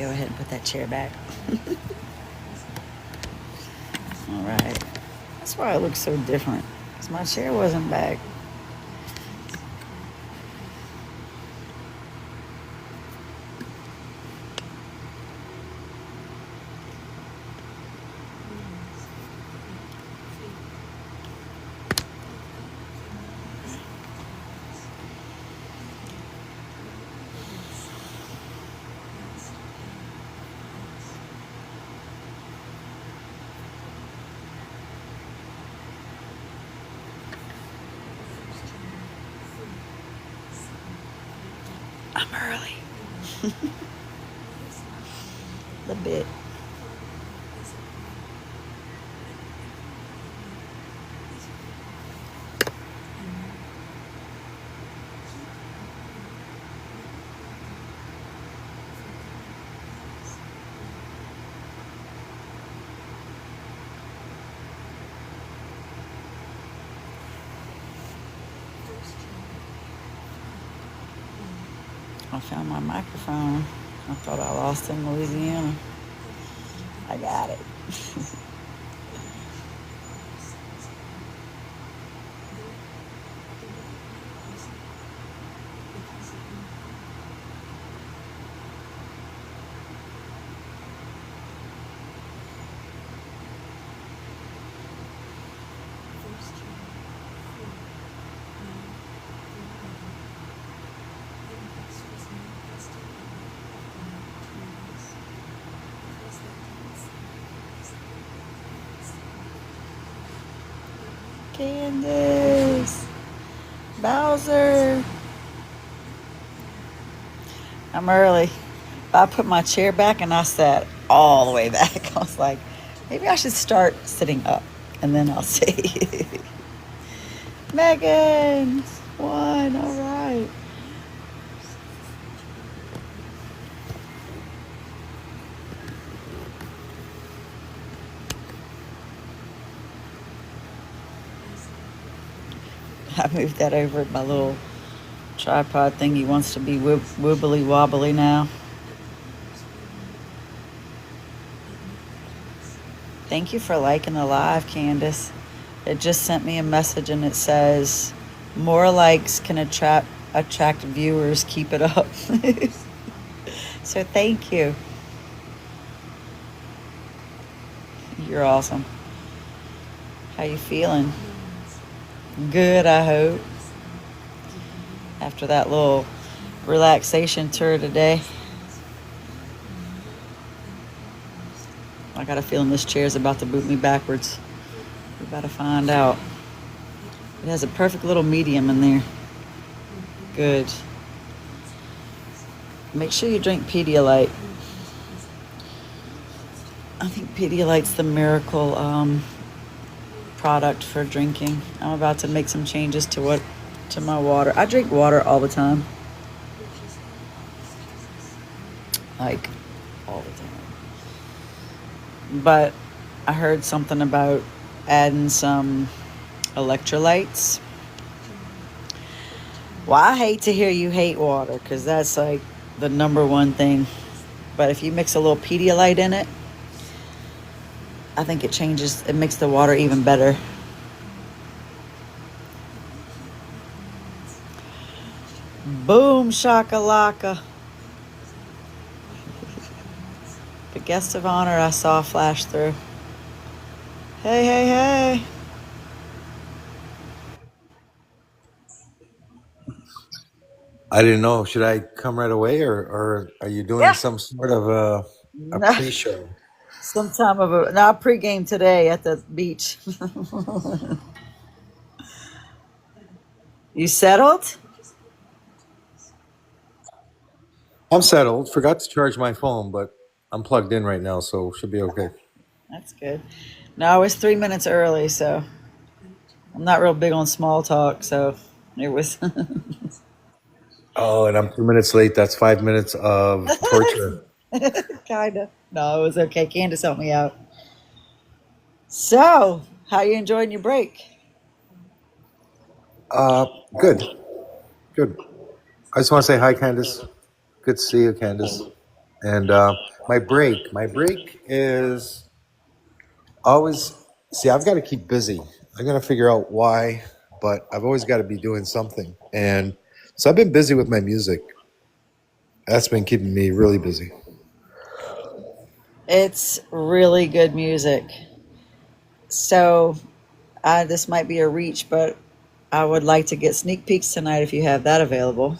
go ahead and put that chair back. All right. That's why it looks so different. Because my chair wasn't back. I'm early. A bit. I found my microphone. I thought I lost it in Louisiana. I got it. Candace. Bowser. I'm early. I put my chair back and I sat all the way back. I was like, maybe I should start sitting up and then I'll see. Megan, one, all right. I moved that over. My little tripod thingy wants to be wibbly wobbly now. Thank you for liking the live, Candace. It just sent me a message and it says, more likes can attract viewers. Keep it up. So thank you. You're awesome. How you feeling? Good, I hope. After that little relaxation tour today. I got a feeling this chair's about to boot me backwards. We're about to find out. It has a perfect little medium in there. Good. Make sure you drink Pedialyte. I think Pedialyte's the miracle product for drinking. I'm about to make some changes to my water. I drink water all the time. Like, all the time. But I heard something about adding some electrolytes. Well, I hate to hear you hate water because that's like the number one thing. But if you mix a little Pedialyte in it, I think it makes the water even better. Boom shakalaka. The guest of honor I saw flash through. Hey, hey, hey. I didn't know. Should I come right away, or are you doing Yeah. some sort of a No, pre-show? I pregame today at the beach. You settled? I'm settled. Forgot to charge my phone, but I'm plugged in right now, so should be okay. That's good. No, I was 3 minutes early, so I'm not real big on small talk, so it was Oh, and I'm 2 minutes late. That's 5 minutes of torture. kind of. No, it was okay. Candace helped me out. So, how you enjoying your break? Uh, good, good. I just want to say hi, Candace. Good to see you, Candace. And my break is always, see, I've got to keep busy. I'm going to figure out why, but I've always got to be doing something. And so I've been busy with my music. That's been keeping me really busy. It's really good music. So this might be a reach, but I would like to get sneak peeks tonight if you have that available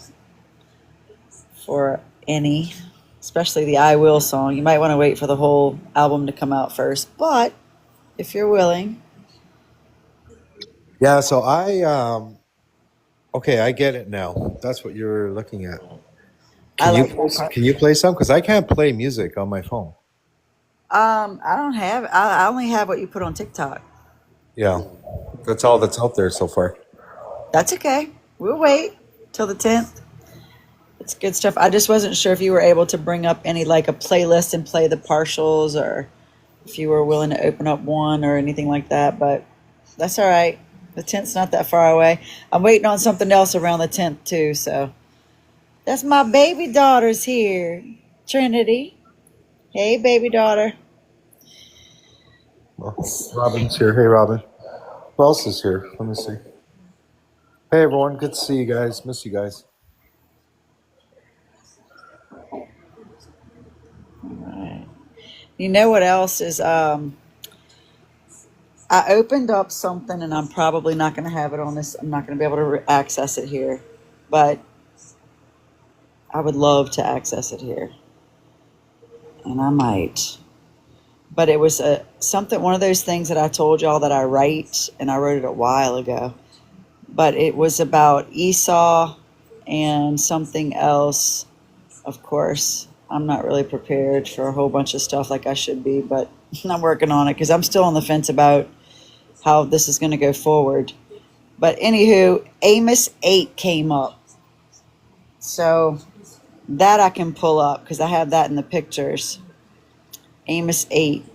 for any, especially the I Will song. You might want to wait for the whole album to come out first, but if you're willing, Yeah, so okay, I get it now. That's what you're looking at. I Can you like play, that part. can you play some? Because I can't play music on my phone. I don't have, I only have what you put on TikTok. Yeah, that's all that's out there so far. That's okay. We'll wait till the 10th. It's good stuff. I just wasn't sure if you were able to bring up any like a playlist and play the partials, or if you were willing to open up one or anything like that, but that's all right. The 10th's not that far away. I'm waiting on something else around the 10th too, so that's my baby daughter's here. Trinity. Hey, baby daughter. Well, Robin's here. Hey, Robin. Who else is here? Let me see. Hey, everyone. Good to see you guys. Miss you guys. All right. You know what else is I opened up something, and I'm probably not going to have it on this. I'm not going to be able to access it here, but I would love to access it here, and I might. But it was one of those things that I told y'all that I write, and I wrote it a while ago. But it was about Esau and something else. Of course, I'm not really prepared for a whole bunch of stuff like I should be, but I'm working on it because I'm still on the fence about how this is going to go forward. But anywho, Amos 8 came up. So that I can pull up because I have that in the pictures. Amos 8.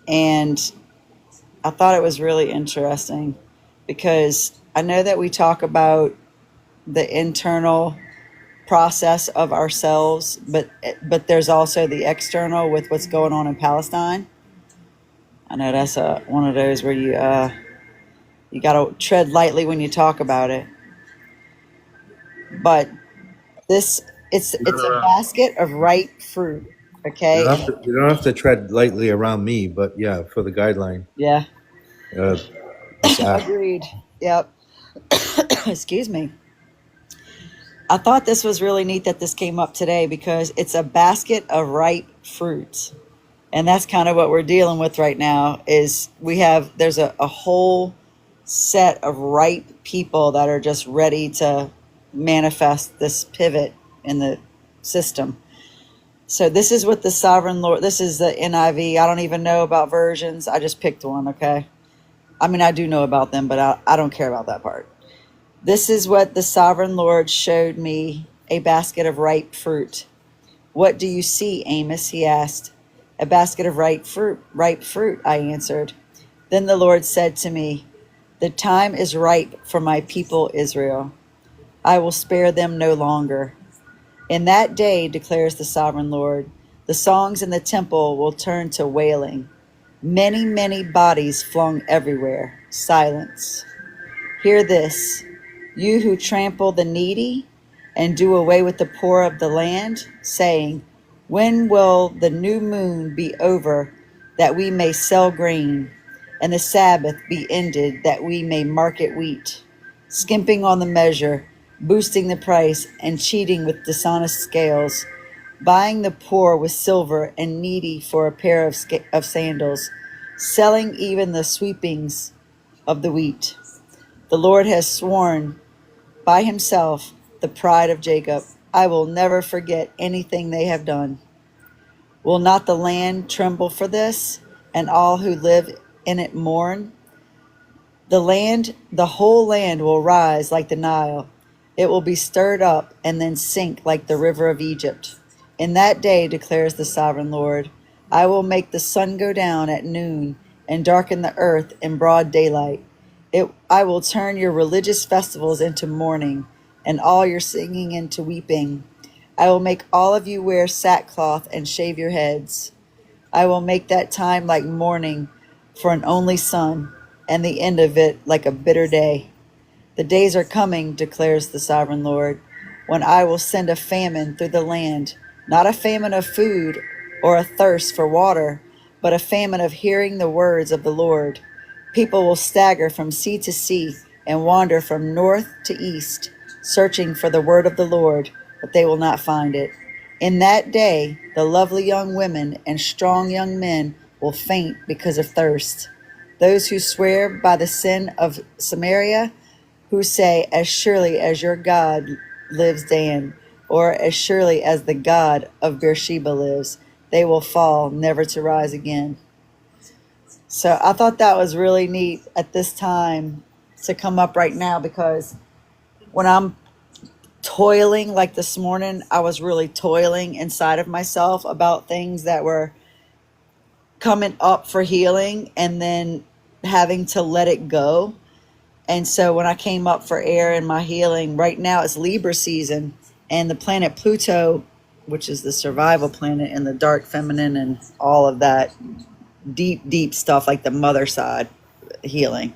And I thought it was really interesting because I know that we talk about the internal process of ourselves, but there's also the external with what's going on in Palestine. I know that's one of those where you got to tread lightly when you talk about it. But it's a basket of ripe fruit. You Okay. don't have to, you don't have to tread lightly around me, but yeah, for the guideline, Yeah. uh, this app. Agreed. Yep. Excuse me. I thought this was really neat that this came up today because it's a basket of ripe fruits. And that's kind of what we're dealing with right now is there's a whole set of ripe people that are just ready to manifest this pivot in the system. So this is what the sovereign Lord, this is the NIV. I don't even know about versions. I just picked one, okay? I mean, I do know about them, but I don't care about that part. This is what the sovereign Lord showed me, a basket of ripe fruit. What do you see, Amos? He asked. A basket of ripe fruit, I answered. Then the Lord said to me, the time is ripe for my people Israel. I will spare them no longer. In that day, declares the sovereign Lord, the songs in the temple will turn to wailing. Many, many bodies flung everywhere. Silence. Hear this, you who trample the needy and do away with the poor of the land, saying, when will the new moon be over that we may sell grain, and the Sabbath be ended that we may market wheat, skimping on the measure, boosting the price, and cheating with dishonest scales, buying the poor with silver and needy for a pair of sandals, selling even the sweepings of the wheat. The Lord has sworn by himself, the pride of Jacob, I will never forget anything they have done. Will not the land tremble for this, and all who live in it mourn? The whole land will rise like the Nile. It will be stirred up and then sink like the river of Egypt. In that day, declares the sovereign Lord, I will make the sun go down at noon and darken the earth in broad daylight. I will turn your religious festivals into mourning and all your singing into weeping. I will make all of you wear sackcloth and shave your heads. I will make that time like mourning for an only son, and the end of it like a bitter day. The days are coming, declares the sovereign Lord, when I will send a famine through the land, not a famine of food or a thirst for water, but a famine of hearing the words of the Lord. People will stagger from sea to sea and wander from north to east, searching for the word of the Lord, but they will not find it. In that day, the lovely young women and strong young men will faint because of thirst. Those who swear by the sin of Samaria, who say, as surely as your God lives, Dan, or as surely as the God of Beersheba lives, they will fall, never to rise again. So I thought that was really neat at this time to come up right now, because when I'm toiling, like this morning, I was really toiling inside of myself about things that were coming up for healing and then having to let it go. And so when I came up for air in my healing, right now it's Libra season, and the planet Pluto, which is the survival planet and the dark feminine and all of that deep, deep stuff, like the mother side healing.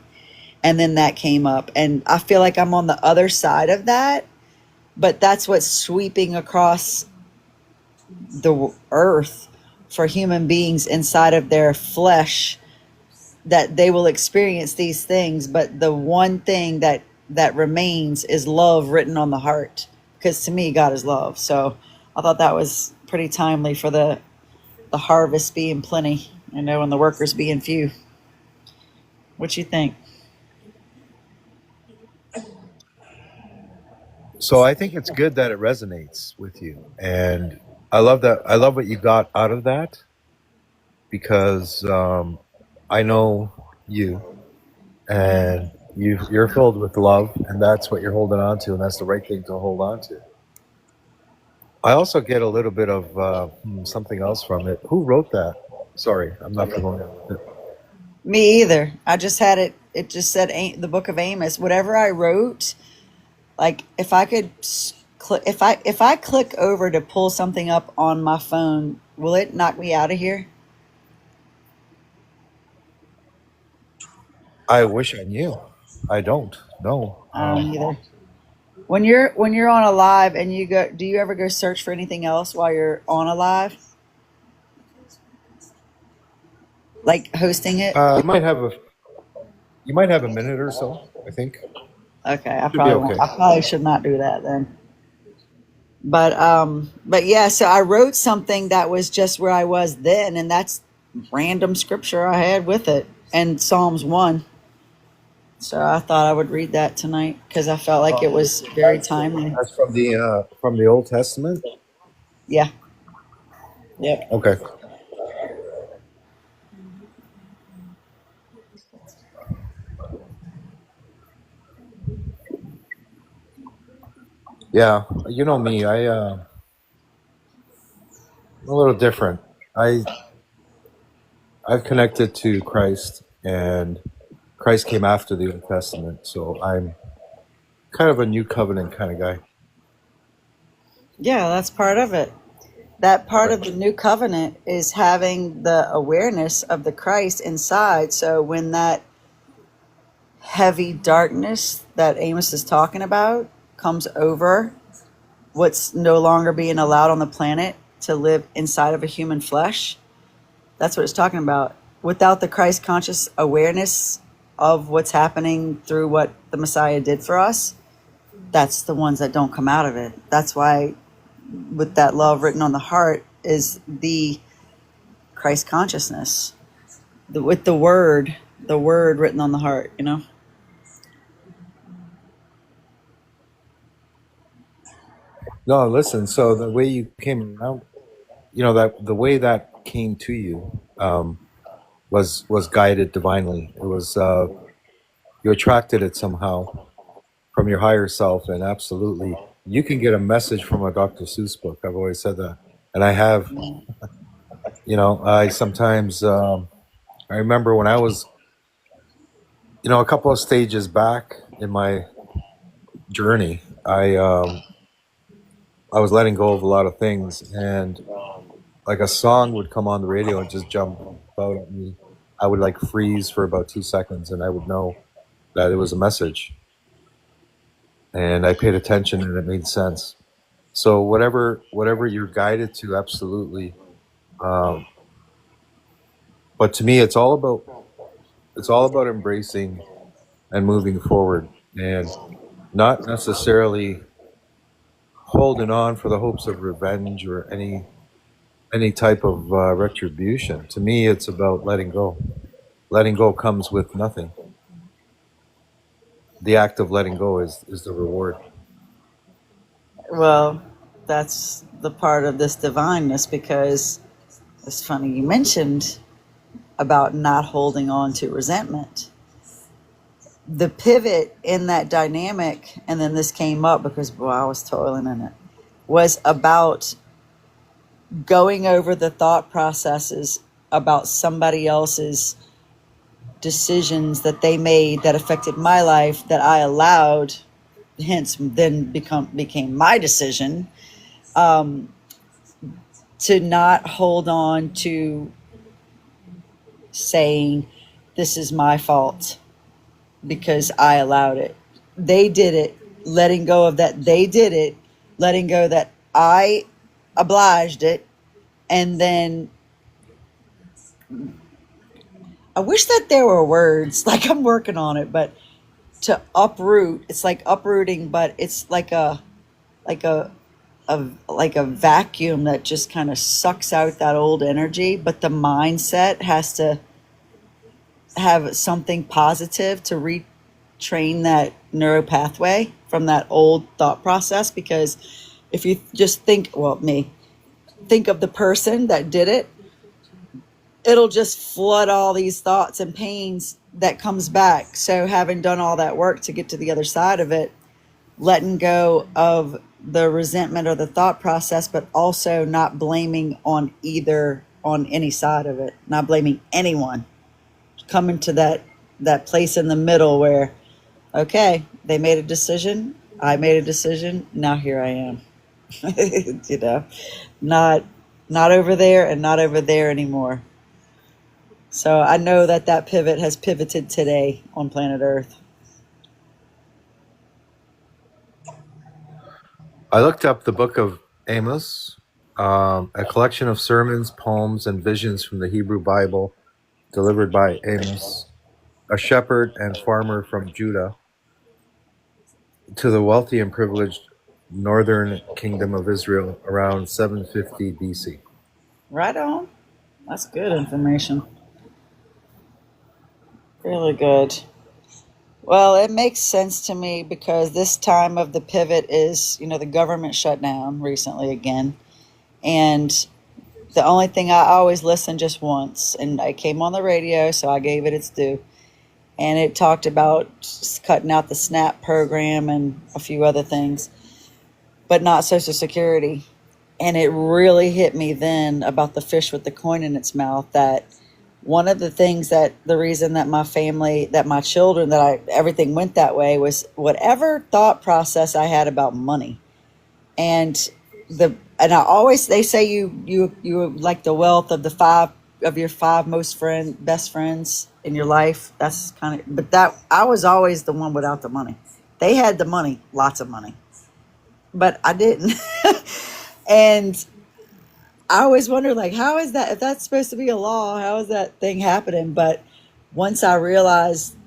And then that came up, and I feel like I'm on the other side of that, but that's what's sweeping across the earth for human beings inside of their flesh, that they will experience these things, but the one thing that remains is love written on the heart, because to me God is love. So I thought that was pretty timely for the harvest being plenty, and the workers being few. What you think? So I think it's good that it resonates with you, and I love that. I love what you got out of that, because I know you, and you're filled with love, and that's what you're holding on to, and that's the right thing to hold on to. I also get a little bit of something else from it. Who wrote that? Sorry, I'm not familiar with it. Me either. I just had it just said the book of Amos. Whatever I wrote, like if I could if I click over to pull something up on my phone, will it knock me out of here? I wish I knew. I don't. No. I don't either. When you're on a live and you go, do you ever go search for anything else while you're on a live, like hosting it? You might have a minute or so. I think Okay, should be okay. I probably should not do that then. But yeah, so I wrote something that was just where I was then, and that's random scripture I had with it, and Psalms 1. So I thought I would read that tonight because I felt like it was very timely. That's from the Old Testament. Yeah. Yep. Okay. Yeah, you know me. I'm a little different. I've connected to Christ, and Christ came after the Old Testament, so I'm kind of a new covenant kind of guy. Yeah, that's part of it. That part Right. of the new covenant is having the awareness of the Christ inside. So when that heavy darkness that Amos is talking about comes over what's no longer being allowed on the planet to live inside of a human flesh, that's what it's talking about. Without the Christ conscious awareness of what's happening through what the Messiah did for us, that's the ones that don't come out of it. That's why, with that love written on the heart, is the Christ consciousness. With the word written on the heart. No, listen. So the way you came around, that the way that came to you was guided divinely. It was you attracted it somehow from your higher self, and absolutely, you can get a message from a Dr. Seuss book. I've always said that, and I have. I sometimes I remember when I was, a couple of stages back in my journey, I was letting go of a lot of things, and like a song would come on the radio and just jump out at me. I would like freeze for about 2 seconds, and I would know that it was a message. And I paid attention, and it made sense. So whatever you're guided to, absolutely. Um, but to me, it's all about embracing and moving forward, and not necessarily holding on for the hopes of revenge or any type of retribution. To me, it's about letting go. Letting go comes with nothing. The act of letting go is the reward. Well, that's the part of this divineness, because it's funny you mentioned about not holding on to resentment. The pivot in that dynamic, and then this came up because, boy, I was toiling in it, was about going over the thought processes about somebody else's decisions that they made that affected my life, that I allowed, hence then became my decision, to not hold on to saying this is my fault because I allowed it. They did it, letting go of that. They did it, letting go that I obliged it. And then I wish that there were words, like I'm working on it, but to uproot, it's like uprooting, but it's like like a, like a vacuum that just kind of sucks out that old energy. But the mindset has to have something positive to retrain that neural pathway from that old thought process. Because if you just think, well, think of the person that did it, it'll just flood all these thoughts and pains that comes back. So having done all that work to get to the other side of it, letting go of the resentment or the thought process, but also not blaming on any side of it, not blaming anyone, coming to that place in the middle where, okay, they made a decision, I made a decision, now here I am. you know, not over there and not over there anymore. So I know that pivot has pivoted today on planet Earth. I looked up the book of Amos, a collection of sermons, poems, and visions from the Hebrew Bible delivered by Amos, a shepherd and farmer from Judah, to the wealthy and privileged northern kingdom of Israel around 750 BC. Right on. That's good information. Really good. Well, it makes sense to me because this time of the pivot is, the government shut down recently again. And the only thing, I always listen just once, and I came on the radio, so I gave it its due. And it talked about cutting out the SNAP program and a few other things, but not Social Security. And it really hit me then about the fish with the coin in its mouth, that one of the things, that the reason that my family, that my children, everything went that way was whatever thought process I had about money. And I always, they say you like the wealth of your five best friends in your life. That's kind of, but that I was always the one without the money. They had the money, lots of money, but I didn't. And I always wonder, like, how is that, if that's supposed to be a law, how is that thing happening? But once I realized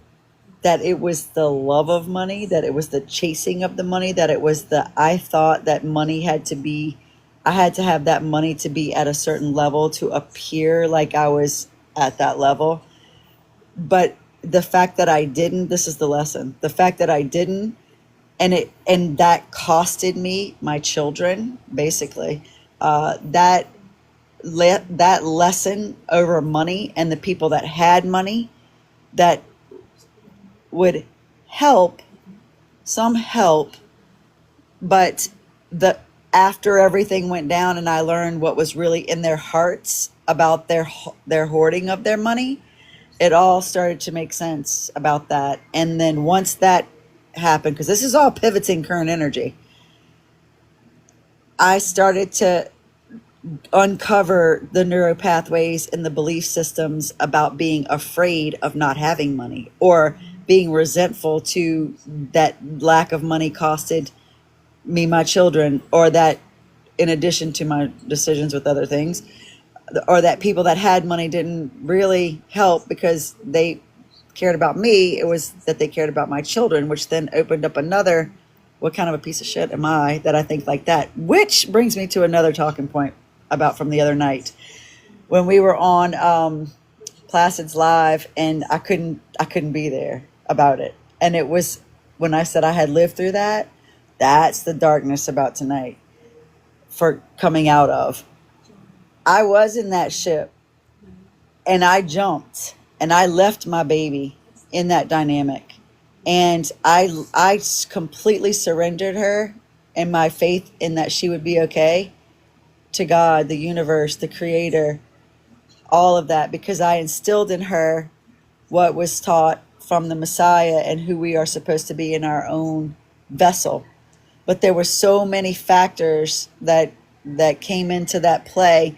that it was the love of money, that it was the chasing of the money, that it was I thought that I had to have that money to be at a certain level to appear like I was at that level. But the fact that I didn't, this is the lesson. The fact that I didn't, and that costed me my children, basically, that lesson over money and the people that had money that would help, but after everything went down and I learned what was really in their hearts about their hoarding of their money, it all started to make sense about that. And then once that happened, because this is all pivoting current energy, I started to uncover the neural pathways and the belief systems about being afraid of not having money, or being resentful to that lack of money costed me my children, or that in addition to my decisions with other things, or that people that had money didn't really help because they cared about me. It was that they cared about my children, which then opened up another, what kind of a piece of shit am I that I think like that? Which brings me to another talking point about from the other night when we were on Placid's live, and I couldn't be there about it. And it was when I said I had lived through that. That's the darkness about tonight for coming out of. I was in that ship, and I jumped, and I left my baby in that dynamic, and I completely surrendered her and my faith in that she would be okay to God, the universe, the creator, all of that, because I instilled in her what was taught from the Messiah and who we are supposed to be in our own vessel. But there were so many factors that came into that play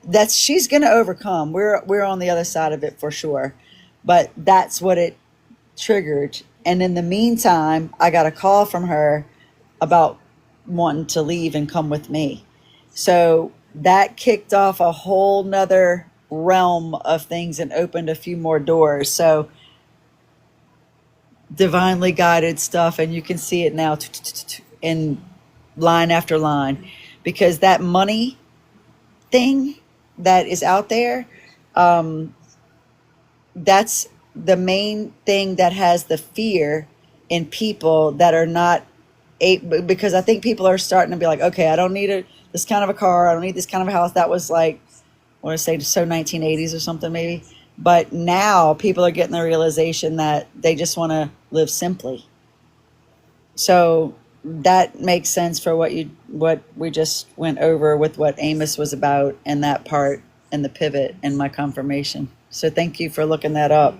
that she's going to overcome. We're on the other side of it for sure. But that's what it triggered. And in the meantime, I got a call from her about wanting to leave and come with me. So that kicked off a whole nother realm of things and opened a few more doors. So divinely guided stuff, and you can see it now in line after line, because that money thing that is out there, that's the main thing that has the fear in people that are not because I think people are starting to be like, okay, I don't need this kind of a car, I don't need this kind of a house. That was like, I want to say so 1980s or something maybe. But now people are getting the realization that they just want to live simply. So that makes sense for what we just went over with what Amos was about, and that part and the pivot and my confirmation. So thank you for looking that up.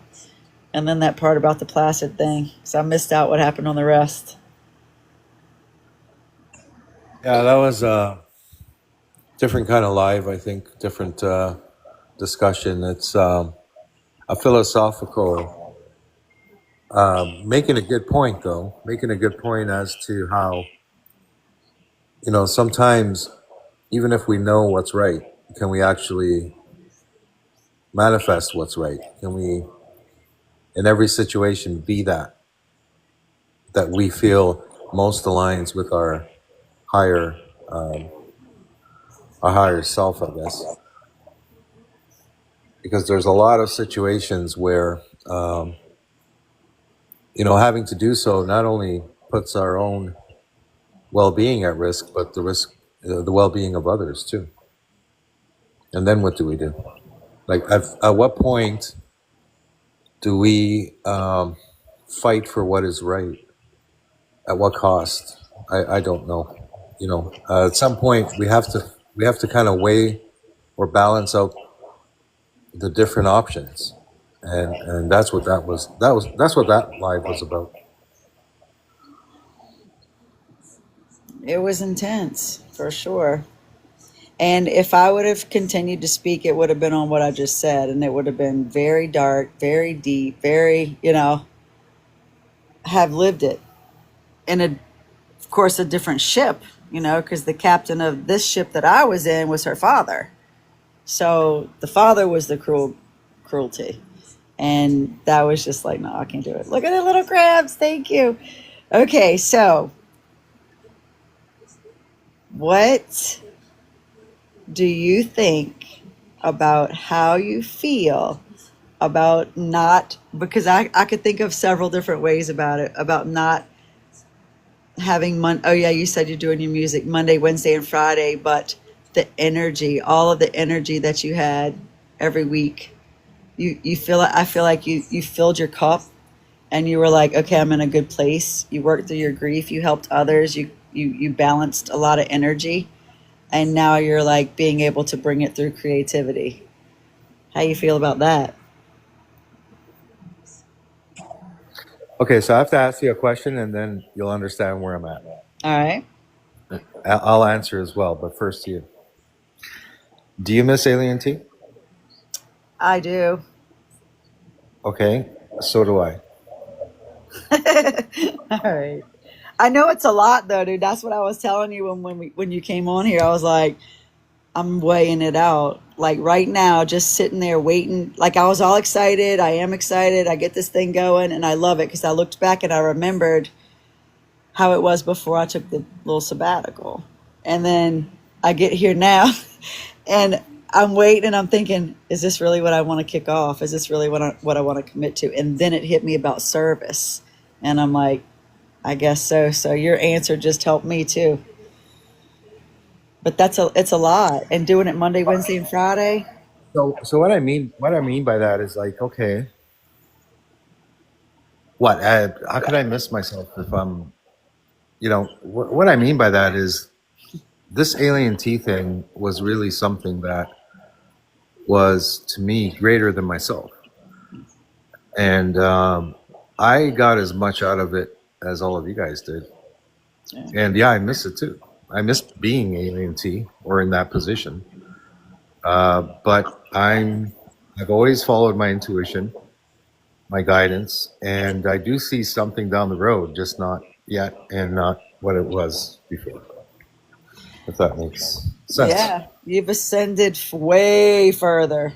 And then that part about the Placid thing, so I missed out what happened on the rest. Yeah, that was a different kind of live, I think, different discussion. It's a philosophical, making a good point, though, making a good point as to how, sometimes even if we know what's right, can we actually manifest what's right? Can we, in every situation, be that we feel most aligns with higher, um, our higher self, I guess? Because there's a lot of situations where, having to do so not only puts our own well-being at risk, but the well-being of others too. And then what do we do? Like, at what point do we fight for what is right? At what cost? I don't know. At some point we have to kind of weigh or balance out the different options, and that's what that's what that live was about. It was intense for sure. And if I would have continued to speak, it would have been on what I just said, and it would have been very dark, very deep, very, have lived it in of course, a different ship, because the captain of this ship that I was in was her father. So the father was the cruelty. And that was just like, no, I can't do it. Look at the little crabs. Thank you. Okay, so what do you think about how you feel about not, because I could think of several different ways about it, about not having oh yeah, you said you're doing your music Monday, Wednesday, and Friday, but the energy, all of the energy that you had every week, you feel, I feel like you filled your cup, and you were like, okay, I'm in a good place. You worked through your grief, you helped others, you balanced a lot of energy, and now you're like being able to bring it through creativity. How you feel about that? Okay, so I have to ask you a question, and then you'll understand where I'm at. All right. I'll answer as well, but first you. Do you miss Alien T? I do. Okay, so do I. All right. I know it's a lot though, dude. That's what I was telling you when you came on here. I was like, I'm weighing it out. Like right now, just sitting there waiting. Like I was all excited. I am excited. I get this thing going and I love it because I looked back and I remembered how it was before I took the little sabbatical. And then I get here now and I'm waiting and I'm thinking, is this really what I want to kick off? Is this really what I want to commit to? And then it hit me about service. And I'm like, I guess so. So your answer just helped me too. But it's a lot. And doing it Monday, Wednesday, and Friday. So what I mean by that is like, okay, what? How could I miss myself if I'm, what I mean by that is this Alien T thing was really something that was to me greater than myself, and I got as much out of it as all of you guys did. Yeah. And yeah, I miss it too. I miss being Alien T or in that position. But I've always followed my intuition, my guidance, and I do see something down the road, just not yet, and not what it was before. If that makes sense. Yeah. You've ascended way further.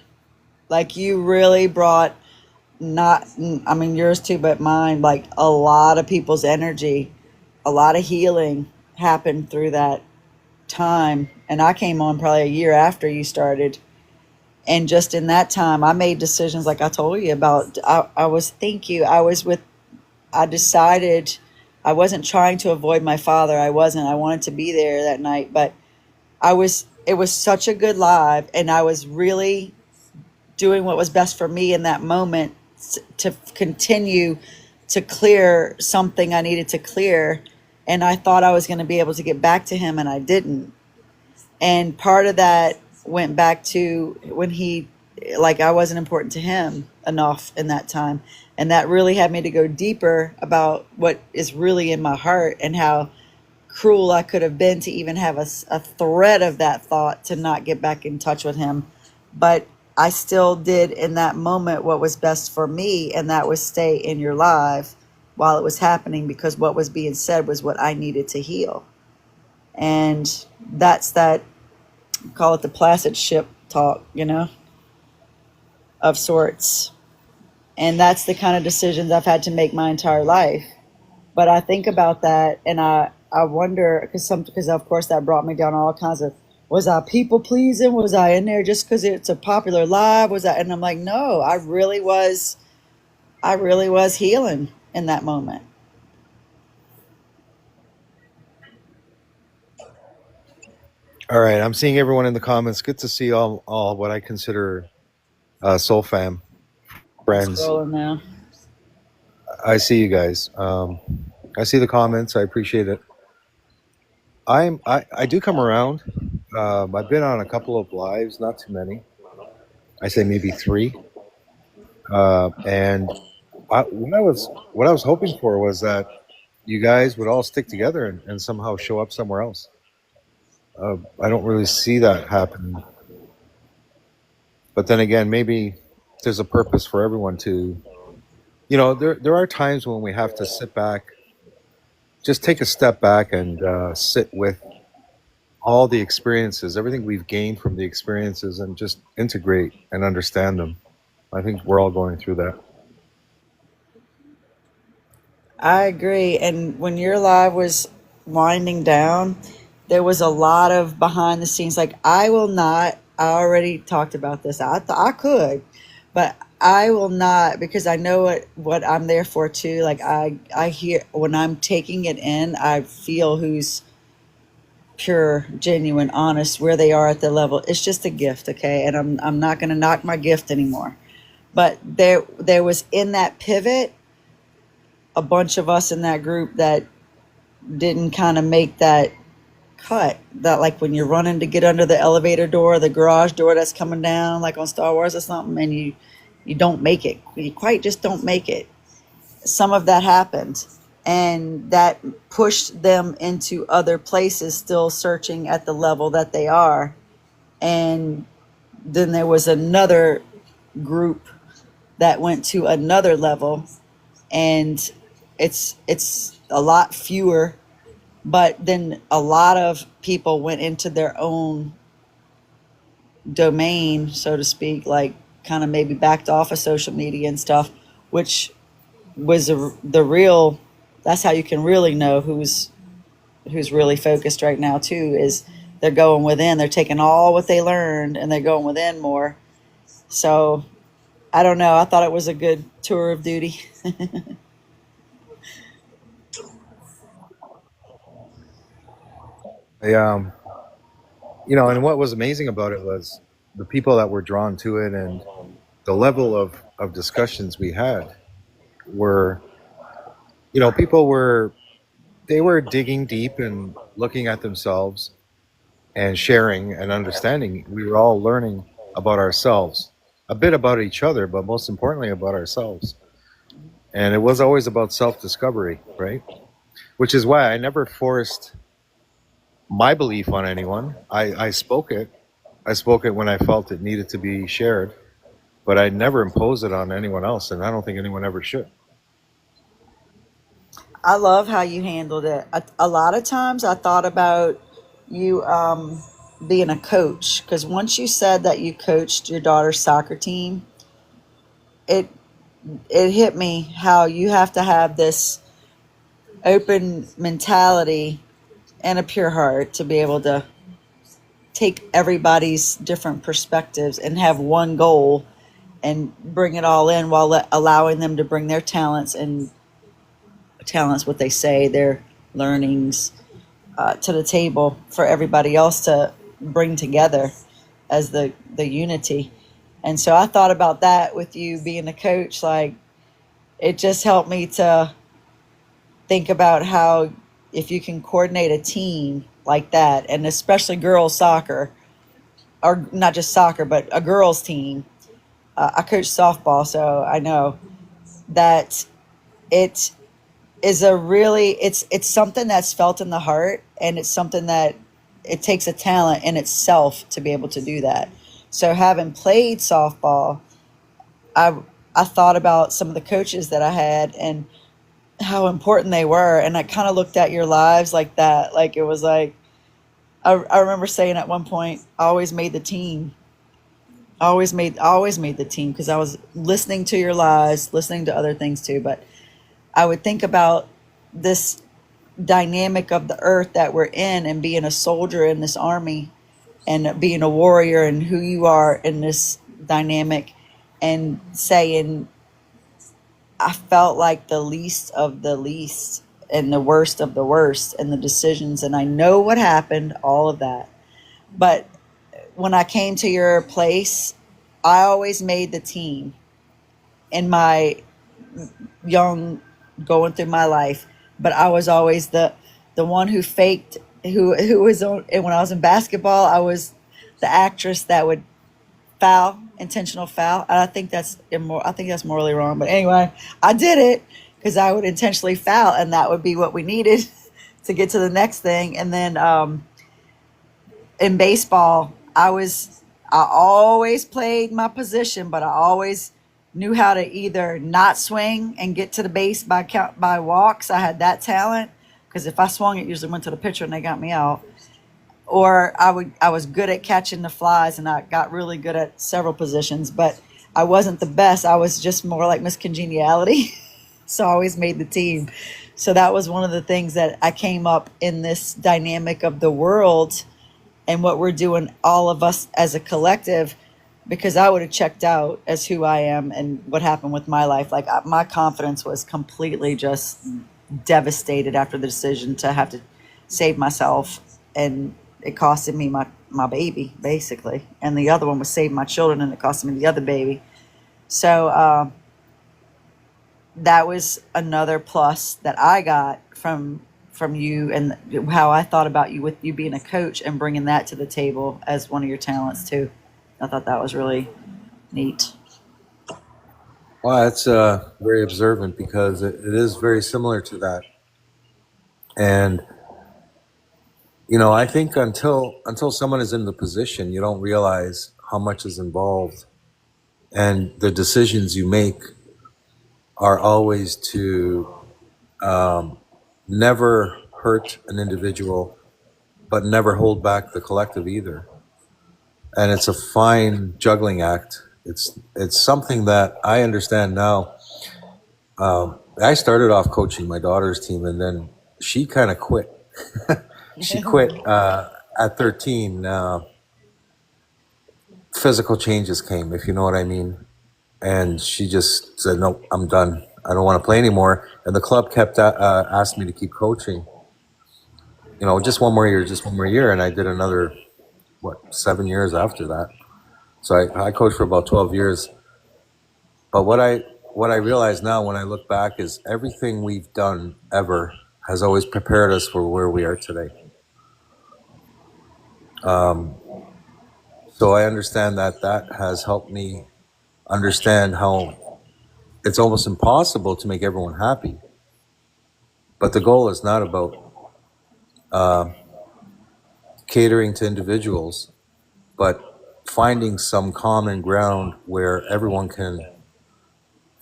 Like you really brought not, I mean, yours too, but mine, like a lot of people's energy, a lot of healing happened through that time. And I came on probably a year after you started. And just in that time, I made decisions like I told you about. Thank you. I decided I wasn't trying to avoid my father. I wasn't. I wanted to be there that night. But it was such a good live. And I was really doing what was best for me in that moment to continue to clear something I needed to clear. And I thought I was going to be able to get back to him, and I didn't. And part of that went back to when like I wasn't important to him enough in that time. And that really had me to go deeper about what is really in my heart and how cruel I could have been to even have a thread of that thought to not get back in touch with him. But I still did in that moment what was best for me, and that was stay in your life while it was happening, because what was being said was what I needed to heal. And that's that, call it the placid ship talk, of sorts. And that's the kind of decisions I've had to make my entire life. But I think about that and I wonder, because of course that brought me down all kinds of, was I people pleasing? Was I in there just because it's a popular live? And I'm like, no, I really was healing in that moment. All right, I'm seeing everyone in the comments. Good to see all what I consider soul fam friends. Scrolling now. I see you guys. I see the comments. I appreciate it. I do come around. I've been on a couple of lives, not too many. I say maybe 3. And what I was hoping for was that you guys would all stick together and somehow show up somewhere else. I don't really see that happening. But then again, maybe there's a purpose for everyone to, there are times when we have to sit back, just take a step back and sit with all the experiences, everything we've gained from the experiences, and just integrate and understand them. I think we're all going through that. I agree. And when your live was winding down, there was a lot of behind the scenes. Like, I will not, I already talked about this. I could, but I will not, because I know what I'm there for too. Like, I hear when I'm taking it in, I feel who's pure, genuine, honest, where they are at the level. It's just a gift, okay? And I'm not going to knock my gift anymore. But there was in that pivot a bunch of us in that group that didn't kind of make that cut, that like when you're running to get under the elevator door, the garage door that's coming down, like on Star Wars or something, and you don't make it. You quite just don't make it. Some of that happened. and that pushed them into other places, still searching at the level that they are. And then there was another group that went to another level, and it's a lot fewer, but then a lot of people went into their own domain, so to speak, like kind of maybe backed off of social media and stuff, which was the real. That's how you can really know who's really focused right now too. Is they're going within. They're taking all what they learned and they're going within more. So I don't know. I thought it was a good tour of duty. I, and what was amazing about it was the people that were drawn to it, and the level of discussions we had were, people they were digging deep and looking at themselves and sharing and understanding. We were all learning about ourselves, a bit about each other, but most importantly about ourselves. And it was always about self-discovery, right? Which is why I never forced my belief on anyone. I spoke it. I spoke it when I felt it needed to be shared, but I never imposed it on anyone else, and I don't think anyone ever should. I love how you handled it. A lot of times I thought about you being a coach, because once you said that you coached your daughter's soccer team, it it hit me how you have to have this open mentality and a pure heart to be able to take everybody's different perspectives and have one goal and bring it all in while allowing them to bring their talents, what they say, their learnings to the table for everybody else to bring together as the unity. And so I thought about that with you being a coach. Like, it just helped me to think about how if you can coordinate a team like that, and especially girls soccer, or not just soccer, but a girls team. I coach softball, so I know that it is a really it's something that's felt in the heart, and it's something that it takes a talent in itself to be able to do that. So having played softball, I I thought about some of the coaches that I had and how important they were, and I kind of looked at your lives like that. Like, it was like I remember saying at one point, I always made the team. I always made the team because I was listening to your lives, listening to other things too. But I would think about this dynamic of the earth that we're in, and being a soldier in this army, and being a warrior, and who you are in this dynamic, and saying, I felt like the least of the least and the worst of the worst in the decisions. And I know what happened, all of that. But when I came to your place, I always made the team in my young going through my life. But I was always the one who faked, who was on. And when I was in basketball, I was the actress that would foul, intentional foul. And I think that's I think that's morally wrong. But anyway, I did it because I would intentionally foul, and that would be what we needed to get to the next thing. And then in baseball, I always played my position, but I always knew how to either not swing and get to the base by walks. I had that talent because if I swung, it usually went to the pitcher and they got me out. Or I was good at catching the flies, and I got really good at several positions, but I wasn't the best. I was just more like Miss Congeniality. So I always made the team. So that was one of the things that I came up in this dynamic of the world and what we're doing, all of us as a collective, because I would have checked out as who I am and what happened with my life. Like, my confidence was completely just devastated after the decision to have to save myself, and it costed me my baby basically, and the other one was saving my children, and it costed me the other baby. So that was another plus that I got from you, and how I thought about you with you being a coach and bringing that to the table as one of your talents too. I thought that was really neat. Well, that's very observant, because it is very similar to that. And I think until someone is in the position, you don't realize how much is involved, and the decisions you make are always to never hurt an individual, but never hold back the collective either. And it's a fine juggling act. It's something that I understand now. I started off coaching my daughter's team, and then she kind of quit. She quit at 13. Physical changes came, if you know what I mean. And she just said, "No, I'm done. I don't want to play anymore." And the club kept asked me to keep coaching. Just one more year, just one more year, and I did another 7 years after that. So I coached for about 12 years. But what I realize now when I look back is everything we've done ever has always prepared us for where we are today. So I understand that has helped me understand how it's almost impossible to make everyone happy. But the goal is not about catering to individuals, but finding some common ground where everyone can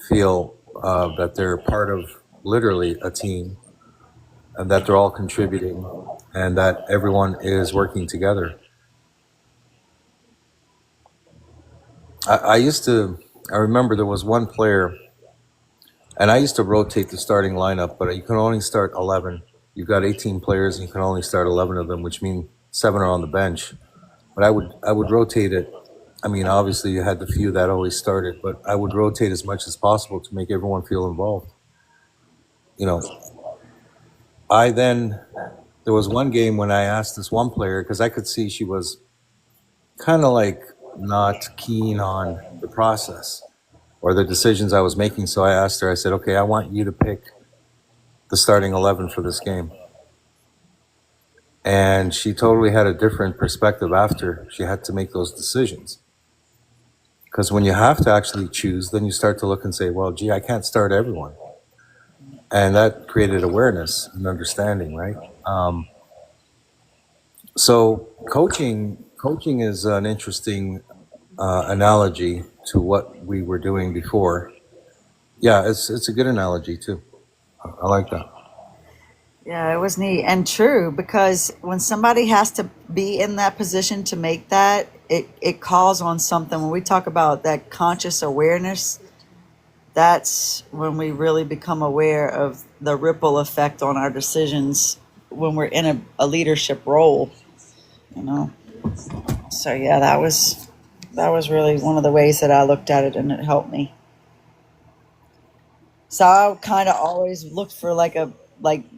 feel that they're part of literally a team, and that they're all contributing, and that everyone is working together. I remember there was one player, and I used to rotate the starting lineup, but you can only start 11. You've got 18 players, and you can only start 11 of them, which means 7 are on the bench. But I would rotate it. I mean, obviously you had the few that always started, but I would rotate as much as possible to make everyone feel involved. You know, there was one game when I asked this one player, because I could see she was kind of like not keen on the process or the decisions I was making. So I asked her, I said, "Okay, I want you to pick the starting 11 for this game." And she totally had a different perspective after she had to make those decisions. Because when you have to actually choose, then you start to look and say, well, gee, I can't start everyone. And that created awareness and understanding, right? So coaching is an interesting analogy to what we were doing before. Yeah, it's a good analogy too. I like that. Yeah, it was neat and true because when somebody has to be in that position to make that, it calls on something. When we talk about that conscious awareness, that's when we really become aware of the ripple effect on our decisions when we're in a leadership role, you know. So yeah, that was really one of the ways that I looked at it and it helped me. So I kind of always looked for like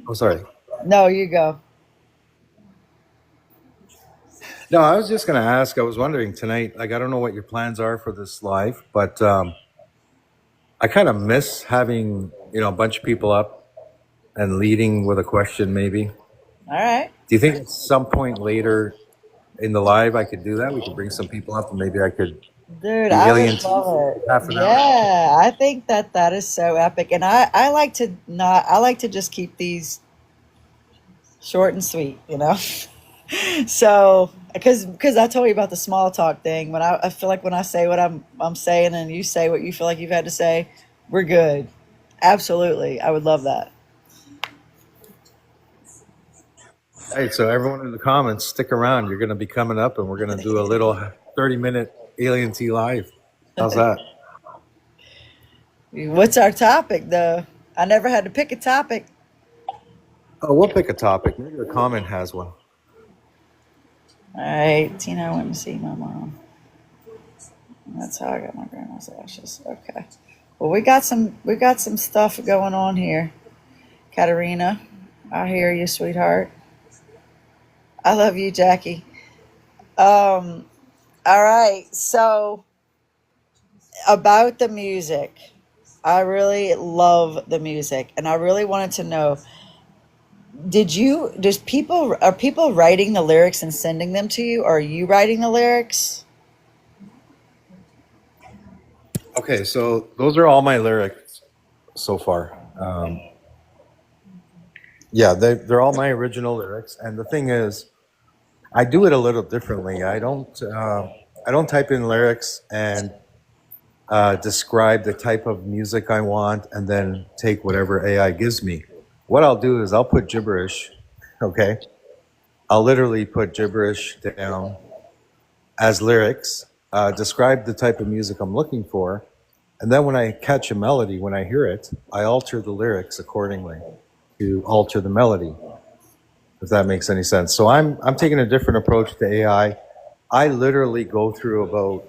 Oh, sorry. no, you go. No, I was just going to ask. I was wondering tonight. Like, I don't know what your plans are for this live, but I kind of miss having a bunch of people up and leading with a question. Maybe. All right. Do you think at some point later in the live I could do that? We could bring some people up, and maybe I could Dude, do I would alien tea love for it. half an hour. Yeah, I think that is so epic, and I like to not I like to just keep these short and sweet, you know. So because I told you about the small talk thing, when I feel like when I say what I'm saying and you say what you feel like you've had to say, we're good. Absolutely, I would love that. Hey, so everyone in the comments, stick around. You're going to be coming up, and we're going to do a little 30-minute alien tea live. How's that? What's our topic though? I never had to pick a topic. Oh, we'll pick a topic. Maybe the comment has one. All right, Tina went to see my mom. That's how I got my grandma's ashes. Okay. Well, we got some stuff going on here. Katerina, I hear you, sweetheart. I love you, Jackie. Um, all right. So about the music, I really love the music, and I really wanted to know: are people writing the lyrics and sending them to you, or are you writing the lyrics? Okay, so those are all my lyrics so far. Yeah, they're all my original lyrics. And the thing is, I do it a little differently. I don't type in lyrics and describe the type of music I want and then take whatever AI gives me. What I'll do is I'll put gibberish, okay? I'll literally put gibberish down as lyrics, describe the type of music I'm looking for, and then when I catch a melody, when I hear it, I alter the lyrics accordingly to alter the melody, if that makes any sense. So I'm taking a different approach to AI. I literally go through about,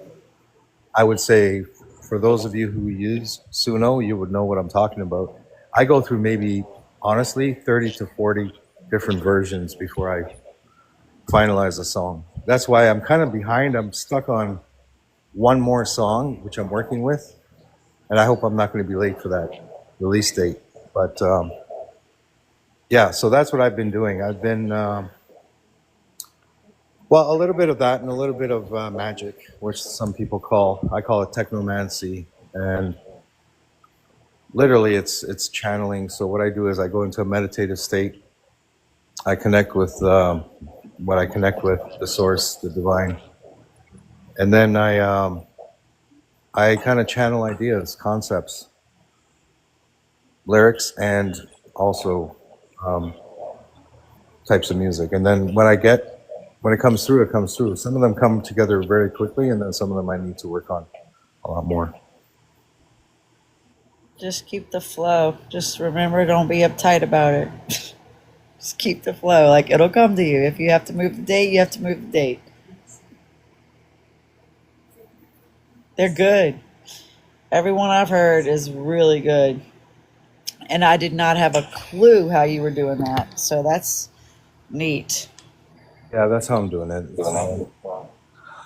I would say, for those of you who use Suno, you would know what I'm talking about. I go through maybe, honestly, 30 to 40 different versions before I finalize a song. That's why I'm kind of behind. I'm stuck on one more song, which I'm working with, and I hope I'm not going to be late for that release date. But yeah, so that's what I've been doing. I've been, well, a little bit of that and a little bit of magic, which some people I call it technomancy. And literally it's channeling. So what I do is I go into a meditative state. I connect with what I connect with, the source, the divine. And then I kind of channel ideas, concepts, lyrics, and also types of music. And then when it comes through, it comes through. Some of them come together very quickly, and then some of them I need to work on a lot more. Just keep the flow. Just remember, don't be uptight about it. Just keep the flow. Like, it'll come to you. If you have to move the date, you have to move the date. They're good. Everyone I've heard is really good. And I did not have a clue how you were doing that. So that's neat. Yeah, that's how I'm doing it.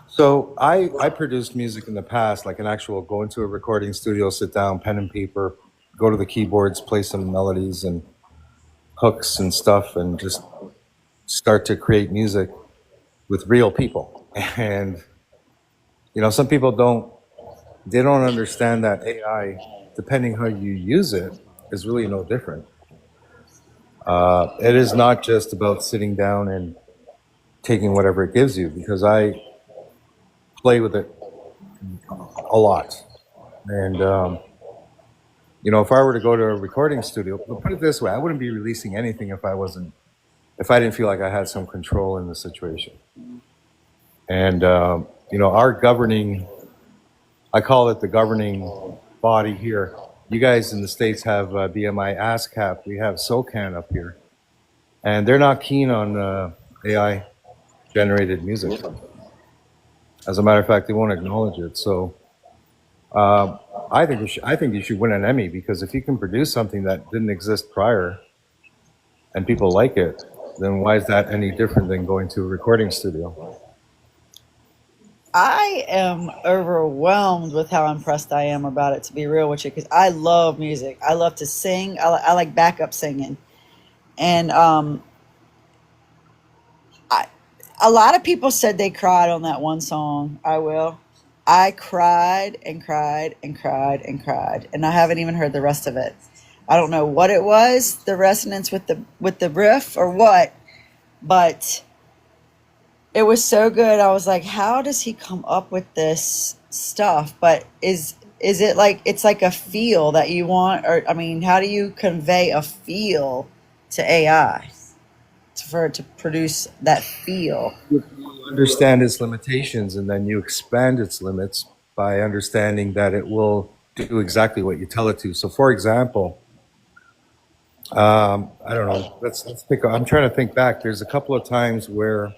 So I produced music in the past, like an actual go into a recording studio, sit down, pen and paper, go to the keyboards, play some melodies and hooks and stuff, and just start to create music with real people. And some people don't understand that AI, depending how you use it, is really no different. It is not just about sitting down and taking whatever it gives you, because I play with it a lot. And if I were to go to a recording studio, but put it this way, I wouldn't be releasing anything if I didn't feel like I had some control in the situation. And our governing, I call it the governing body here. You guys in the States have BMI ASCAP. We have SOCAN up here, and they're not keen on AI generated music. As a matter of fact, they won't acknowledge it. So I think you should win an Emmy, because if you can produce something that didn't exist prior and people like it, then why is that any different than going to a recording studio? I am overwhelmed with how impressed I am about it, to be real with you, because I love music. I love to sing. I like backup singing. And a lot of people said they cried on that one song, I Will. I cried and cried and cried and cried, and I haven't even heard the rest of it. I don't know what it was, the resonance with the riff or what, but it was so good. I was like, how does he come up with this stuff? But is it like, it's like a feel that you want, or I mean, how do you convey a feel to AI for it to produce that feel? You understand its limitations, and then you expand its limits by understanding that it will do exactly what you tell it to. So, for example, I don't know. Let's pick. I'm trying to think back. There's a couple of times where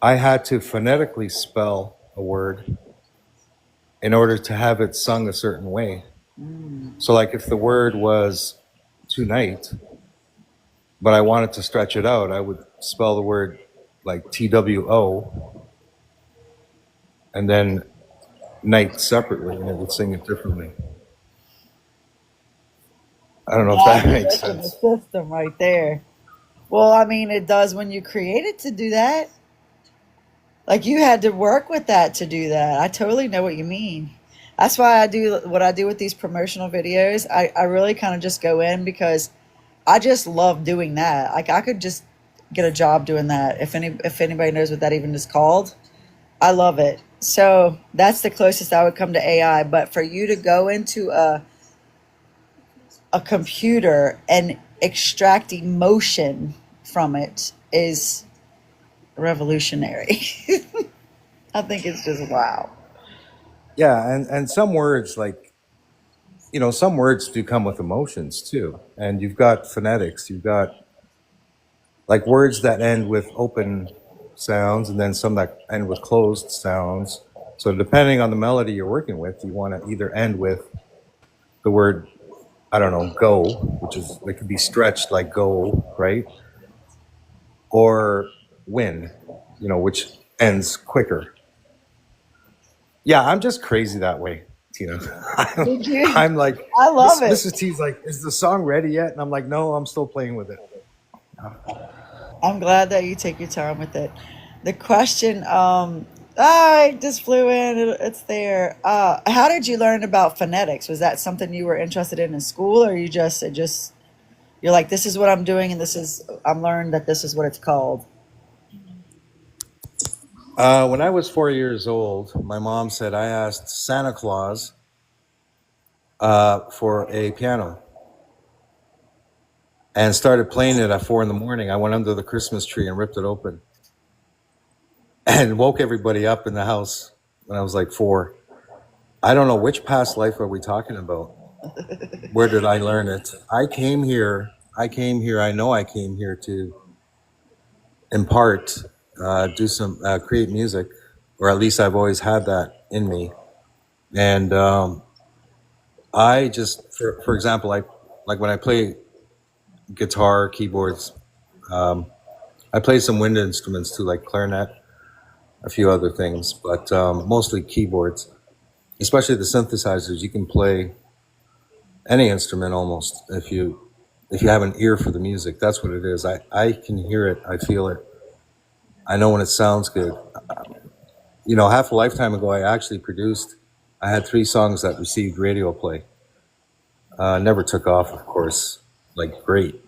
I had to phonetically spell a word in order to have it sung a certain way. So, like, if the word was tonight, but I wanted to stretch it out, I would spell the word like TWO and then night separately, and it would sing it differently. I don't know if that makes That's in the sense. system right there. Well, I mean, it does when you create it to do that. Like, you had to work with that to do that. I totally know what you mean. That's why I do what I do with these promotional videos. I really kind of just go in because I just love doing that. Like I could just get a job doing that. If anybody knows what that even is called, I love it. So that's the closest I would come to AI. But for you to go into a computer and extract emotion from it is revolutionary. I think it's just wow. Yeah, and some words like, some words do come with emotions too. And you've got phonetics, you've got like words that end with open sounds and then some that end with closed sounds. So depending on the melody you're working with, you want to either end with the word, I don't know, go, which is, it could be stretched like go, right? Or win, which ends quicker. Yeah, I'm just crazy that way, Tina. Did you? I'm like, I love it. Mrs. T's like, is the song ready yet? And I'm like, no, I'm still playing with it. I'm glad that you take your time with it. The question, I just flew in. It's there. How did you learn about phonetics? Was that something you were interested in school, or you just it just you're like, this is what I'm doing, and I'm learned that this is what it's called. When I was 4 years old, my mom said I asked Santa Claus for a piano and started playing it at 4 in the morning. I went under the Christmas tree and ripped it open and woke everybody up in the house when I was like 4. I don't know, which past life are we talking about? Where did I learn it? I know I came here to impart, do some, create music, or at least I've always had that in me. And I just, for example, like when I play guitar, keyboards, I play some wind instruments too, like clarinet, a few other things, but mostly keyboards, especially the synthesizers. You can play any instrument almost if you have an ear for the music. That's what it is. I can hear it. I feel it. I know when it sounds good. Half a lifetime ago, I had 3 songs that received radio play. Never took off, of course, like great,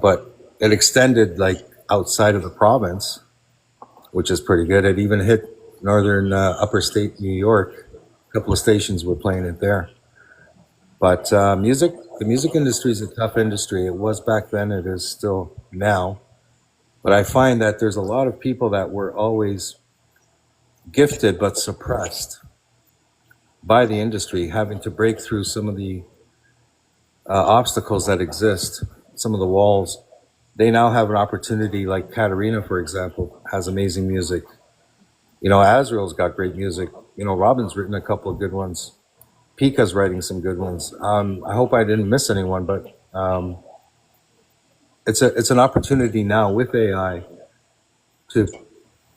but it extended like outside of the province, which is pretty good. It even hit northern upper state New York. A couple of stations were playing it there. But the music industry is a tough industry. It was back then. It is still now. But I find that there's a lot of people that were always gifted but suppressed by the industry, having to break through some of the obstacles that exist, some of the walls. They now have an opportunity, like Katarina, for example, has amazing music. Azrael's got great music. Robin's written a couple of good ones. Pika's writing some good ones. I hope I didn't miss anyone, but it's an opportunity now with AI to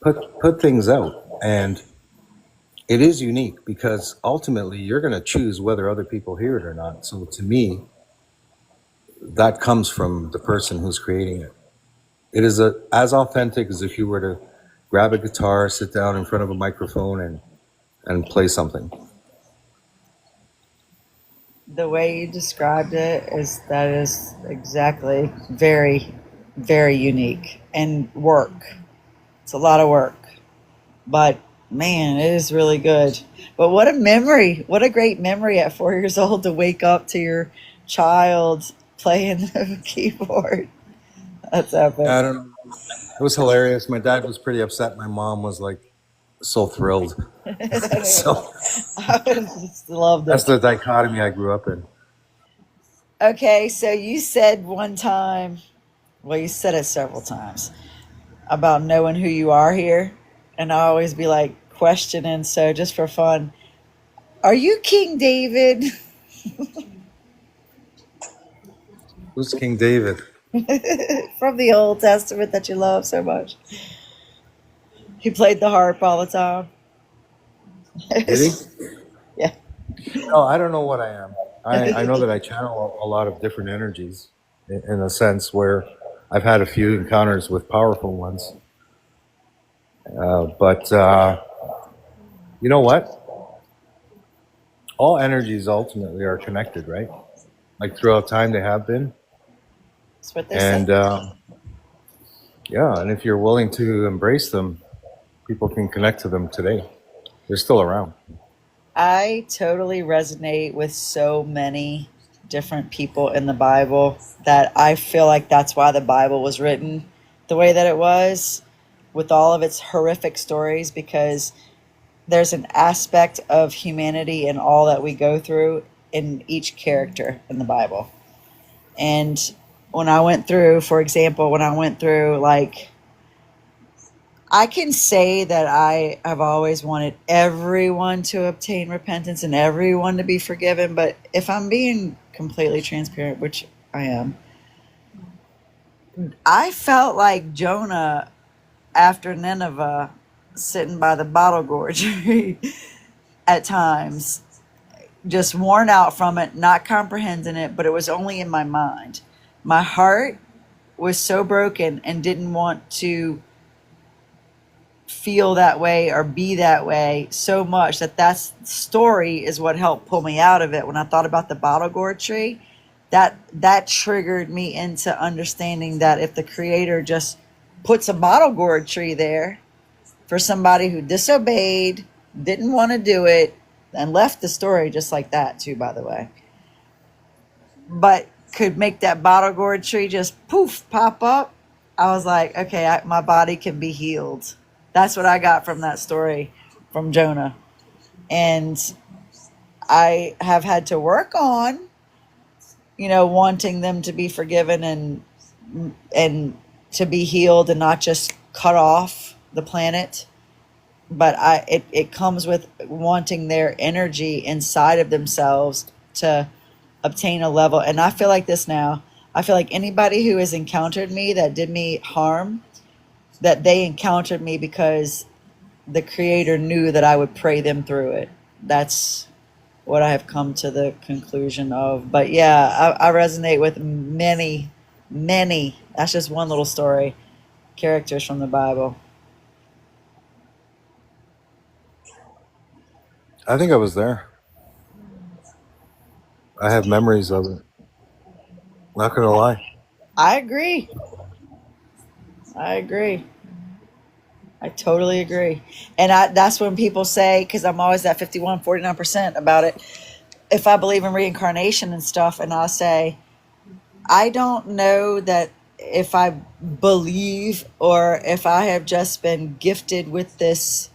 put things out, and it is unique because ultimately you're going to choose whether other people hear it or not. So to me, that comes from the person who's creating it. It is as authentic as if you were to grab a guitar, sit down in front of a microphone, and play something. The way you described it is exactly very, very unique and work. It's a lot of work, but man, it is really good. But what a memory! What a great memory at 4 years old to wake up to your child playing the keyboard. That's epic. I don't know. It was hilarious. My dad was pretty upset. My mom was like so thrilled. So I just loved that's it. the dichotomy I grew up in. Okay, so you said one time, well, you said it several times about knowing who you are here, and I always be like questioning. So just for fun, are you King David Who's King David? from the Old Testament that you love so much? He played the harp all the time. Did he? Yeah. No, I don't know what I am. I know that I channel a lot of different energies in a sense where I've had a few encounters with powerful ones. But you know what? All energies ultimately are connected, right? Like throughout time they have been. That's what they say. And yeah, and if you're willing to embrace them, people can connect to them today. They're still around. I totally resonate with so many different people in the Bible that I feel like that's why the Bible was written the way that it was, with all of its horrific stories, because there's an aspect of humanity in all that we go through in each character in the Bible. And when I went through, for example, like, I can say that I have always wanted everyone to obtain repentance and everyone to be forgiven. But if I'm being completely transparent, which I am, I felt like Jonah after Nineveh sitting by the bottle gourd tree at times, just worn out from it, not comprehending it, but it was only in my mind. My heart was so broken and didn't want to feel that way or be that way so much that story is what helped pull me out of it. When I thought about the bottle gourd tree, that triggered me into understanding that if the Creator just puts a bottle gourd tree there for somebody who disobeyed, didn't want to do it, and left the story just like that too, by the way, but could make that bottle gourd tree just poof pop up, I was like, okay, my body can be healed. That's what I got from that story from Jonah. And I have had to work on, wanting them to be forgiven and to be healed and not just cut off the planet. But it comes with wanting their energy inside of themselves to obtain a level. And I feel like this now. I feel like anybody who has encountered me that did me harm, that they encountered me because the Creator knew that I would pray them through it. That's what I have come to the conclusion of. But yeah, I resonate with many, that's just one little story, characters from the Bible. I think I was there. I have memories of it. Not gonna lie. I agree. I totally agree. And that's when people say, because I'm always at 49% about it, if I believe in reincarnation and stuff, and I'll say, I don't know that if I believe or if I have just been gifted with this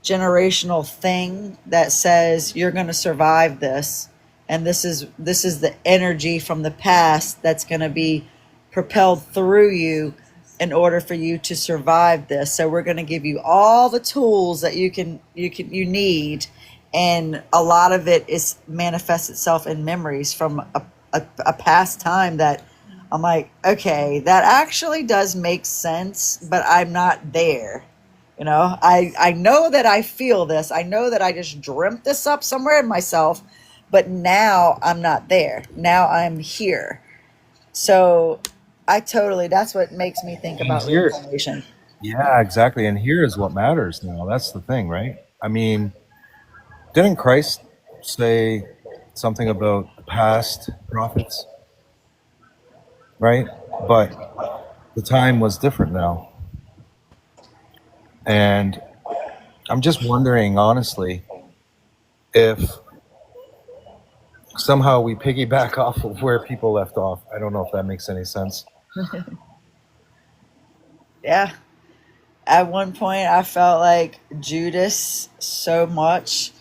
generational thing that says you're going to survive this, and this is the energy from the past that's going to be propelled through you in order for you to survive this. So we're going to give you all the tools that you need, and a lot of it is manifests itself in memories from a past time that I'm like, okay, that actually does make sense, but I'm not there. I know that I feel this. I know that I just dreamt this up somewhere in myself, but now I'm not there. Now I'm here. So that's what makes me think about reincarnation. Yeah, exactly. And here is what matters now. That's the thing, right? I mean, didn't Christ say something about the past prophets? Right? But the time was different now. And I'm just wondering, honestly, if somehow we piggyback off of where people left off. I don't know if that makes any sense. Yeah. At one point, I felt like Judas so much,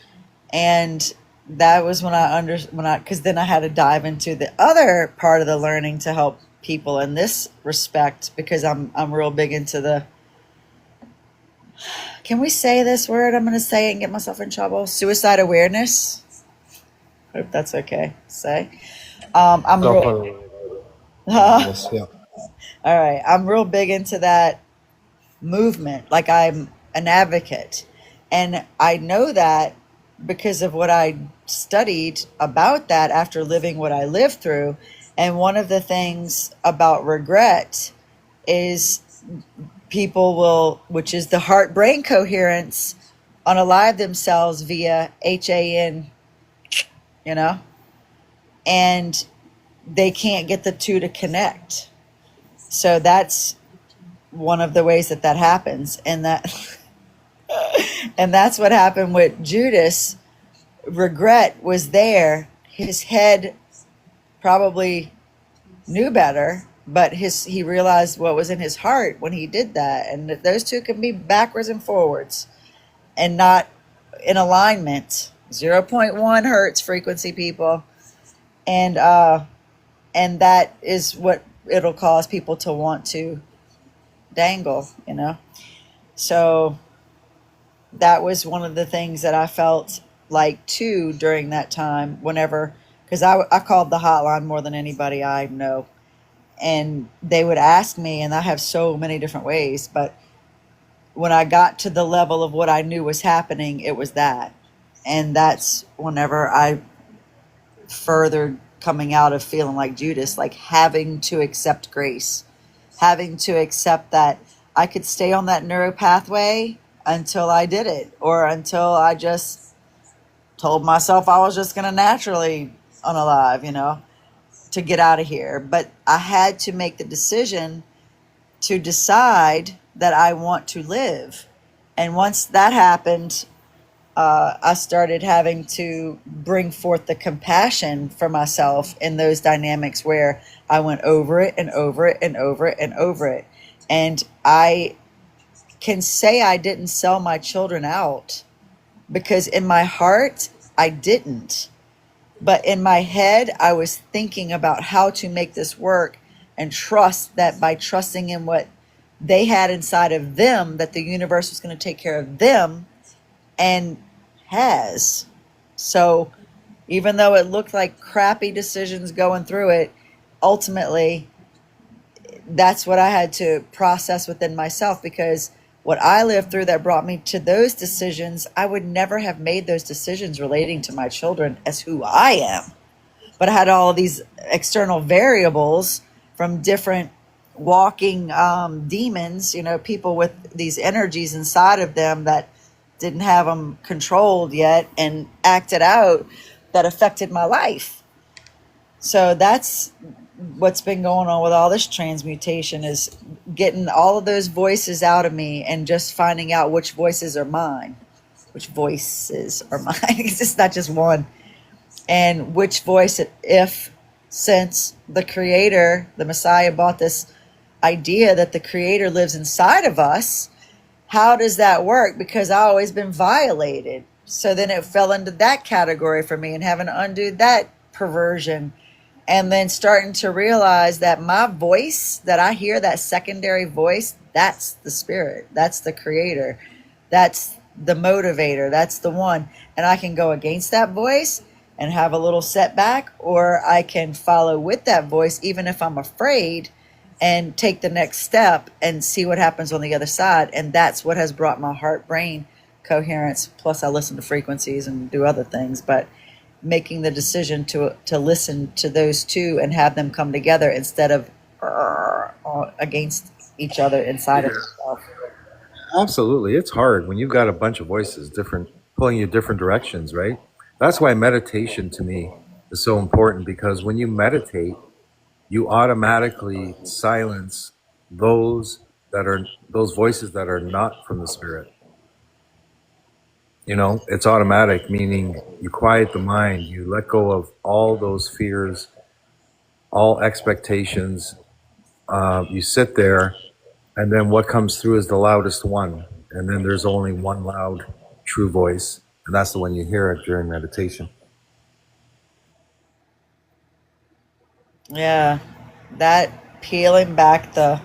and that was because then I had to dive into the other part of the learning to help people in this respect, because I'm real big into the. Can we say this word? I'm going to say it and get myself in trouble. Suicide awareness. Hope that's okay to say. I'm real. Yes, yeah. All right, I'm real big into that movement. Like, I'm an advocate, and I know that because of what I studied about that after living what I lived through. And one of the things about regret is people will, which is the heart brain coherence, unalive themselves via HAN, and they can't get the two to connect. So that's one of the ways that that happens. And that, and that's what happened with Judas. Regret was there. His head probably knew better, but he realized what was in his heart when he did that, and that those two can be backwards and forwards and not in alignment. Zero point 0.1 hertz frequency, people, and that is what it'll cause people to want to dangle, you know. So that was one of the things that I felt like too during that time. Whenever, because I called the hotline more than anybody I know, and they would ask me, and I have so many different ways, but when I got to the level of what I knew was happening, it was that. And that's whenever I furthered coming out of feeling like Judas, like having to accept grace, having to accept that I could stay on that neuro pathway until I did it, or until I just told myself I was just going to naturally unalive, you know, to get out of here. But I had to make the decision to decide that I want to live. And once that happened, I started having to bring forth the compassion for myself in those dynamics where I went over it and over it and over it and over it. And I can say I didn't sell my children out, because in my heart, I didn't. But in my head, I was thinking about how to make this work and trust that by trusting in what they had inside of them, that the universe was going to take care of them, and has. So even though it looked like crappy decisions going through it, ultimately, that's what I had to process within myself, because what I lived through that brought me to those decisions, I would never have made those decisions relating to my children as who I am. But I had all of these external variables from different walking demons, you know, people with these energies inside of them that didn't have them controlled yet and acted out, that affected my life. So that's what's been going on with all this transmutation, is getting all of those voices out of me and just finding out which voices are mine. Which voices are mine. It's not just one. And which voice, if, since the Creator, the Messiah, bought this idea that the Creator lives inside of us, how does that work? Because I've always been violated. So then it fell into that category for me, and having to undo that perversion. And then starting to realize that my voice that I hear, that secondary voice, that's the Spirit. That's the Creator. That's the motivator. That's the one. And I can go against that voice and have a little setback, or I can follow with that voice, even if I'm afraid, and take the next step and see what happens on the other side. And that's what has brought my heart-brain coherence. Plus I listen to frequencies and do other things, but making the decision to listen to those two and have them come together instead of against each other inside of yourself. Absolutely. It's hard when you've got a bunch of voices different, pulling you different directions, right? That's why meditation to me is so important, because when you meditate, you automatically silence those voices that are not from the Spirit. You know, it's automatic, meaning you quiet the mind, you let go of all those fears, all expectations. You sit there, and then what comes through is the loudest one. And then there's only one loud, true voice, and that's the one you hear during meditation. Yeah, that peeling back the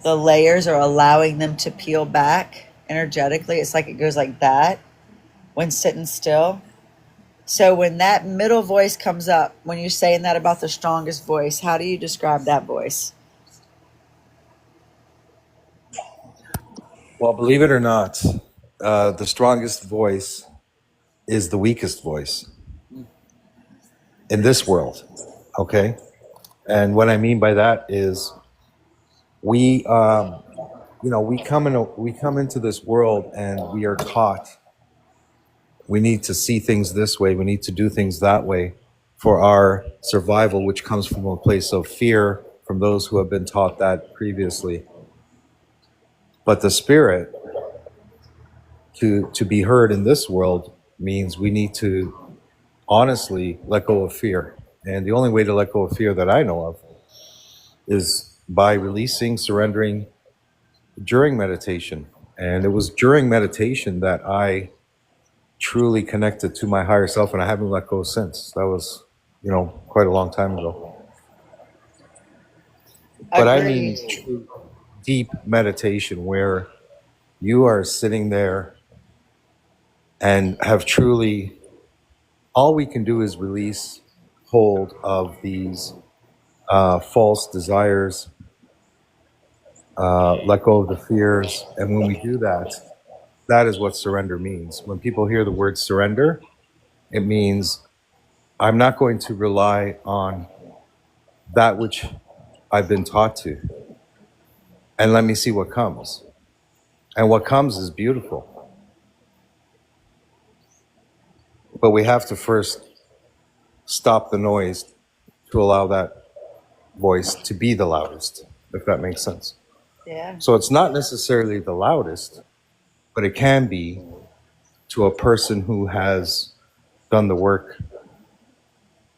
layers, or allowing them to peel back energetically. It's like it goes like that when sitting still. So when that middle voice comes up, when you're saying that about the strongest voice, how do you describe that voice? Well, believe it or not, the strongest voice is the weakest voice in this world. Okay, and what I mean by that is we come into this world and we are taught we need to see things this way, we need to do things that way for our survival, which comes from a place of fear, from those who have been taught that previously. But the spirit, to be heard in this world, means we need to honestly let go of fear. And the only way to let go of fear that I know of is by releasing, surrendering during meditation. And it was during meditation that I truly connected to my higher self, and I haven't let go since. That was, quite a long time ago. But I mean Agreed. true, deep meditation where you are sitting there and have truly, all we can do is release hold of these false desires, let go of the fears. And when we do that, that is what surrender means. When people hear the word surrender, it means I'm not going to rely on that which I've been taught to, and let me see what comes. And what comes is beautiful. But we have to first stop the noise to allow that voice to be the loudest, if that makes sense. Yeah. So it's not necessarily the loudest, but it can be to a person who has done the work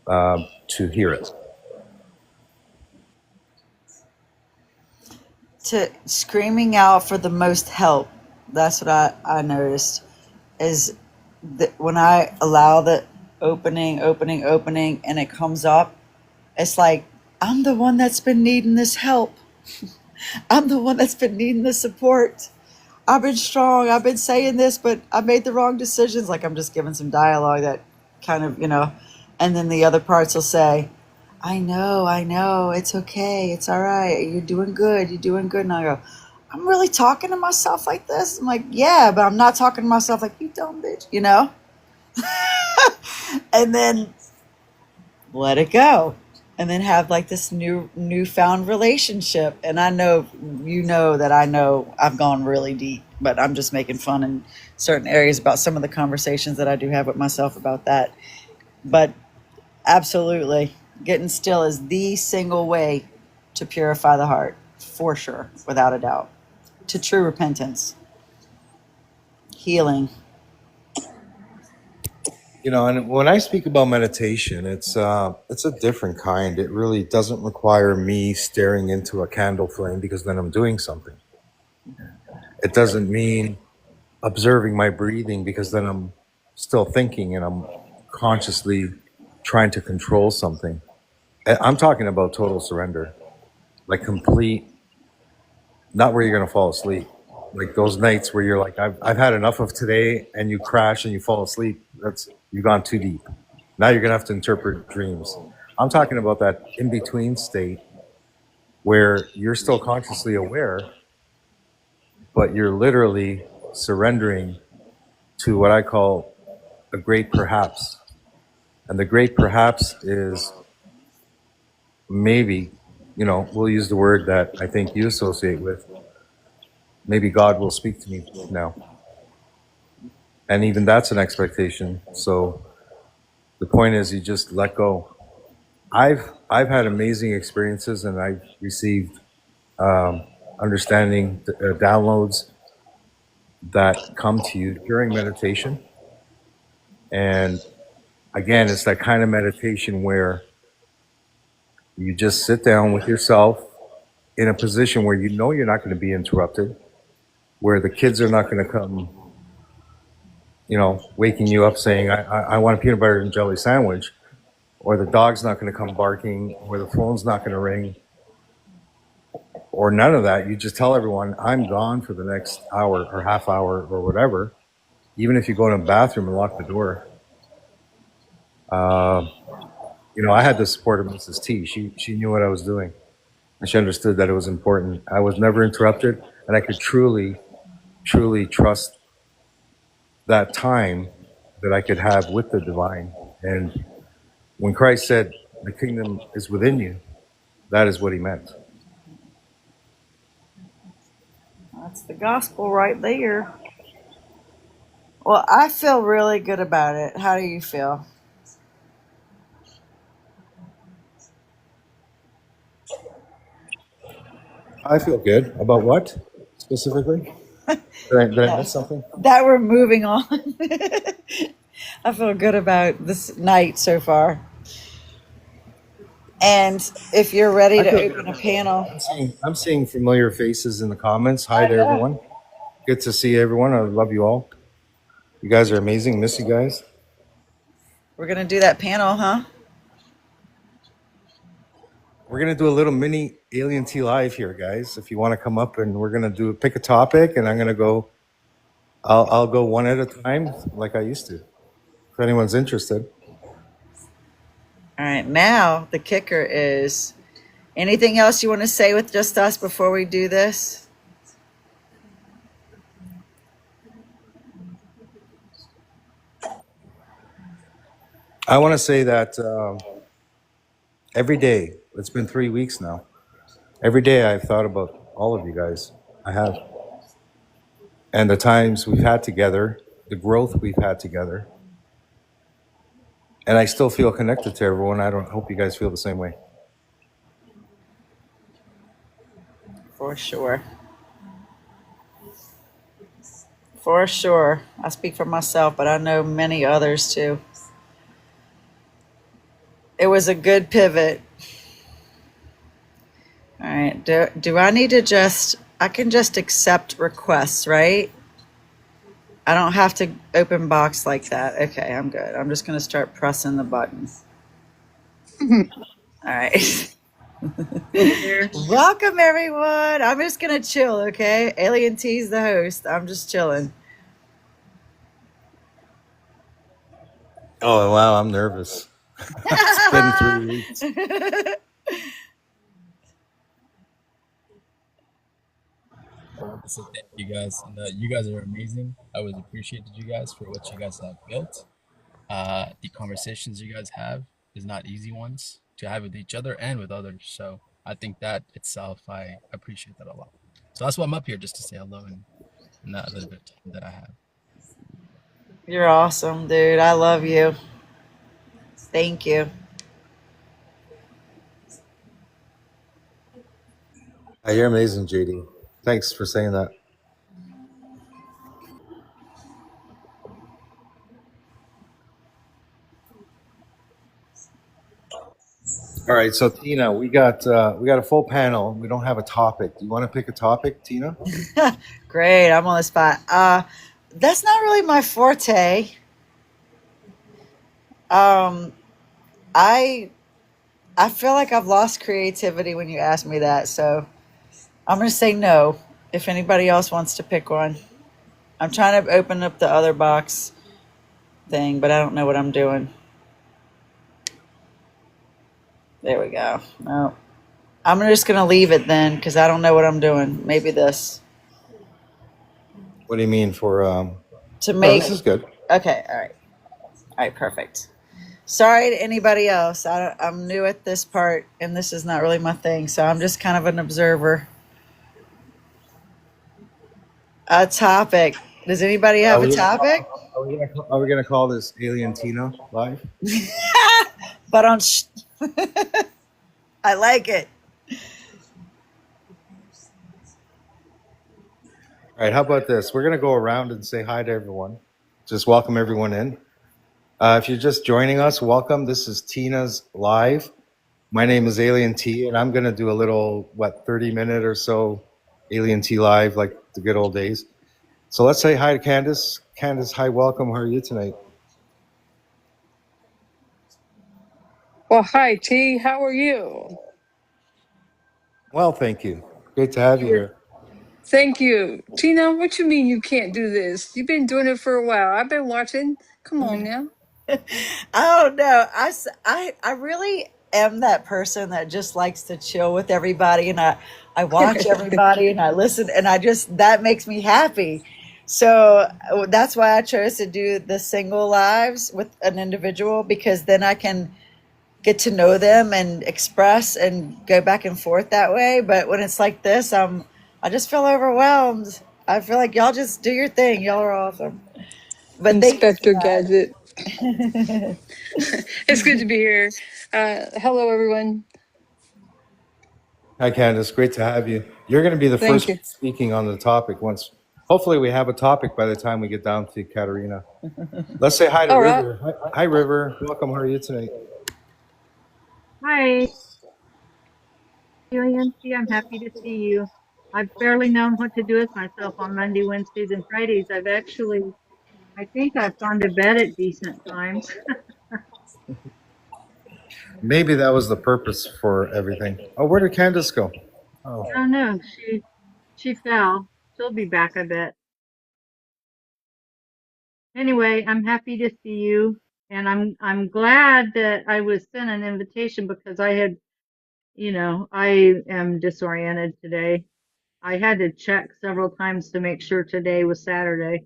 to hear it. To screaming out for the most help. That's what I noticed is that when I allow the opening, and it comes up, it's like, I'm the one that's been needing this help. I'm the one that's been needing the support. I've been strong. I've been saying this, but I made the wrong decisions. Like I'm just giving some dialogue that kind of, and then the other parts will say, I know, it's okay, it's all right, you're doing good, And I go, I'm really talking to myself like this? I'm like, yeah, but I'm not talking to myself like, you dumb bitch, And then let it go. And then have like this newfound relationship. And I know, that I know I've gone really deep, but I'm just making fun in certain areas about some of the conversations that I do have with myself about that. But absolutely, getting still is the single way to purify the heart, for sure, without a doubt, to true repentance, healing. And when I speak about meditation, it's a different kind. It really doesn't require me staring into a candle flame, because then I'm doing something. It doesn't mean observing my breathing, because then I'm still thinking and I'm consciously trying to control something. I'm talking about total surrender, like complete, not where you're going to fall asleep. Like those nights where you're like, I've had enough of today, and you crash and you fall asleep. You've gone too deep. Now you're going to have to interpret dreams. I'm talking about that in between state where you're still consciously aware, but you're literally surrendering to what I call a great perhaps. And the great perhaps is maybe, we'll use the word that I think you associate with. Maybe God will speak to me now. And even that's an expectation. So the point is, you just let go. I've had amazing experiences, and I've received understanding downloads that come to you during meditation. And again, it's that kind of meditation where you just sit down with yourself in a position where you're not going to be interrupted, where the kids are not going to come, waking you up saying, I want a peanut butter and jelly sandwich, or the dog's not going to come barking, or the phone's not going to ring, or none of that. You just tell everyone, I'm gone for the next hour or half hour or whatever. Even if you go in the bathroom and lock the door. I had the support of Mrs. T. She knew what I was doing, and she understood that it was important. I was never interrupted, and I could truly, truly trust that time that I could have with the divine. And when Christ said, the kingdom is within you, that is what he meant. That's the gospel right there. Well, I feel really good about it. How do you feel? I feel good about what specifically? Did I miss something? That we're moving on. I feel good about this night so far. And if you're ready I to feel good open a about it. panel, I'm seeing familiar faces in the comments. Hi I to know. everyone. Good to see everyone. I love you all. You guys are amazing. Miss you guys. We're going to do that panel, huh? We're gonna do a little mini Alien T live here, guys. If you want to come up, and we're gonna pick a topic, and I'm gonna go. I'll go one at a time, like I used to. If anyone's interested. All right. Now, the kicker is anything else you want to say with just us before we do this? I want to say that every day. It's been 3 weeks now. Every day I've thought about all of you guys. I have, and the times we've had together, the growth we've had together, and I still feel connected to everyone. I don't hope you guys feel the same way. For sure. For sure. I speak for myself, but I know many others too. It was a good pivot. All right. Do I need to I can just accept requests, right? I don't have to open box like that. Okay, I'm good. I'm just going to start pressing the buttons. All right. Welcome, everyone. I'm just going to chill, okay? Alien T's the host. I'm just chilling. Oh wow, I'm nervous. It's been 3 weeks. I want to say thank you guys. And, you guys are amazing. I always appreciated you guys for what you guys have built. The conversations you guys have is not easy ones to have with each other and with others. So I think that itself, I appreciate that a lot. So that's why I'm up here, just to say hello and that little bit of time that I have. You're awesome, dude. I love you. Thank you. You're amazing, JD. Thanks for saying that. All right, so Tina, we got a full panel. We don't have a topic. Do you want to pick a topic, Tina? Great. I'm on the spot. That's not really my forte. Um, I I feel like I've lost creativity when you ask me that, so I'm gonna say no. If anybody else wants to pick one, I'm trying to open up the other box thing, but I don't know what I'm doing. There we go. No, I'm just gonna leave it then because I don't know what I'm doing. Maybe this What do you mean for? to No, make. this is good. Okay, all right, perfect. Sorry to anybody else. I'm new at this part, and this is not really my thing, so I'm just kind of an observer. A topic. Does anybody Are have a we gonna call, topic? are we gonna call this Alien Tina live? But on, I like it. All right, how about this? We're gonna go around and say hi to everyone. Just welcome everyone in. If you're just joining us, welcome. This is Tina's live. My name is Alien T, and I'm gonna do a little 30-minute or so Alien T live, like the good old days. So let's say hi to Candace. Candace, hi, welcome. How are you tonight? Well, hi, T. How are you? Well, thank you. Great to have you You're, here. thank you. Tina, what you mean you can't do this? You've been doing it for a while. I've been watching. Come on now. I don't know. I really am that person that just likes to chill with everybody, and I watch everybody and I listen, and that makes me happy. So that's why I chose to do the single lives with an individual because then I can get to know them and express and go back and forth that way. But when it's like this, I just feel overwhelmed. I feel like y'all just do your thing. Y'all are awesome. But thank you for Inspector Gadget. It's good to be here. Hello, everyone. Hi, Candace. Great to have you. You're going to be the Thank first you. speaking on the topic once. Hopefully, we have a topic by the time we get down to Katerina. Let's say hi to All right. River. Hi, River. Welcome. How are you tonight? Hi, Yancy. I'm happy to see you. I've barely known what to do with myself on Monday, Wednesdays, and Fridays. I think I've gone to bed at decent times. Maybe that was the purpose for everything. Oh, where did Candace go? Oh, Oh no, she fell. She'll be back, I bet. Anyway, I'm happy to see you, and I'm glad that I was sent an invitation because I am disoriented today. I had to check several times to make sure today was Saturday.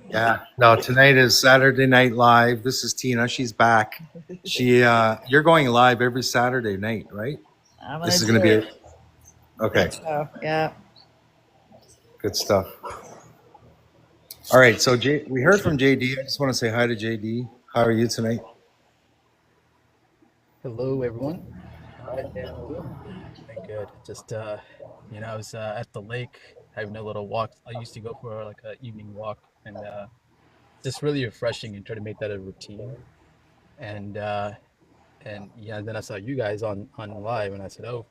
yeah. No, tonight is Saturday Night Live. This is Tina. She's back. You're going live every Saturday night, right? I'm This gonna is do going to be it. okay. So, yeah. Good stuff. All right. So we heard from JD. I just want to say hi to JD. How are you tonight? Hello, everyone. I am doing good. Just I was at the lake having a little walk. I used to go for like an evening walk, and just really refreshing and try to make that a routine. And yeah, then I saw you guys on live, and I said, oh,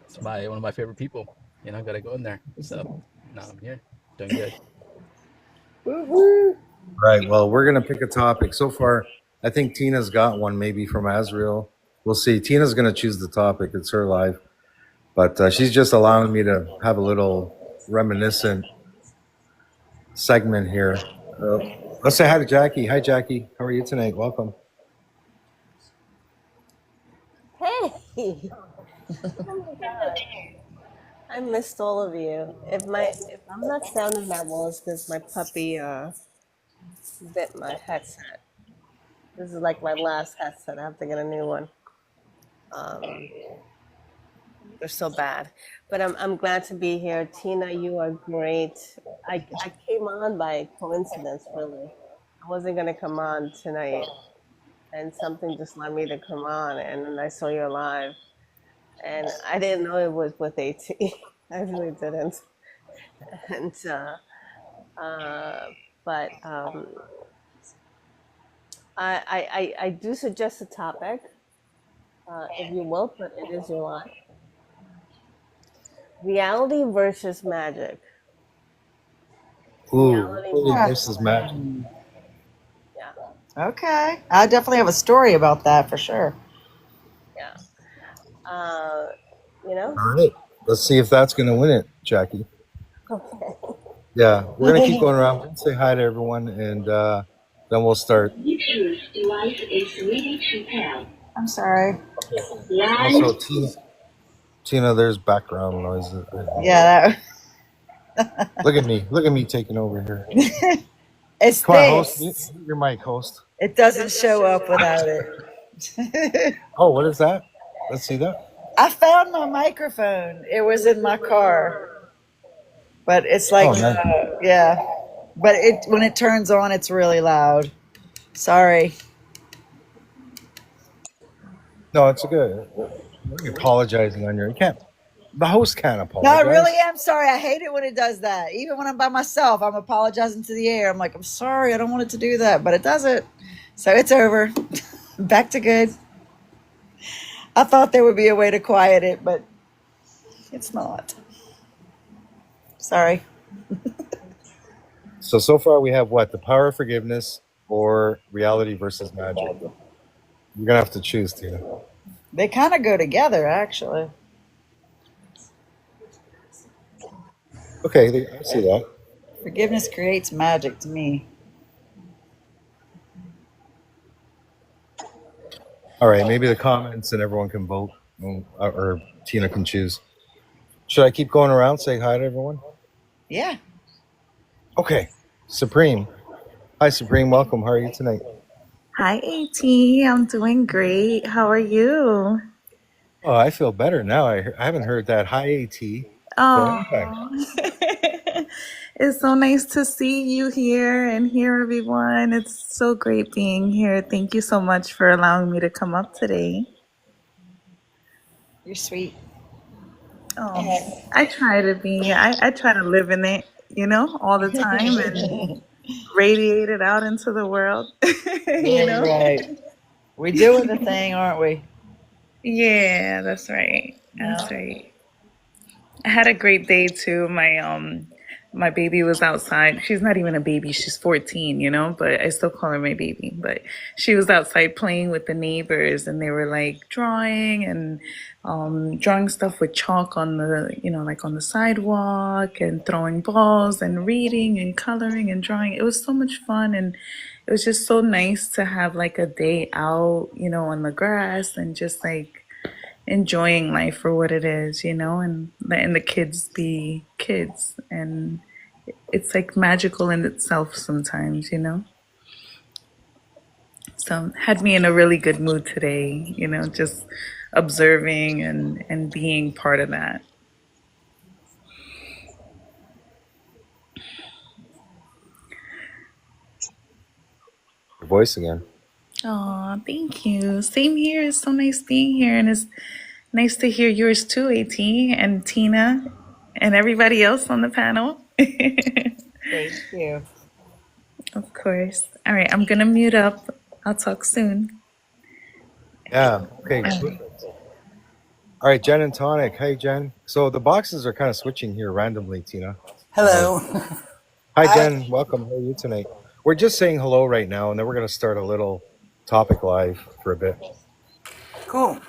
it's my one of my favorite people. Gotta go in there. So now I'm here, doing good. Woo woo. Right. Well, we're going to pick a topic. So far, I think Tina's got one, maybe from Azriel. We'll see. Tina's going to choose the topic. It's her live. But she's just allowing me to have a little reminiscent segment here. Let's say hi to Jackie. Hi, Jackie. How are you tonight? Welcome. Hey! Oh my God. I missed all of you. If I'm not sounding that well, it's because my puppy bit my headset. This is like my last headset. I have to get a new one. Um, they're so bad. But I'm glad to be here. Tina, you are great. I came on by coincidence, really. I wasn't gonna come on tonight, and something just led me to come on, and then I saw you live. And I didn't know it was with AT. I really didn't. And uh, but I do suggest a topic, if you will, but it is your life. Reality versus magic. Ooh, Reality holy Yeah. versus versus magic. magic. Yeah, Okay. I definitely have a story about that for sure. yeah. Uh, you know. All right. Let's see if that's going to win it, Jackie. Okay. Yeah, we're going to keep going around. We'll say hi to everyone, and then we'll start. Bluetooth device is ready to pair. I'm sorry. Also, Tina, there's background noise. Yeah, Look at me. Look at me taking over here. that it's Come on, host. this. Mute your mic, host. It doesn't show up without it. Oh, what is that? Let's see that. I found my microphone. It was in my car, but it's like, Oh, nice. yeah. But it when it turns on, it's really loud. Sorry. No, it's good. You're apologizing on your. You can't. The host can't No, I apologize. really am sorry. I hate it when it does that. Even when I'm by myself, I'm apologizing to the air. I'm like, I'm sorry. I don't want it to do that, but it does it. So it's over. Back to good. I thought there would be a way to quiet it, but it's not. Sorry. So far we have what? The power of forgiveness or reality versus magic. You're gonna have to choose, Tina. They kind of go together, actually. Okay, I see that. Forgiveness creates magic to me. All right, maybe the comments and everyone can vote, or Tina can choose. Should I keep going around saying hi to everyone? Yeah. Okay, Supreme. Hi, Supreme. Welcome. How are you tonight? Hi, AT. I'm doing great. How are you? Oh, I feel better now. I haven't heard that hi AT for a long time. Oh, it's so nice to see you here and hear everyone. It's so great being here. Thank you so much for allowing me to come up today. You're sweet. Oh, I try to be. I try to live in it, all the time and radiate it out into the world. you Very know? right. We doing the thing, aren't we? Yeah, that's right. Yeah. That's right. I had a great day too. My baby was outside. She's not even a baby. She's 14, but I still call her my baby. But she was outside playing with the neighbors and they were like drawing and drawing stuff with chalk on the, like on the sidewalk and throwing balls and reading and coloring and drawing. It was so much fun and it was just so nice to have like a day out, on the grass and just like enjoying life for what it is, and letting the kids be kids. And it's like magical in itself sometimes. So had me in a really good mood today, just observing and being part of that. Your voice again. Oh, thank you. Same here. It's so nice being here. And it's nice to hear yours too, AT and Tina and everybody else on the panel. Thank you. Of course. All right, I'm going to mute up. I'll talk soon. Yeah. Okay. Perfect. All right, Jen and Tonic. Hey, Jen. So the boxes are kind of switching here randomly, Tina. Hello. Hi, Jen. Welcome. How are you tonight? We're just saying hello right now, and then we're going to start a little topic live for a bit. Cool.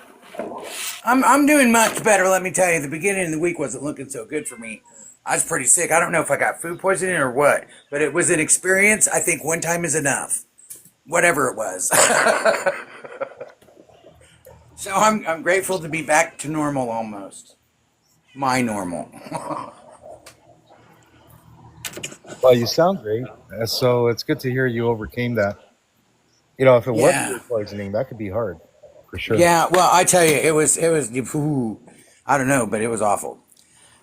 I'm doing much better, let me tell you. The beginning of the week wasn't looking so good for me. I was pretty sick. I don't know if I got food poisoning or what, but it was an experience. I think one time is enough. Whatever it was. So I'm grateful to be back to normal almost. My normal. Well, you sound great. So it's good to hear you overcame that. If it was Yeah. food poisoning, that could be hard, for sure. Yeah, well, I tell you, it was, ooh, I don't know, but it was awful.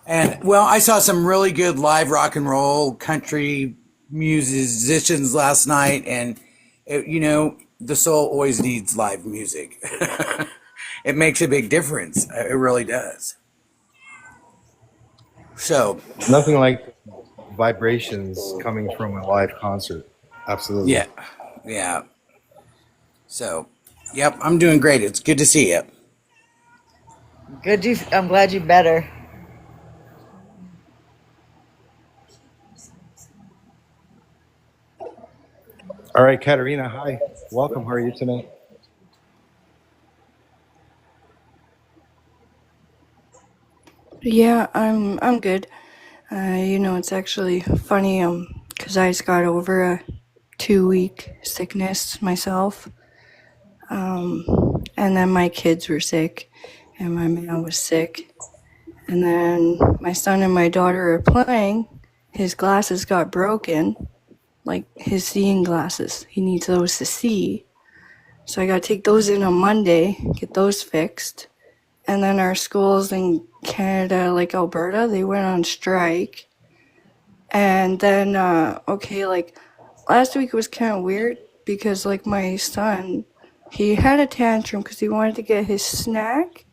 And, well, I saw some really good live rock and roll country musicians last night, and, the soul always needs live music. It makes a big difference. It really does. So, Nothing like vibrations coming from a live concert. Absolutely. yeah, yeah. So, yep, I'm doing great. It's good to see you. Good. I'm glad you better. All right, Katerina. Hi. Welcome. How are you tonight? Yeah, I'm good. It's actually funny, 'cause I just got over a 2-week sickness myself. And then my kids were sick, and my man was sick. And then my son and my daughter are playing. His glasses got broken, like his seeing glasses. He needs those to see. So I gotta take those in on Monday, get those fixed. And then our schools in Canada, like Alberta, they went on strike. And then, like last week was kind of weird because, like, my son, he had a tantrum because he wanted to get his snack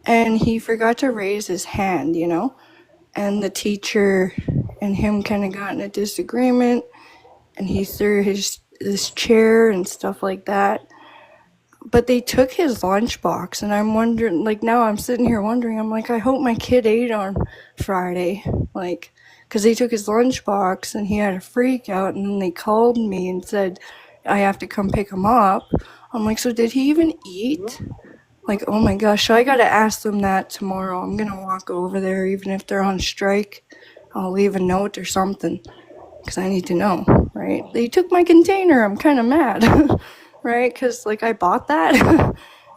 and he forgot to raise his hand, And the teacher and him kind of got in a disagreement and he threw his chair and stuff like that. But they took his lunchbox, and I'm wondering, like, now I'm sitting here wondering, I'm like, I hope my kid ate on Friday, like, because they took his lunchbox, and he had a freak out, and then they called me and said, I have to come pick him up. I'm like, so did he even eat? Like, oh my gosh, so I gotta ask them that tomorrow. I'm gonna walk over there, even if they're on strike. I'll leave a note or something, because I need to know, right? They took my container, I'm kind of mad. Right? Because, like, I bought that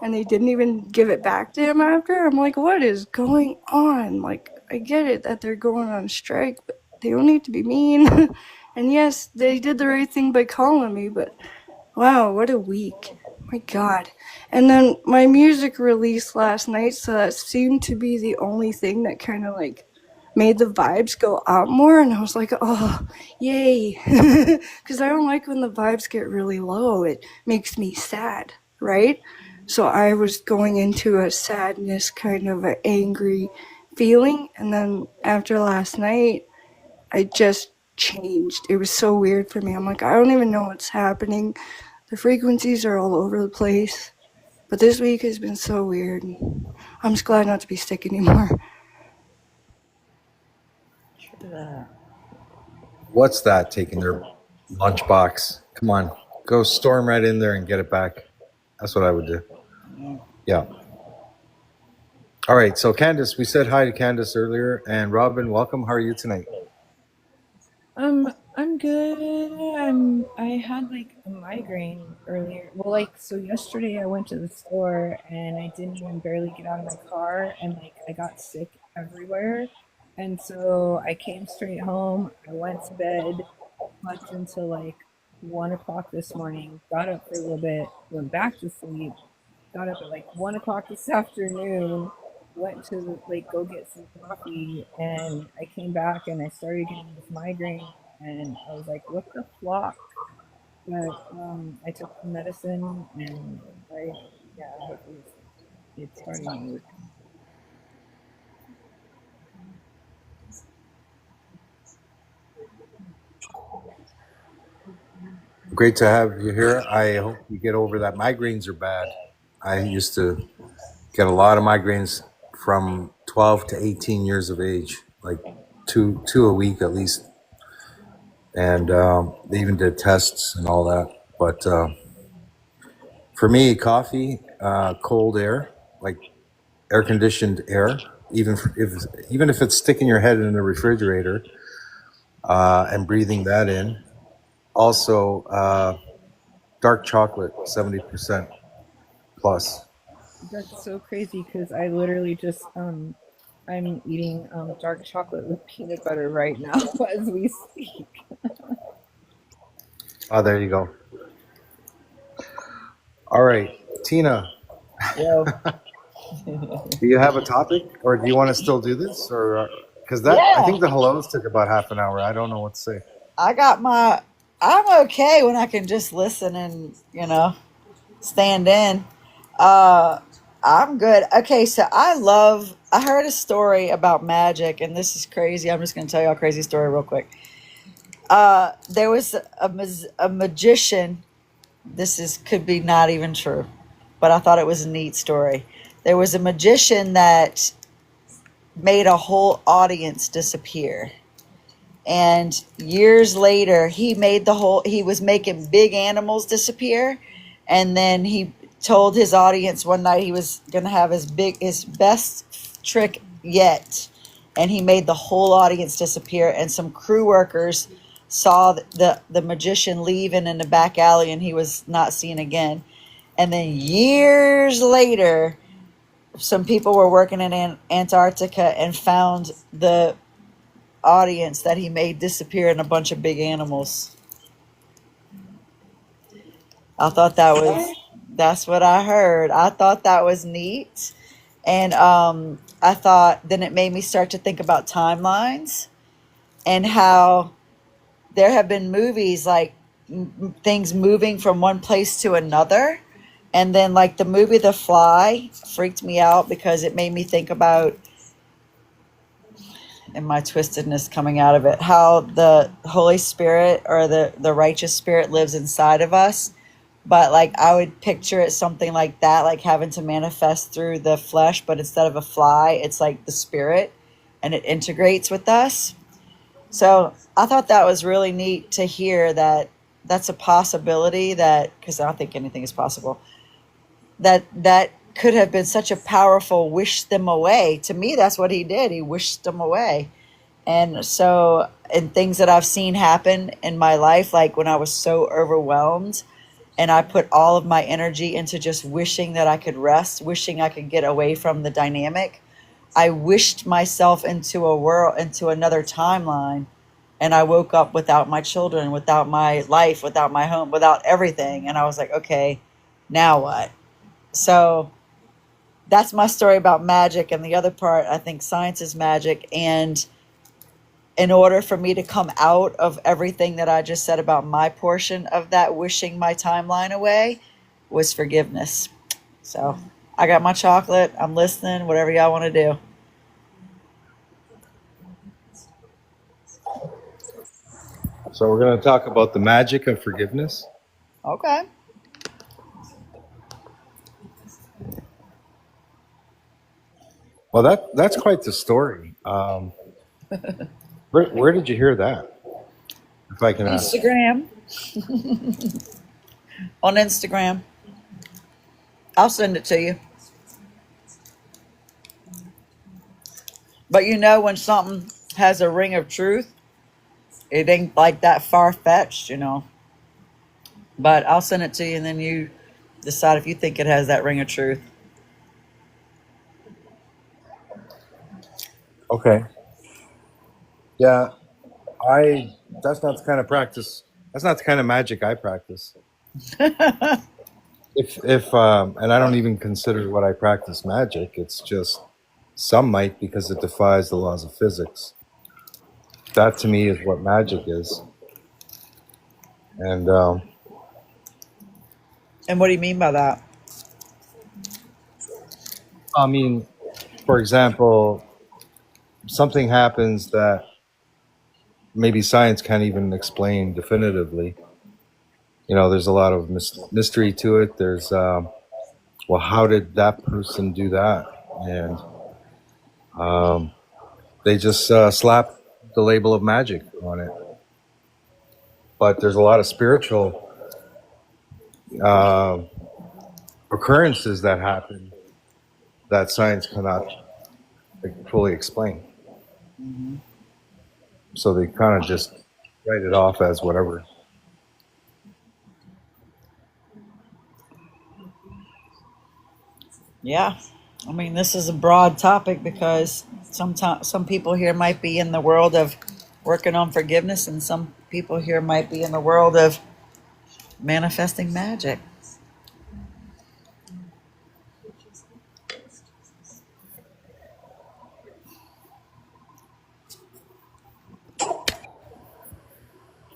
and they didn't even give it back to him after. I'm like, what is going on? Like, I get it that they're going on strike, but they don't need to be mean. And yes, they did the right thing by calling me, but wow, what a week. My God. And then my music released last night, so that seemed to be the only thing that kind of like made the vibes go up more, and I was like, oh, yay. Because I don't like when the vibes get really low. It makes me sad, right? So I was going into a sadness, kind of an angry feeling. And then after last night, I just changed. It was so weird for me. I'm like, I don't even know what's happening. The frequencies are all over the place. But this week has been so weird. I'm just glad not to be sick anymore. True that. What's that? Taking their lunchbox? Come on, go storm right in there and get it back. That's what I would do. Yeah. All right. So Candace, we said hi to Candace earlier, and Robin, welcome. How are you tonight? I'm good. I had like a migraine earlier. Well, like so yesterday I went to the store and I didn't even barely get out of my car and like I got sick everywhere. And so I came straight home. I went to bed, slept until like 1 o'clock this morning, got up for a little bit, went back to sleep, got up at like 1 o'clock this afternoon, went to like go get some coffee, and I came back and I started getting this migraine, and I was like, "What the flock?" But I took some medicine, and yeah, hopefully it's starting to work. Great to have you here. I hope you get over that. Migraines are bad. I used to get a lot of migraines from 12 to 18 years of age, like two a week at least. And they even did tests and all that. But for me, coffee, cold air, like air conditioned air, even if it's sticking your head in the refrigerator and breathing that in. Also, dark chocolate, 70% plus. That's so crazy because I literally just I'm eating dark chocolate with peanut butter right now as we speak. Oh, there you go. All right, Tina, Yo. do you have a topic, or do you want to still do this, or because I Yeah. think the hellos took about half an hour. I don't know what to say. I'm okay when I can just listen and, stand in. Uh, I'm good. Okay, so I heard a story about magic, and this is crazy. I'm just going to tell you a crazy story real quick. There was a magician. Could be not even true, but I thought it was a neat story. There was a magician that made a whole audience disappear. And years later, he was making big animals disappear. And then he told his audience one night he was going to have his best trick yet. And he made the whole audience disappear. And some crew workers saw the magician leaving in the back alley, and he was not seen again. And then years later, some people were working in Antarctica and found the audience that he made disappear in a bunch of big animals. I thought that's what I heard. I thought that was neat. And I thought, then it made me start to think about timelines and how there have been movies like things moving from one place to another. And then, like the movie The Fly freaked me out because it made me think about, and my twistedness coming out of it, how the Holy Spirit or the righteous spirit lives inside of us. But like I would picture it something like that, like having to manifest through the flesh, but instead of a fly, it's like the spirit and it integrates with us. So I thought that was really neat to hear that that's a possibility, that because I don't think anything is possible, that could have been such a powerful wish them away. To me, that's what he did. He wished them away. And so, and things that I've seen happen in my life, like when I was so overwhelmed and I put all of my energy into just wishing that I could rest, wishing I could get away from the dynamic, I wished myself into a world, into another timeline. And I woke up without my children, without my life, without my home, without everything. And I was like, okay, now what? So that's my story about magic. And the other part, I think science is magic. And in order for me to come out of everything that I just said about my portion of that wishing my timeline away, was forgiveness. So I got my chocolate. I'm listening. Whatever y'all want to do. So we're going to talk about the magic of forgiveness. Okay. Well, that's quite the story. Where did you hear that? If I can ask. Instagram. On Instagram. I'll send it to you. But you know when something has a ring of truth, it ain't like that far fetched, you know. But I'll send it to you and then you decide if you think it has that ring of truth. Okay. Yeah, I. That's not the kind of practice. That's not the kind of magic I practice. If and I don't even consider what I practice magic. It's just some might because it defies the laws of physics. That to me is what magic is. And And what do you mean by that? I mean, for example, something happens that maybe science can't even explain definitively. You know, there's a lot of mystery to it. There's, well, how did that person do that? And they just slap the label of magic on it. But there's a lot of spiritual uh, occurrences that happen that science cannot fully explain. Mm-hmm. So they kind of just write it off as whatever. Yeah. I mean, this is a broad topic because sometimes some people here might be in the world of working on forgiveness, and some people here might be in the world of manifesting magic.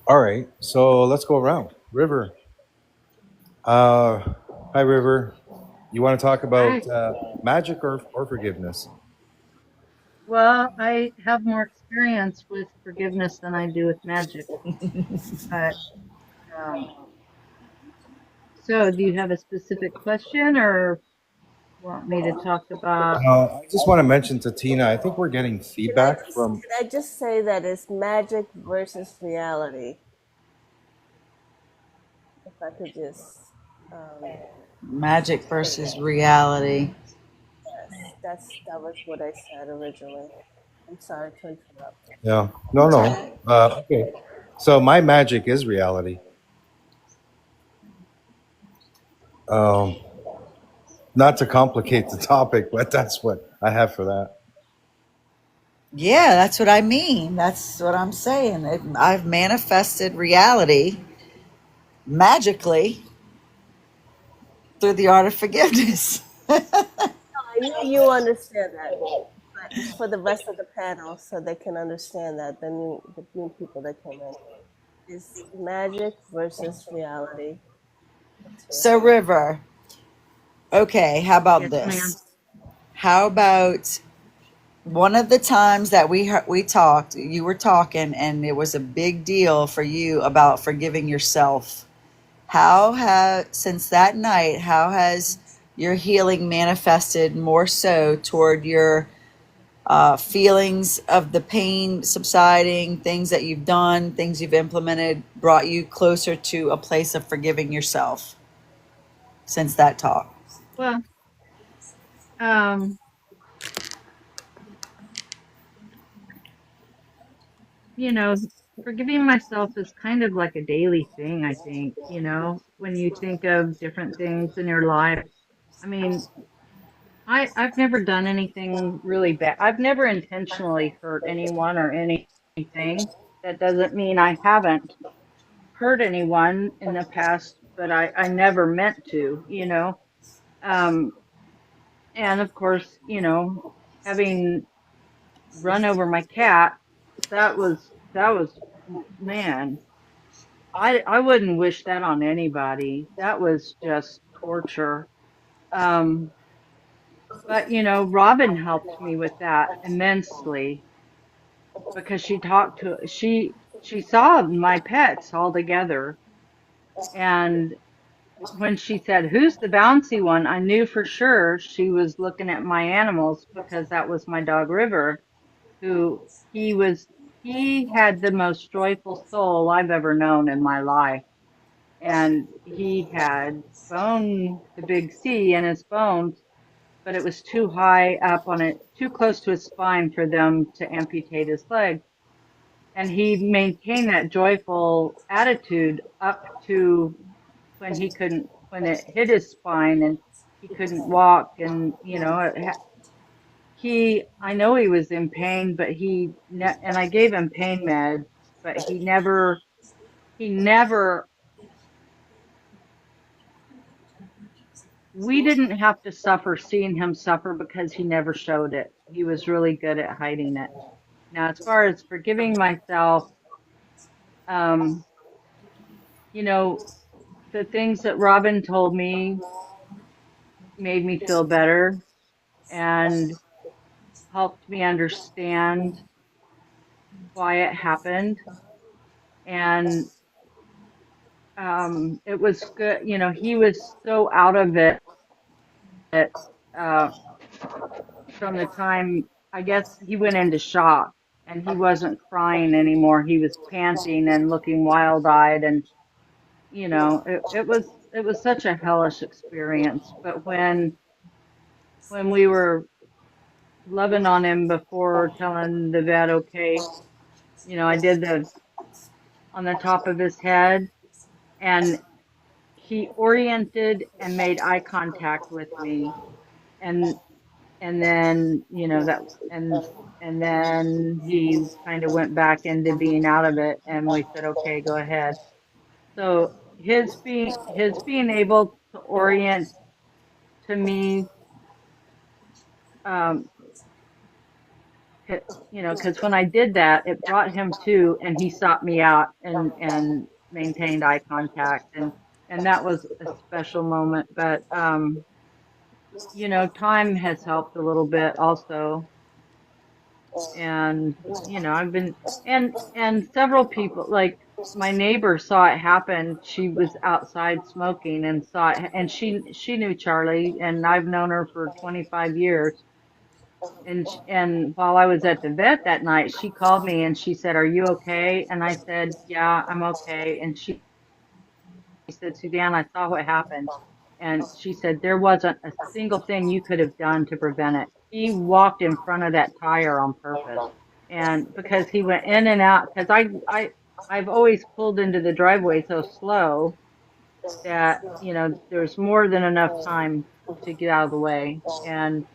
All right, so let's go around. River. Hi, River. You want to talk Hi. about magic or forgiveness? Well, I have more experience with forgiveness than I do with magic. But um, so, do you have a specific question, or want me to talk about? I just want to mention to Tina, I think we're getting feedback from. Can I just say that it's magic versus reality? If I could just, Magic versus reality. yes, that was what I said originally. I'm sorry to interrupt. Yeah, no, That's all no. right. Okay, so my magic is reality. Um, Not to complicate the topic, but that's what I have for that. Yeah, that's what I mean. That's what I'm saying. I've manifested reality magically through the art of forgiveness. I know you understand that, but it's for the rest of the panel so they can understand that the new people that came in is magic versus reality. What's your So, River, okay, how about Yes, ma'am. this? How about one of the times that we talked, you were talking, and it was a big deal for you about forgiving yourself. How have since that night? How has your healing manifested more so toward your feelings of the pain subsiding, things that you've done, things you've implemented, brought you closer to a place of forgiving yourself since that talk? Well, um, you know, forgiving myself is kind of like a daily thing, I think, when you think of different things in your life. I mean, I've never done anything really bad. I've never intentionally hurt anyone or anything. That doesn't mean I haven't hurt anyone in the past, but I never meant to. Um, and of course, having run over my cat, that was, man, I wouldn't wish that on anybody. That was just torture. Um, but Robin helped me with that immensely because she saw my pets all together, and when she said, "Who's the bouncy one?" I knew for sure she was looking at my animals because that was my dog River, who he was he had the most joyful soul I've ever known in my life. And he had bone, the big C in his bones, but it was too high up on it, too close to his spine for them to amputate his leg. And he maintained that joyful attitude up to when it hit his spine and he couldn't walk. And, I know he was in pain, but and I gave him pain meds, but he never, we didn't have to suffer seeing him suffer because he never showed it. He was really good at hiding it. Now, as far as forgiving myself, um, you know, the things that Robin told me made me feel better and helped me understand why it happened. And it was good. He was so out of it uh, from the time, I guess he went into shock and he wasn't crying anymore. He was panting and looking wild eyed. And, it was such a hellish experience. But when we were loving on him before telling the vet, okay, I did on the top of his head, and he oriented and made eye contact with me. And then and then he kind of went back into being out of it, and we said, okay, go ahead. So his being able to orient to me, um because when I did that, it brought him to, and he sought me out and maintained eye contact, and that was a special moment. But time has helped a little bit also. And I've been, and several people, like my neighbor, saw it happen. She was outside smoking and saw it, and she knew Charlie, and I've known her for 25 years. And while I was at the vet that night, she called me and she said, "Are you okay?" And I said, "Yeah, I'm okay." And she said, "Suzanne, I saw what happened." And she said, "There wasn't a single thing you could have done to prevent it. He walked in front of that tire on purpose." And because he went in and out, because I've always pulled into the driveway so slow that, there's more than enough time to get out of the way. And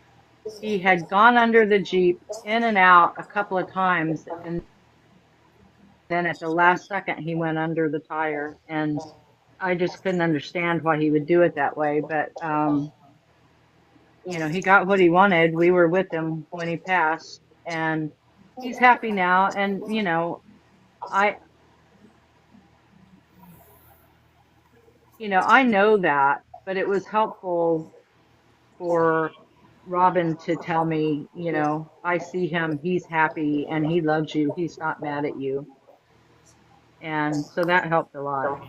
he had gone under the Jeep in and out a couple of times, and then at the last second he went under the tire, and I just couldn't understand why he would do it that way. But he got what he wanted. We were with him when he passed, and he's happy now. And I I know that, but it was helpful for Robin to tell me, I see him, he's happy and he loves you. He's not mad at you. And so that helped a lot.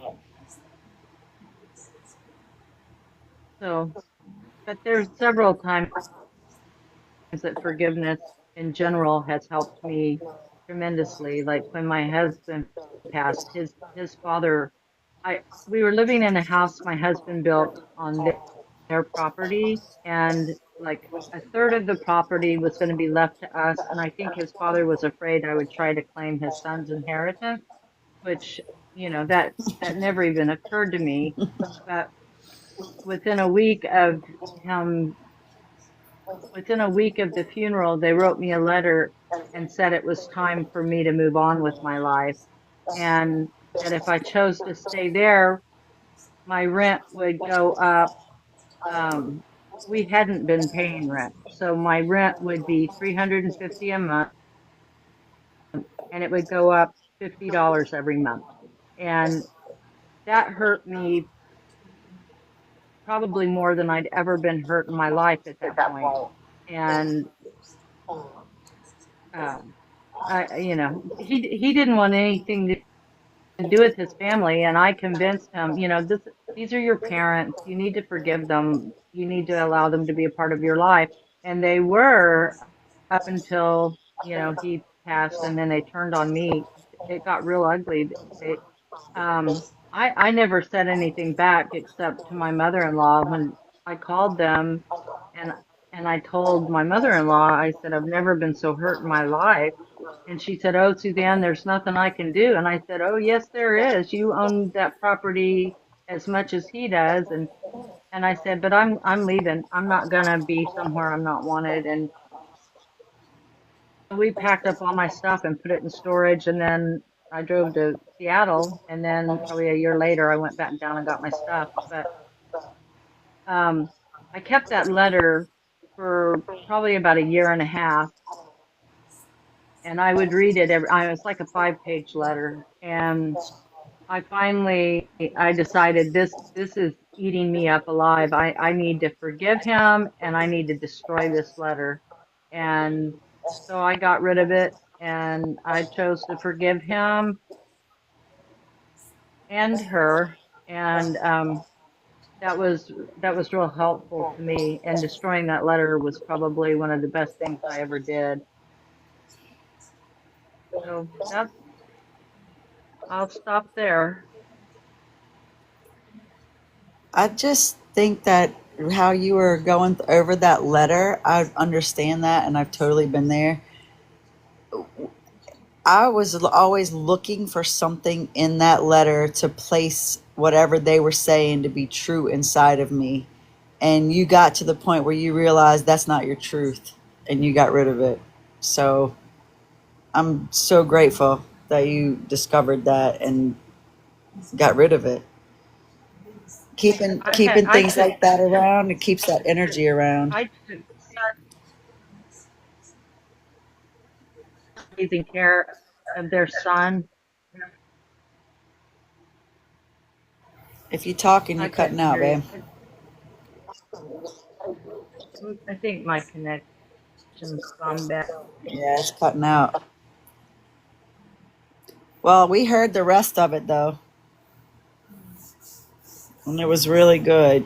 So, but there's several times that forgiveness in general has helped me tremendously. Like when my husband passed, his father, we were living in a house my husband built on their property, and like a third of the property was going to be left to us. And I think his father was afraid I would try to claim his son's inheritance, which, that never even occurred to me. But within a week of him, within a week of the funeral, they wrote me a letter and said it was time for me to move on with my life. And that if I chose to stay there, my rent would go up. We hadn't been paying rent, so my rent would be $350 a month, and it would go up $50 every month. And that hurt me probably more than I'd ever been hurt in my life at that point. And he didn't want anything to do with his family, and I convinced him, these are your parents. You need to forgive them. You need to allow them to be a part of your life. And they were up until, he passed, and then they turned on me. It got real ugly. I never said anything back except to my mother-in-law when I called them, and I told my mother-in-law, I said, I've never been so hurt in my life. And she said, oh, Suzanne, there's nothing I can do. And I said, oh, yes, there is. You own that property as much as he does. And I said, but I'm leaving. I'm not gonna be somewhere I'm not wanted. And we packed up all my stuff and put it in storage, and then I drove to Seattle, and then probably a year later I went back down and got my stuff. But I kept that letter for probably about a year and a half, and I would read it it's like a 5-page letter. And I decided this is eating me up alive. I need to forgive him, and I need to destroy this letter. And so I got rid of it, and I chose to forgive him and her. And that was real helpful to me. And destroying that letter was probably one of the best things I ever did. So I'll stop there. I just think that how you were going over that letter, I understand that, and I've totally been there. I was always looking for something in that letter to place whatever they were saying to be true inside of me. And you got to the point where you realized that's not your truth, and you got rid of it. So I'm so grateful that you discovered that and got rid of it. Keeping things like that around, it keeps that energy around. I took taking care of their son. If you're talking, you're cutting out, babe. I think my connection's gone back. Yeah, it's cutting out. Well, we heard the rest of it, though. And it was really good.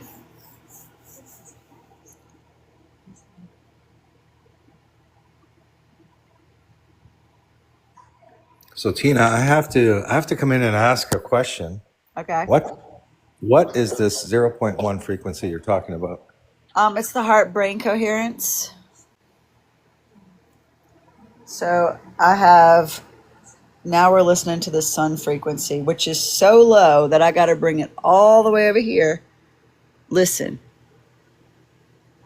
So Tina, I have to come in and ask a question. Okay. What is this 0.1 frequency you're talking about? It's the heart-brain coherence. So now we're listening to the sun frequency, which is so low that I got to bring it all the way over here. Listen.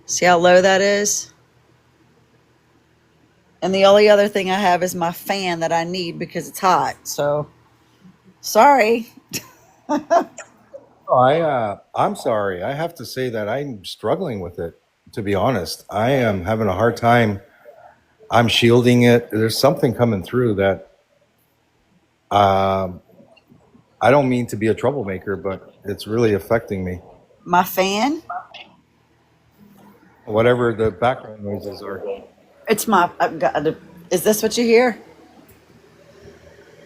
See how low that is? And the only other thing I have is my fan that I need because it's hot. So, sorry. I'm sorry. I have to say that I'm struggling with it, to be honest. I am having a hard time. I'm shielding it. There's something coming through that I don't mean to be a troublemaker, but it's really affecting me. My fan? Whatever the background noises are. It's is this what you hear?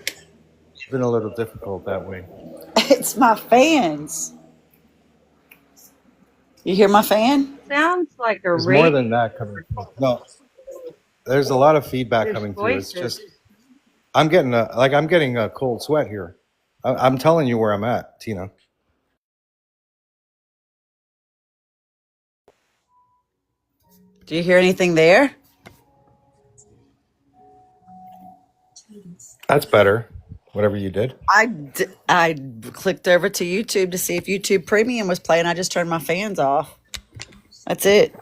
It's been a little difficult that way. It's my fans. You hear my fan? Sounds like a There's more than that coming through. No, there's a lot of feedback coming through. It's just, I'm getting a cold sweat here. I'm telling you where I'm at, Tina. Do you hear anything there? That's better. Whatever you did. I clicked over to YouTube to see if YouTube Premium was playing. I just turned my fans off. That's it.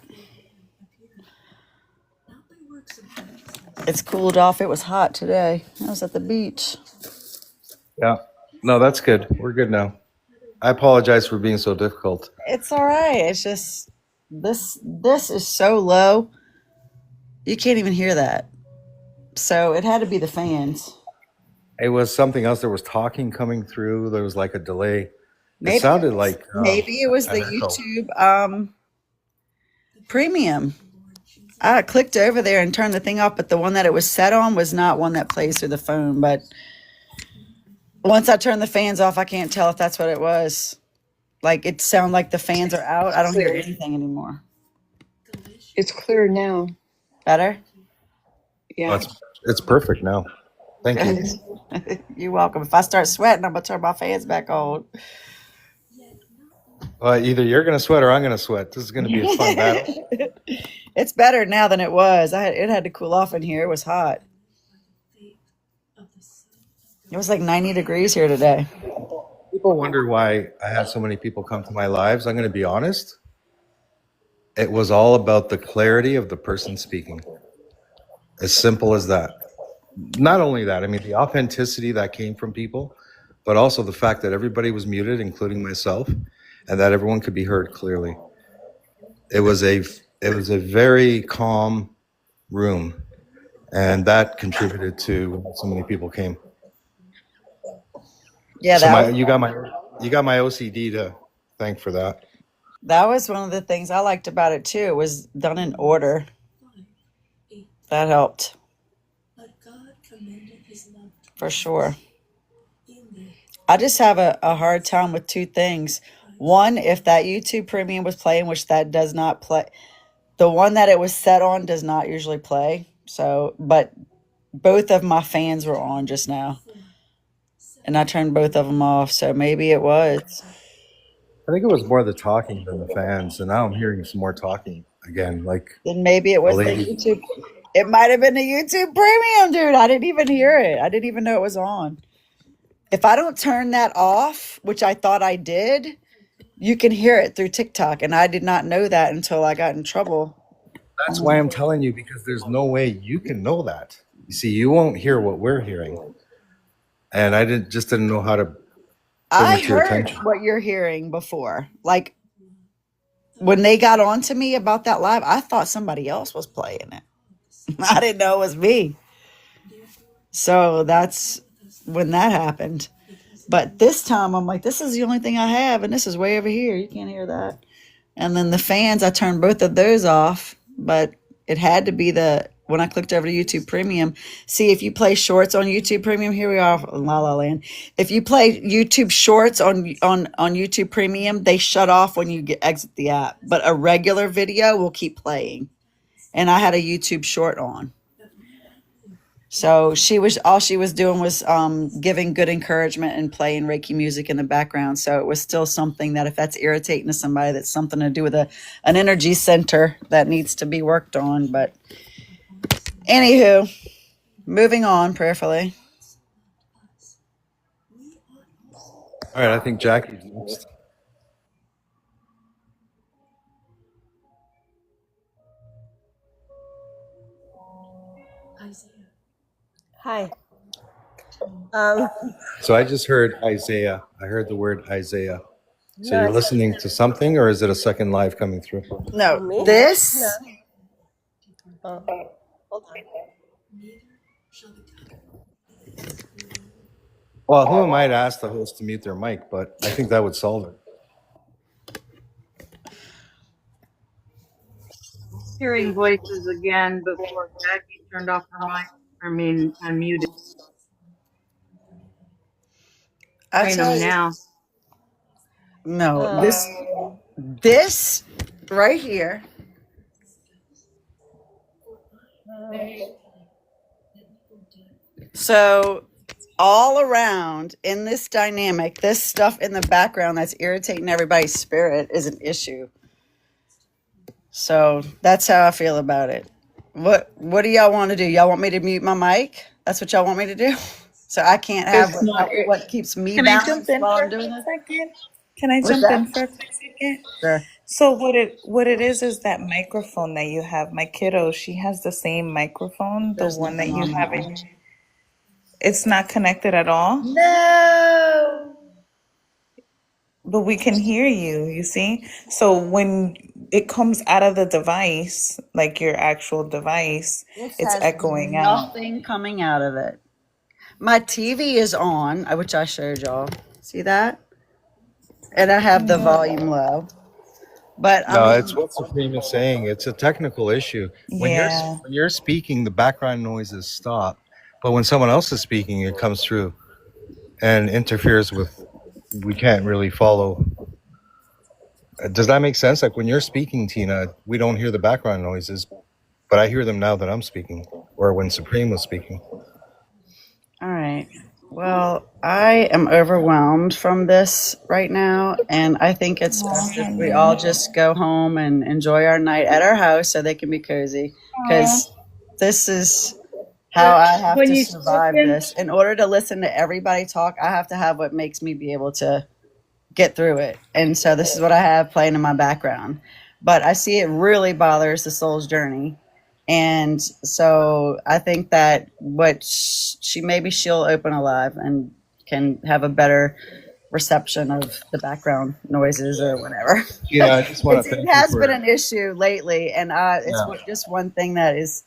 It's cooled off. It was hot today. I was at the beach. Yeah. No, that's good. We're good now. I apologize for being so difficult. It's all right. It's just this is so low. You can't even hear that. So it had to be the fans. It was something else. There was talking coming through. There was like a delay. It Maybe sounded like maybe it was the an echo. YouTube premium. I clicked over there and turned the thing off, but the one that it was set on was not one that plays through the phone. But once I turn the fans off, I can't tell if that's what it was. Like it sounded like the fans are out. I don't hear anything anymore. It's clear now. Better? Oh, Yeah. it's perfect now. Thank you. You're welcome. If I start sweating, I'm gonna turn my fans back on. Either you're gonna sweat or I'm gonna sweat. This is gonna be a fun battle. It's better now than it was. It had to cool off in here. It was hot. It was like 90 degrees here today. People wonder why I have so many people come to my lives. I'm gonna be honest. It was all about the clarity of the person speaking. As simple as that. Not only that, I mean the authenticity that came from people, but also the fact that everybody was muted, including myself, and that everyone could be heard clearly. It was a very calm room, and that contributed to so many people came. Yeah, So you got my OCD to thank for that. that was one of the things I liked about it too. It was done in order. That helped. For sure. I just have a hard time with two things. One, if that YouTube premium was playing, which that does not play, the one that it was set on does not usually play. So, but both of my fans were on just now. And I turned both of them off. So maybe it was. I think it was more the talking than the fans, and now I'm hearing some more talking again. Like Then maybe it was the YouTube. It might have been the YouTube premium, dude. I didn't even hear it. I didn't even know it was on. If I don't turn that off, which I thought I did, you can hear it through TikTok. And I did not know that until I got in trouble. That's why I'm telling you, because there's no way you can know that. You see, you won't hear what we're hearing. And I just didn't know how to bring I it to your heard attention. what you're hearing before. Like when they got on to me about that live, I thought somebody else was playing it. I didn't know it was me. So that's when that happened. But this time I'm like, this is the only thing I have, and this is way over here. You can't hear that. And then the fans, I turned both of those off, but it had to be when I clicked over to YouTube Premium. See, if you play shorts on YouTube Premium, here we are in La La Land. If you play YouTube Shorts on YouTube Premium, they shut off when you exit the app. But a regular video will keep playing. And I had a YouTube Short on. So all she was doing was giving good encouragement and playing Reiki music in the background. So it was still something that if that's irritating to somebody, that's something to do with an energy center that needs to be worked on. But anywho, moving on prayerfully. All right, I think Jackie's next. Hi. So I just heard Isaiah. I heard the word Isaiah. So you're listening to something, or is it a second live coming through? No, this. No. Hold on. Well, who am I to ask the host to mute their mic? But I think that would solve it. Hearing voices again before Jackie turned off her mic. Unmuted. I tell you now. No, this right here. So all around in this dynamic, this stuff in the background that's irritating everybody's spirit is an issue. So that's how I feel about it. What do y'all want to do? Y'all want me to mute my mic? That's what y'all want me to do? So I can't have what keeps me balanced while I'm doing this? Can I jump in for a quick second? Sure. So what it is that microphone that you have, my kiddo, she has the same microphone, the one that you have. It's not connected at all? No. But we can hear you, you see? So when it comes out of the device, like your actual device, it's echoing out. Nothing coming out of it. My TV is on, which I showed y'all. See that? and I have the volume low. But I No, it's mean, what Supreme is saying. It's a technical issue. Yeah. When you're speaking, the background noises stop, but when someone else is speaking, it comes through and interferes with. We can't really follow. Does that make sense? Like when you're speaking, Tina, we don't hear the background noises, but I hear them now that I'm speaking, or when Supreme was speaking. all right. Well, I am overwhelmed from this right now, and I think it's Oh, best if we all honey. just go home and enjoy our night at our house so they can be cozy. Aw. Because this is how But I have when to you survive spoken, this. In order to listen to everybody talk, I have to have what makes me be able to get through it. And so this is what I have playing in my background. But I see it really bothers the soul's journey. And so I think that what she maybe she'll open alive and can have a better reception of the background noises or whatever. Tina, I just want to It thank you has been for. an issue lately, and it's Yeah, just one thing that is.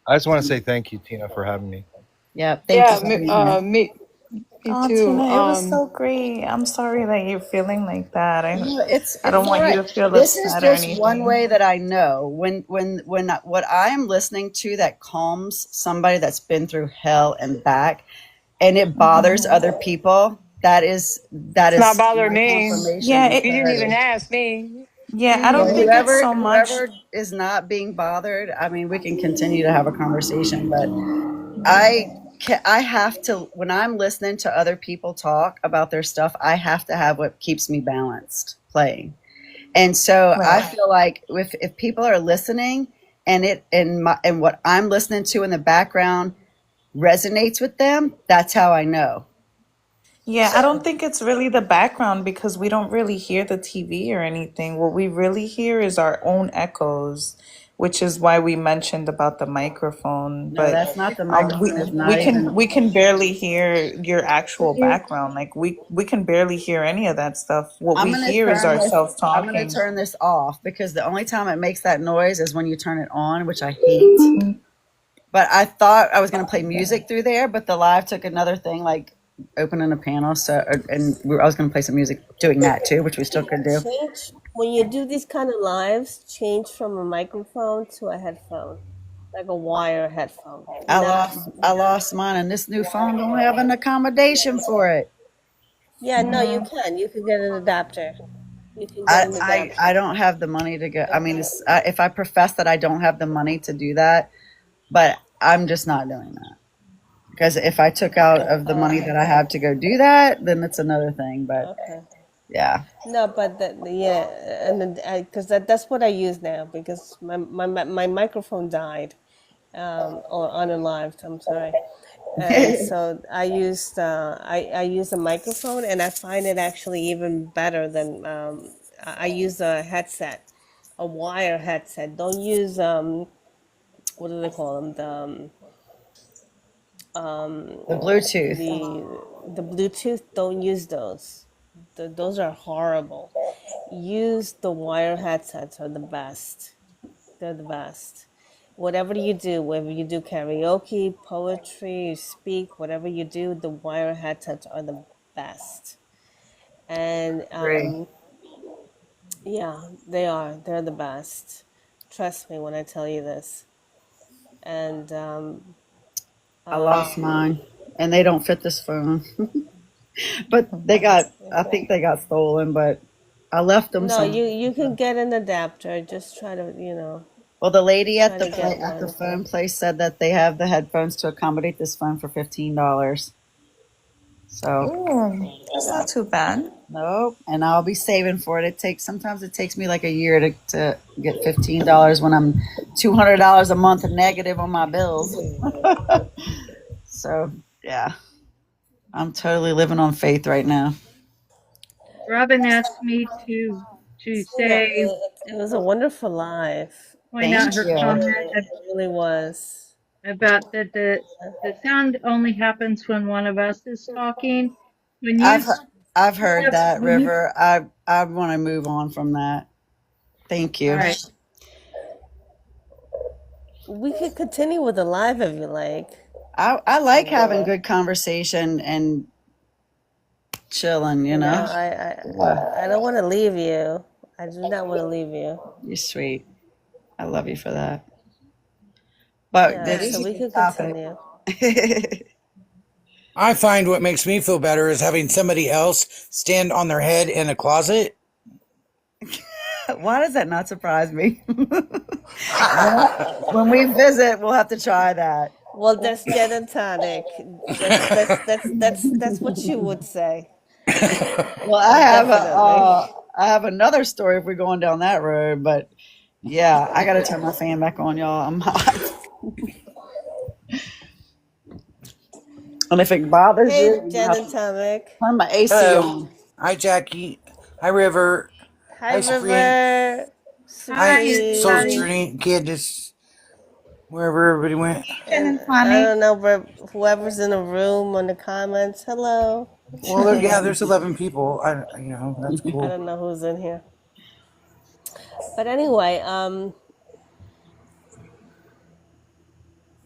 I just want to say thank you, Tina, for having me. Yeah, thank you Yeah, for being here. me Oh, too. Tina, it was so great. I'm sorry that you're feeling like that. No, I it's don't all want you right. to feel This is upset or just one anything. way that I know when what I am listening to that calms somebody that's been through hell and back, and it bothers Hmm. other people. That It's not is bothering my me. Yeah, confirmation You that didn't that even is. ask me. yeah, You I Well, don't didn't. think it's so much. whoever is not being bothered, I mean, we can continue to have a conversation, but I have to when I'm listening to other people talk about their stuff, I have to have what keeps me balanced playing. And so I Right. feel like if people are listening and and what I'm listening to in the background resonates with them, that's how I know. Yeah, I don't think it's really the background because we don't really hear the TV or anything. What we really hear is our own echoes, which is why we mentioned about the microphone. No, But that's not the microphone. Is not even. we can barely hear your actual background. Like we can barely hear any of that stuff. What we hear is ourselves I'm gonna talking. turn this off because the only time it makes that noise is when you turn it on, which I hate. But I thought I was gonna play music through there, but the live took another thing like opening a panel. So I was gonna play some music doing that too, which we still could do. Change when you do these kind of lives. Change from a microphone to a headphone, like a wire headphone. Not I lost mine, and this new phone don't have an accommodation for it. yeah. No, you can. You can get an adapter. You can get an I adapter. don't have the money to go. I mean, if I profess that I don't have the money to do that, but I'm just not doing that because if I took out of the money that I have to go do that, then it's another thing. But Okay. yeah, No, but yeah, and then because that's what I use now because my microphone died, or unalived. I'm sorry, and so I use a microphone, and I find it actually even better than I use a headset, a wire headset. Don't use what do they call them, the Bluetooth. the Bluetooth. Don't use those. Those are horrible. Use the wire headsets are the best. They're the best. Whatever you do, whether you do karaoke, poetry, you speak, whatever you do, the wire headsets are the best. And Agree. yeah, they are. They're the best. Trust me when I tell you this. And I lost mine, and they don't fit this phone. But they got. I think they got stolen, but I left them no, some. you can get an adapter. Just try to Well, the lady try to get at the one. phone place said that they have the headphones to accommodate this phone for $15. So Oh, that's not too bad. nope, and I'll be saving for it. Sometimes it takes me like a year to get $15 when I'm $200 a month negative on my bills. So yeah, I'm totally living on faith right now. Robin asked me to No, say it was a wonderful life. point Thank out her you. comment It really was. about that the sound only happens when one of us is talking. When I've you I've heard that, when you River. I want to move on from that. Thank all you. right, We could continue with the live if you like. I like having good conversation and chilling, you You know, know. I I, Yeah, I don't want to leave you. I do not want to leave you. you're sweet. I love you for that. But Yeah, it so is a we good could topic. continue. I find what makes me feel better is having somebody else stand on their head in a closet. Why does that not surprise me? When we visit, we'll have to try that. Well, that's gin and tonic. That's what you would say. Well, I have Definitely. I have another story if we're going down that road, but yeah, I got to turn my fan back on, y'all. I'm hot, and if it bothers you, Hey, you're gonna gin have and to tonic. turn my AC Hello. on. Hi, Jackie. Hi, River. Hi, Hi, Supreme. River. Hi, Hi, Soul Supreme. everybody. Journey, Candace, wherever everybody went. Jen And and I Connie. don't know, but whoever's in the room on the comments, hello. Well, yeah, there's 11 people. That's I cool. don't know who's in here. But anyway,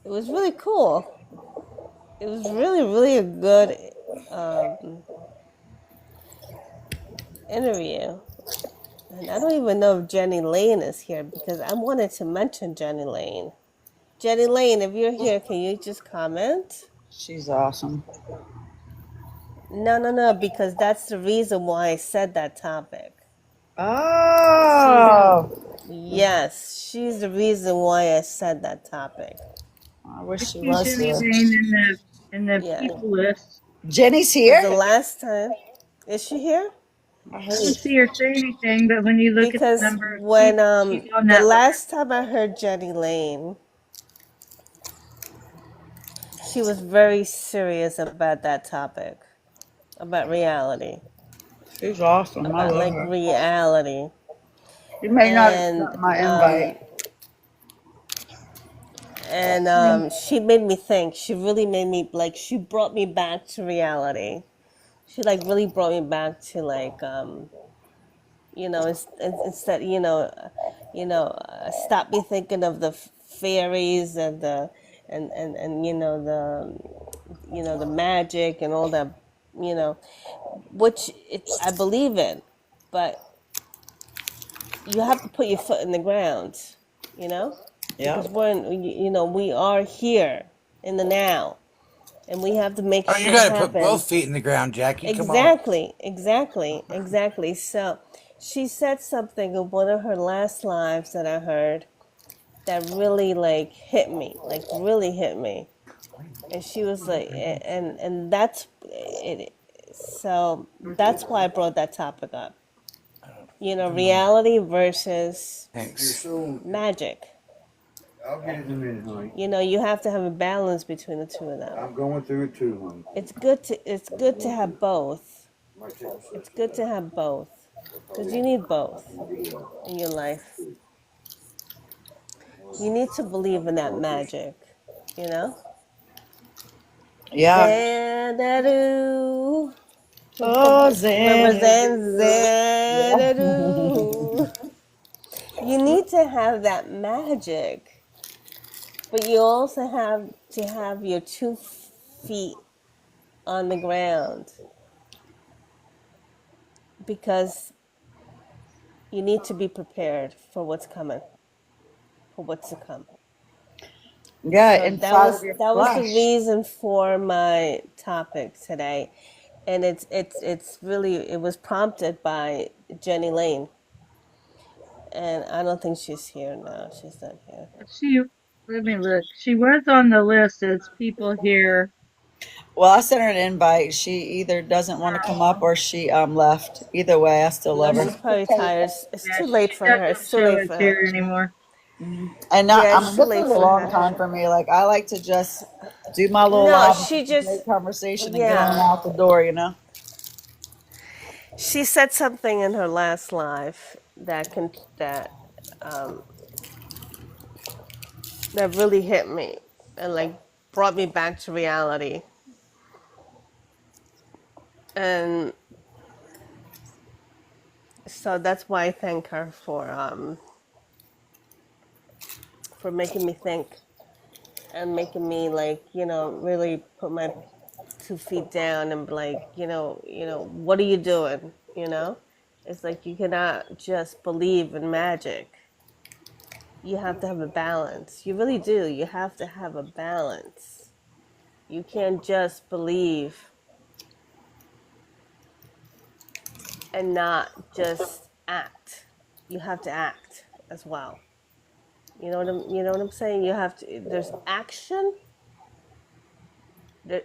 it was really cool. It was really, really a good um, interview. And I don't even know if Jenny Lane is here because I wanted to mention Jenny Lane. Jenny Lane, if you're here, can you just comment? She's awesome. No, no, no, because that's the reason why I said that topic. She's, Oh, she's the reason why I said that topic. I wish I she see was Jenny here. Lane in the Yeah, people list. Jenny's because the here. last time, is she here? I I don't heard. see her say anything, but when you look at the Because number of when people, she's on the that list. last time I heard Jenny Lane, she was very serious about that topic, about reality, She's awesome. I about love like her. reality. She may not And accept my invite. she made me think. She really made me like. She brought me back to reality. She like really brought me back to like instead stop me thinking of the fairies and the and the magic and all that, you know, which I believe in, but you have to put your foot in the ground, you know, Yeah. because we are here in the now, and we have to make Oh, you shit got to put happen. both feet in the ground, Jackie. Come on. Exactly. So she said something in one of her last lives that I heard that really like hit me, like really hit me. And she was like, and that's it. So that's why I brought that topic up. You know, reality versus Thanks. magic. I'll get it in a minute, honey. You know, you have to have a balance between the two of them. I'm going through it too, honey. It's good to have both. Might take a It's second. good to have both because you need both in your life. You need to believe in that magic, you know? Yeah. Xanadu. Oh, Remember Xanadu. Yeah. Xanadu? You need to have that magic, but you also have to have your 2 feet on the ground because you need to be prepared for what's coming, for what's to come. Yeah, So that inside of was your that was the flesh. reason for my topic today, and it's really it was prompted by Jenny Lane, and I don't think she's here now. She's not here. She, let me look. She was on the list as people here. Well, I sent her an invite. She either doesn't want to come up or she left. Either way, I still No, love her. she's probably tired. It's Yeah, too she late for her. doesn't It's too show late as for her. here anymore. And not, Yeah, I it's mean, too this late was a for long her. time for me. Like, I like to just do my little No, live, she great just conversation and get on yeah. out the door, you know? She said something in her last life um, that really hit me and like brought me back to reality. And so that's why I thank her for making me think and making me like really put my 2 feet down and be like, what are you doing? It's like you cannot just believe in magic. You have to have a balance. You really do. You have to have a balance. You can't just believe and not just act. You have to act as well. You know what I'm saying? You have to there's action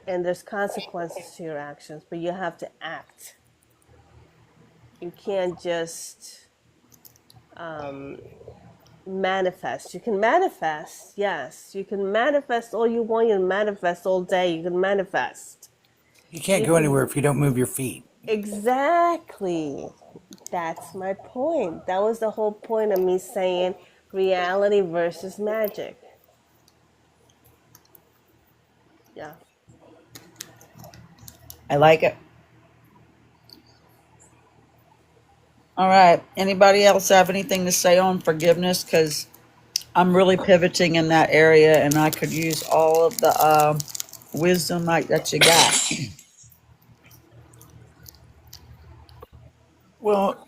and there's consequences to your actions, but you have to act. You can't just um, manifest. You can manifest, yes. You can manifest all you want. You can manifest all day. You can manifest. You can't You go can anywhere if you don't move your feet. exactly. That's my point. That was the whole point of me saying reality versus magic. Yeah. I like it. All right. Anybody else have anything to say on forgiveness? Because I'm really pivoting in that area, and I could use all of the wisdom like that you got. Well,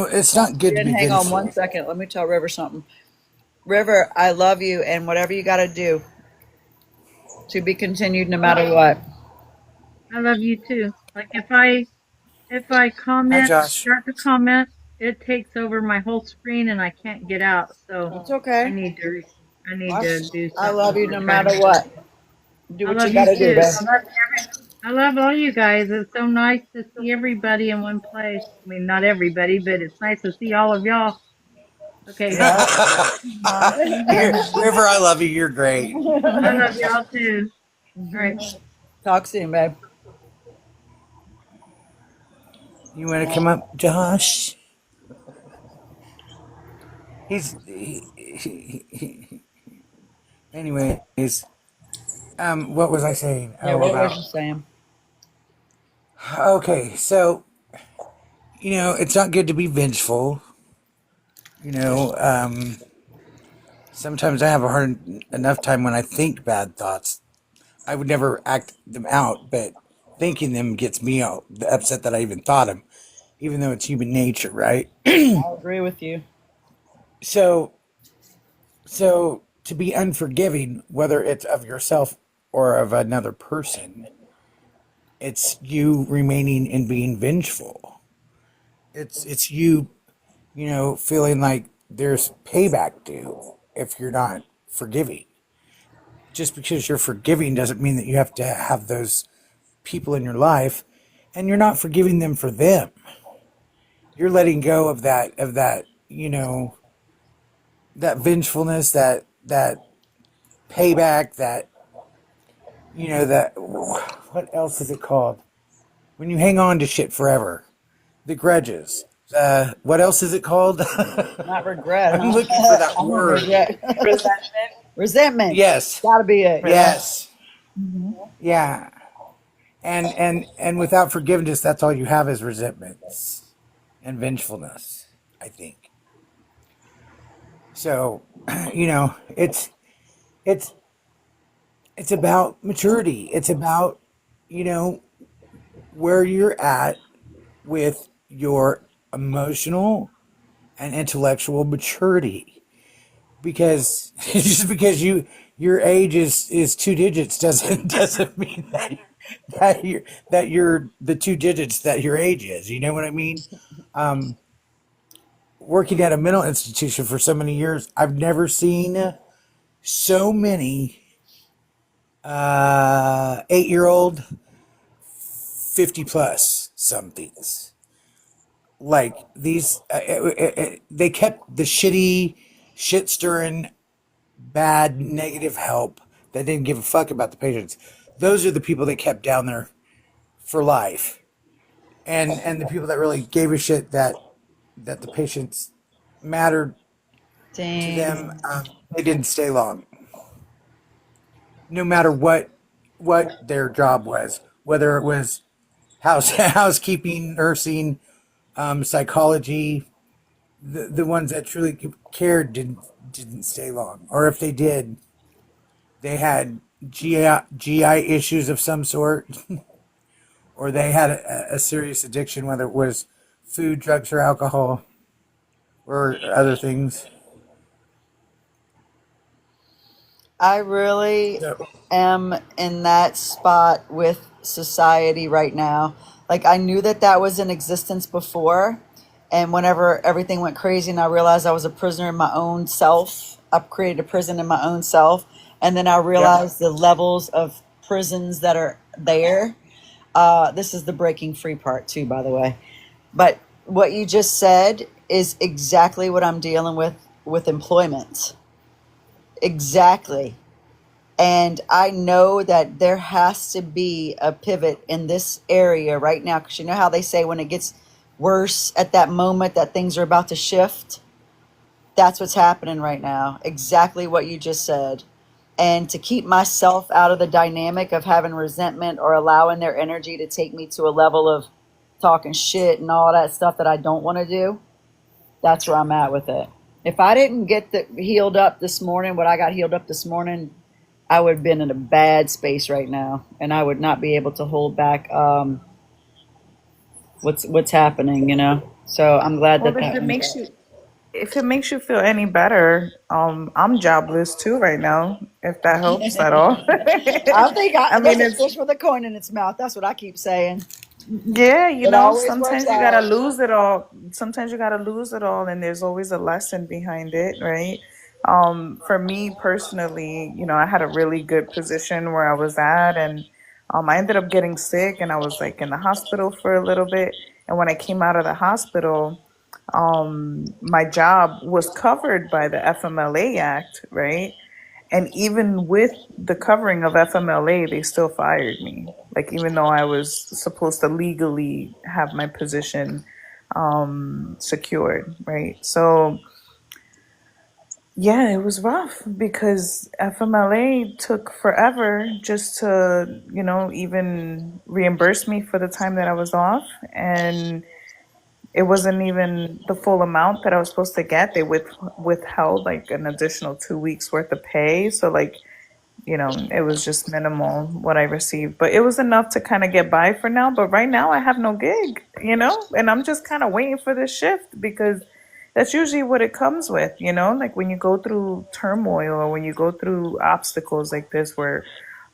it's not good to Jen, be hang on one vengeful. second. Let me tell River something. River, I love you, and whatever you got to do to be continued, no matter what. I love you too. Like if I Hi, comment, Josh. start to comment, it takes over my whole screen and I can't get out. So It's okay. I need to I need to do I love something you to no try matter to. what. Do I what you love got you to do, too. babe. I love all you guys. It's so nice to see everybody in one place. I mean, not everybody, but it's nice to see all of y'all. Okay, Yeah. River, I love you. You're great. I love y'all too. All right. Talk soon, babe. You want to come up, Josh? He's. Anyways, what was I saying? Yeah, Oh, what was about. you saying? Okay, so, it's not good to be vengeful. You know, um, Sometimes I have a hard enough time when I think bad thoughts. I would never act them out, but thinking them gets me upset that I even thought them, even though it's human nature, right? I agree with you. So, so to be unforgiving, whether it's of yourself or of another person, it's you remaining and being vengeful. It's you, feeling like there's payback due if you're not forgiving. Just because you're forgiving doesn't mean that you have to have those people in your life, and you're not forgiving them for them. You're letting go of that, that vengefulness, that payback, that what else is it called? When you hang on to shit forever, the grudges. What else is it called? Not regret, I'm huh? looking for that I don't word. regret. Resentment. Yes, Gotta be it. Yeah. yes, yeah. And without forgiveness, that's all you have is resentments and vengefulness, I think. So, it's it's about maturity. It's about, you know, where you're at with your emotional and intellectual maturity. Because just because your age is 2 digits doesn't doesn't mean that you're the 2 digits that your age is. You know what I mean? Um, Working at a mental institution for so many years, I've never seen so many 8-year-old, 50 plus somethings. Like these, they kept the shitty, shit stirring, bad, negative help that didn't give a fuck about the patients. Those are the people that kept down there for life, and the people that really gave a shit that the patients mattered to them. Dang. They didn't stay long, no matter what their job was, whether it was housekeeping, nursing, psychology. The ones that truly cared didn't stay long, or if they did, they had GI issues of some sort, or they had a serious addiction, whether it was food, drugs, or alcohol, or other things. I really So, am in that spot with society right now. Like, I knew that that was in existence before. And whenever everything went crazy and I realized I was a prisoner in my own self, I created a prison in my own self. And then I yep. realized the levels of prisons that are there. This is the breaking free part, too, by the way. But what you just said is exactly what I'm dealing with employment. Exactly. And I know that there has to be a pivot in this area right now, because you know how they say when it gets worse at that moment that things are about to shift? That's what's happening right now. Exactly what you just said. And to keep myself out of the dynamic of having resentment or allowing their energy to take me to a level of talking shit and all that stuff that I don't want to do, that's where I'm at with it. If I didn't get healed up this morning, what I got healed up this morning, I would have been in a bad space right now, and I would not be able to hold back what's happening. So I'm glad Well, that that went up. if it makes you feel any better, I'm jobless too right now, if that helps at all. I think I mean, there's a it's fish with a coin in its mouth. That's what I keep saying. yeah, It always works sometimes you gotta out. lose it all. Sometimes you gotta lose it all, and there's always a lesson behind it, right? For me personally, I had a really good position where I was at, and I ended up getting sick, and I was like in the hospital for a little bit. And when I came out of the hospital, my job was covered by the FMLA Act, right? And even with the covering of FMLA, they still fired me. Like, even though I was supposed to legally have my position secured, right? So, yeah, it was rough because FMLA took forever just to, even reimburse me for the time that I was off. And it wasn't even the full amount that I was supposed to get. They withheld like an additional 2 weeks worth of pay. So, like, it was just minimal what I received, but it was enough to kind of get by for now. But right now I have no gig, and I'm just kind of waiting for this shift because that's usually what it comes with, like when you go through turmoil or when you go through obstacles like this where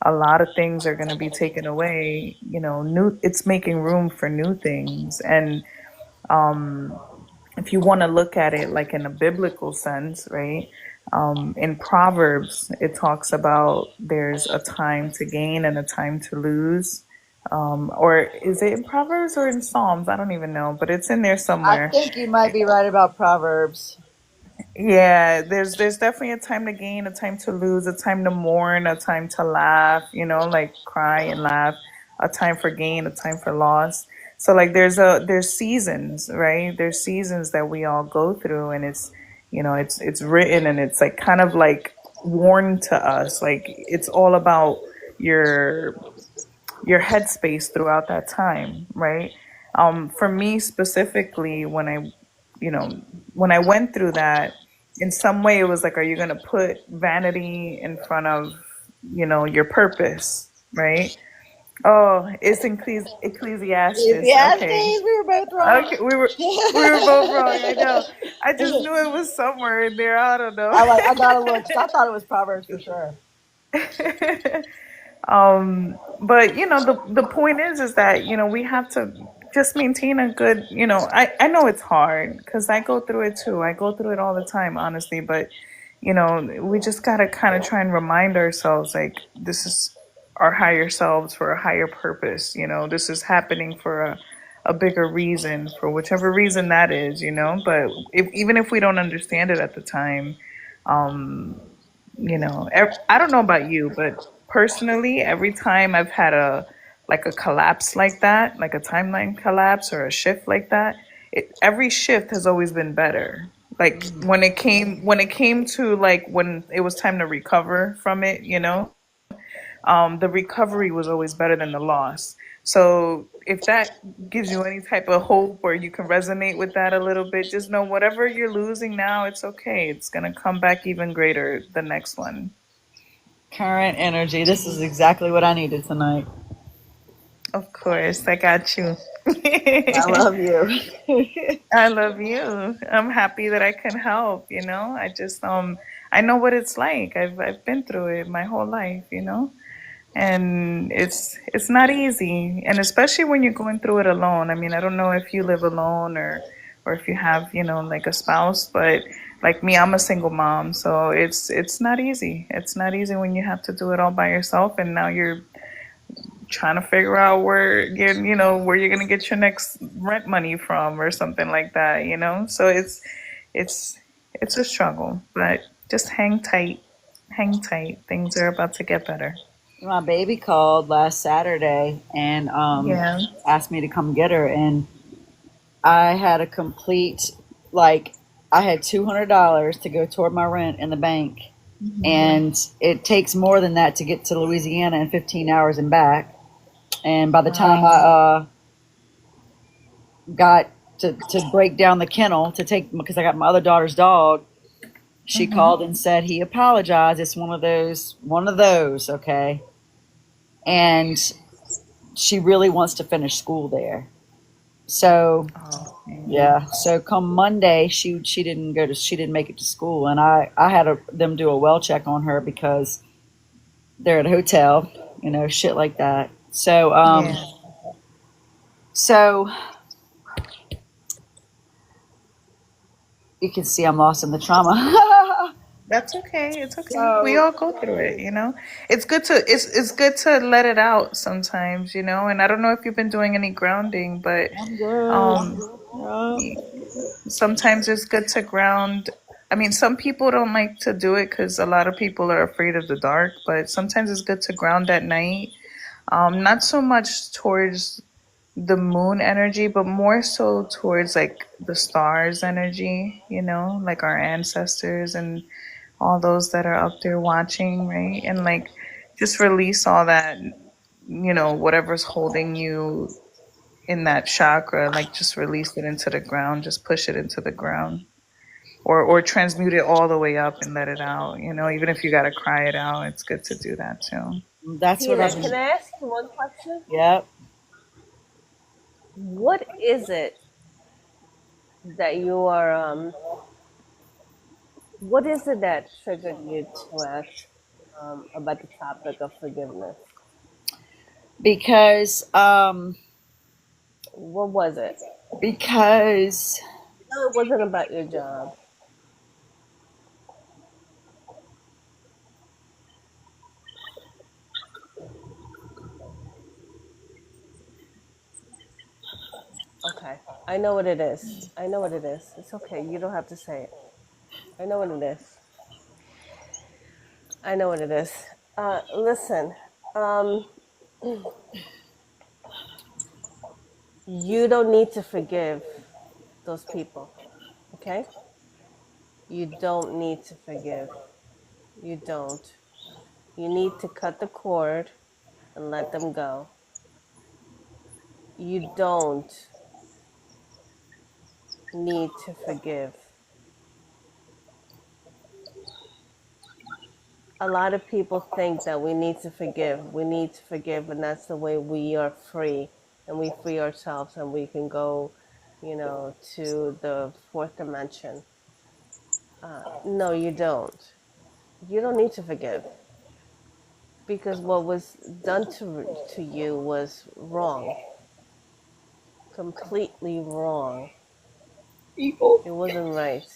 a lot of things are going to be taken away, it's making room for new things. And if you want to look at it like in a biblical sense, right? In Proverbs, it talks about there's a time to gain and a time to lose. Or is it in Proverbs or in Psalms? I don't even know, but it's in there I somewhere. think you might be right about Proverbs. Yeah, there's definitely a time to gain, a time to lose, a time to mourn, a time to laugh, like cry and laugh, a time for gain, a time for loss. So like there's seasons, right? There's seasons that we all go through, and it's written, and it's like kind of like warned to us. Like it's all about your your headspace throughout that time, right? For me specifically, you know, when I went through that, in some way it was like, are you going to put vanity in front of, your purpose, right? Oh, it's Ecclesiastes. Ecclesiastes, Okay. we were both wrong. Okay, we were both wrong. I know. I just knew it was somewhere in there. I don't know. I gotta look 'cause I thought it was Proverbs for sure. But the point is that we have to just maintain a good, I know it's hard because I go through it too. I go through it all the time, honestly. But we just gotta kind of try and remind ourselves like this is our higher selves for a higher purpose. This is happening for a bigger reason, for whichever reason that is. But even if we don't understand it at the time, I don't know about you, but personally, every time I've had a collapse like that, like a timeline collapse or a shift like that, every shift has always been better. Like when it came to like when it was time to recover from it, the recovery was always better than the loss. So if that gives you any type of hope or you can resonate with that a little bit, just know whatever you're losing now, it's okay. It's gonna come back even greater the next one. Current energy. This is exactly what I needed tonight. Of course, I got you. I love you. I love you. I'm happy that I can help, you know. I know what it's like. I've been through it my whole life, you know. And it's not easy, and especially when you're going through it alone. I mean, I don't know if you live alone or if you have, you know, like a spouse, but like me, I'm a single mom, so it's not easy. It's not easy when you have to do it all by yourself, and now you're trying to figure out where you know, where you're gonna get your next rent money from or something like that, you know. So it's it's a struggle, but just hang tight, hang tight. Things are about to get better. My baby called last Saturday and Yeah. asked me to come get her, and I had a complete like I had $200 to go toward my rent in the bank, and it takes more than that to get to Louisiana in 15 hours and back. And by the time I Wow. got to break down the kennel to take because I got my other daughter's dog, she called and said he apologized. It's one of those, okay. And she really wants to finish school there. So Oh, man. yeah, so come Monday, she didn't make it to school, and I had them do a well check on her because they're at a hotel, you know, shit like that. So Yeah. so you can see I'm lost in the trauma. That's okay. It's okay. We So all go through it, you know. It's good to let it out sometimes, you know. And I don't know if you've been doing any grounding, but I'm good. um Yeah. sometimes it's good to ground. I mean, some people don't like to do it because a lot of people are afraid of the dark, but sometimes it's good to ground at night. Not so much towards the moon energy, but more so towards like the stars energy, you know, like our ancestors and all those that are up there watching, right? And like just release all that, you know, whatever's holding you in that chakra, like just release it into the ground, just push it into the ground. Or transmute it all the way up and let it out. You know, even if you gotta cry it out, it's good to do that too. That's what I've Tina, been. can I ask you one question? Yep. What is it that you are what is it that triggered you to ask about the topic of forgiveness? Because What was it? because No, it wasn't about your job. Okay. I know what it is. I know what it is. It's okay. You don't have to say it. I know what it is. I know what it is. Listen, um, you don't need to forgive those people, okay? You don't need to forgive. You don't. You need to cut the cord and let them go. You don't need to forgive. A lot of people think that we need to forgive. We need to forgive, and that's the way we are free, and we free ourselves, and we can go, you know, to the fourth dimension. No, you don't. You don't need to forgive because what was done to you was wrong, completely wrong. evil. It wasn't right.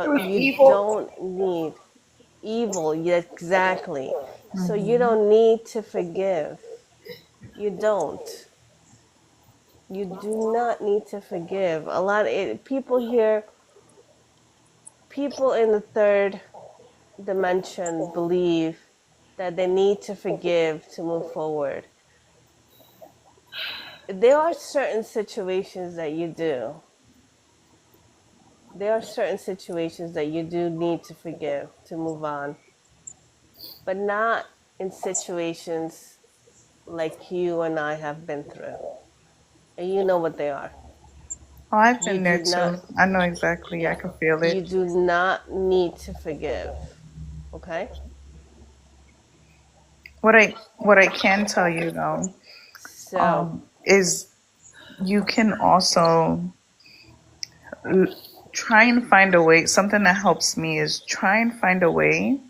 It So was you evil. don't need evil, yeah, exactly. So you don't need to forgive. You don't. You do not need to forgive. A lot of people here, people in the third dimension believe that they need to forgive to move forward. There are certain situations that you do. There are certain situations that you do need to forgive to move on, but not in situations like you and I have been through. And you know what they are. Oh, I've You been do there not, too. I know exactly. I yeah, can feel you it. do not need to forgive, okay? what I can tell you though, So, is you can also l- try and find a way. Something that helps me is try and find a way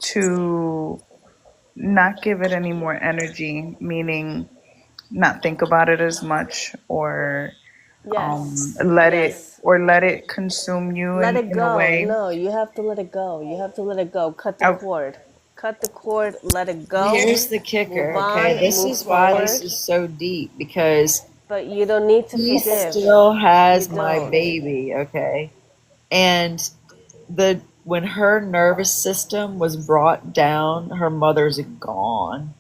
to not give it any more energy, meaning not think about it as much, or yes, yes. let it consume you Let it in a go. way. No, you have to let it go. You have to let it go. Cut the I, cord. Cut the cord, let it go. Here's the Move kicker, okay? on, This move is why this forward. is so deep because But you don't need to he forgive. still You has my don't. baby, okay? And when her nervous system was brought down, her mother's gone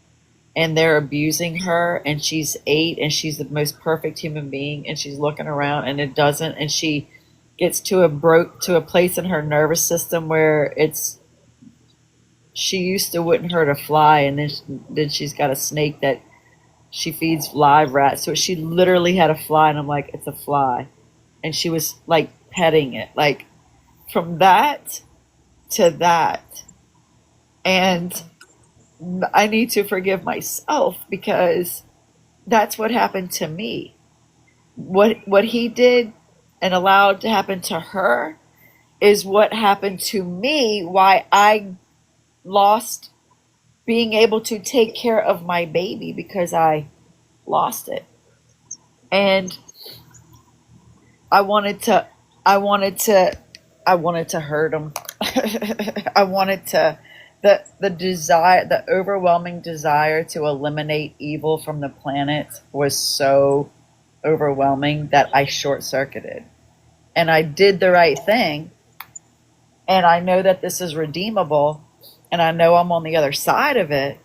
and they're abusing her and she's 8 and she's the most perfect human being and she's looking around and it doesn't and she gets to a place in her nervous system where it's she used to wouldn't hurt a fly and then she's got a snake that she feeds live rats. So she literally had a fly, and I'm like, it's a fly. And she was like petting it, like from that to that. And I need to forgive myself because that's what happened to me. What he did and allowed to happen to her is what happened to me, why I lost being able to take care of my baby because I lost it. And I wanted to, I wanted to, I wanted to hurt him. I wanted to, the desire, the overwhelming desire to eliminate evil from the planet was so overwhelming that I short circuited. And I did the right thing. And I know that this is redeemable. And I know I'm on the other side of it.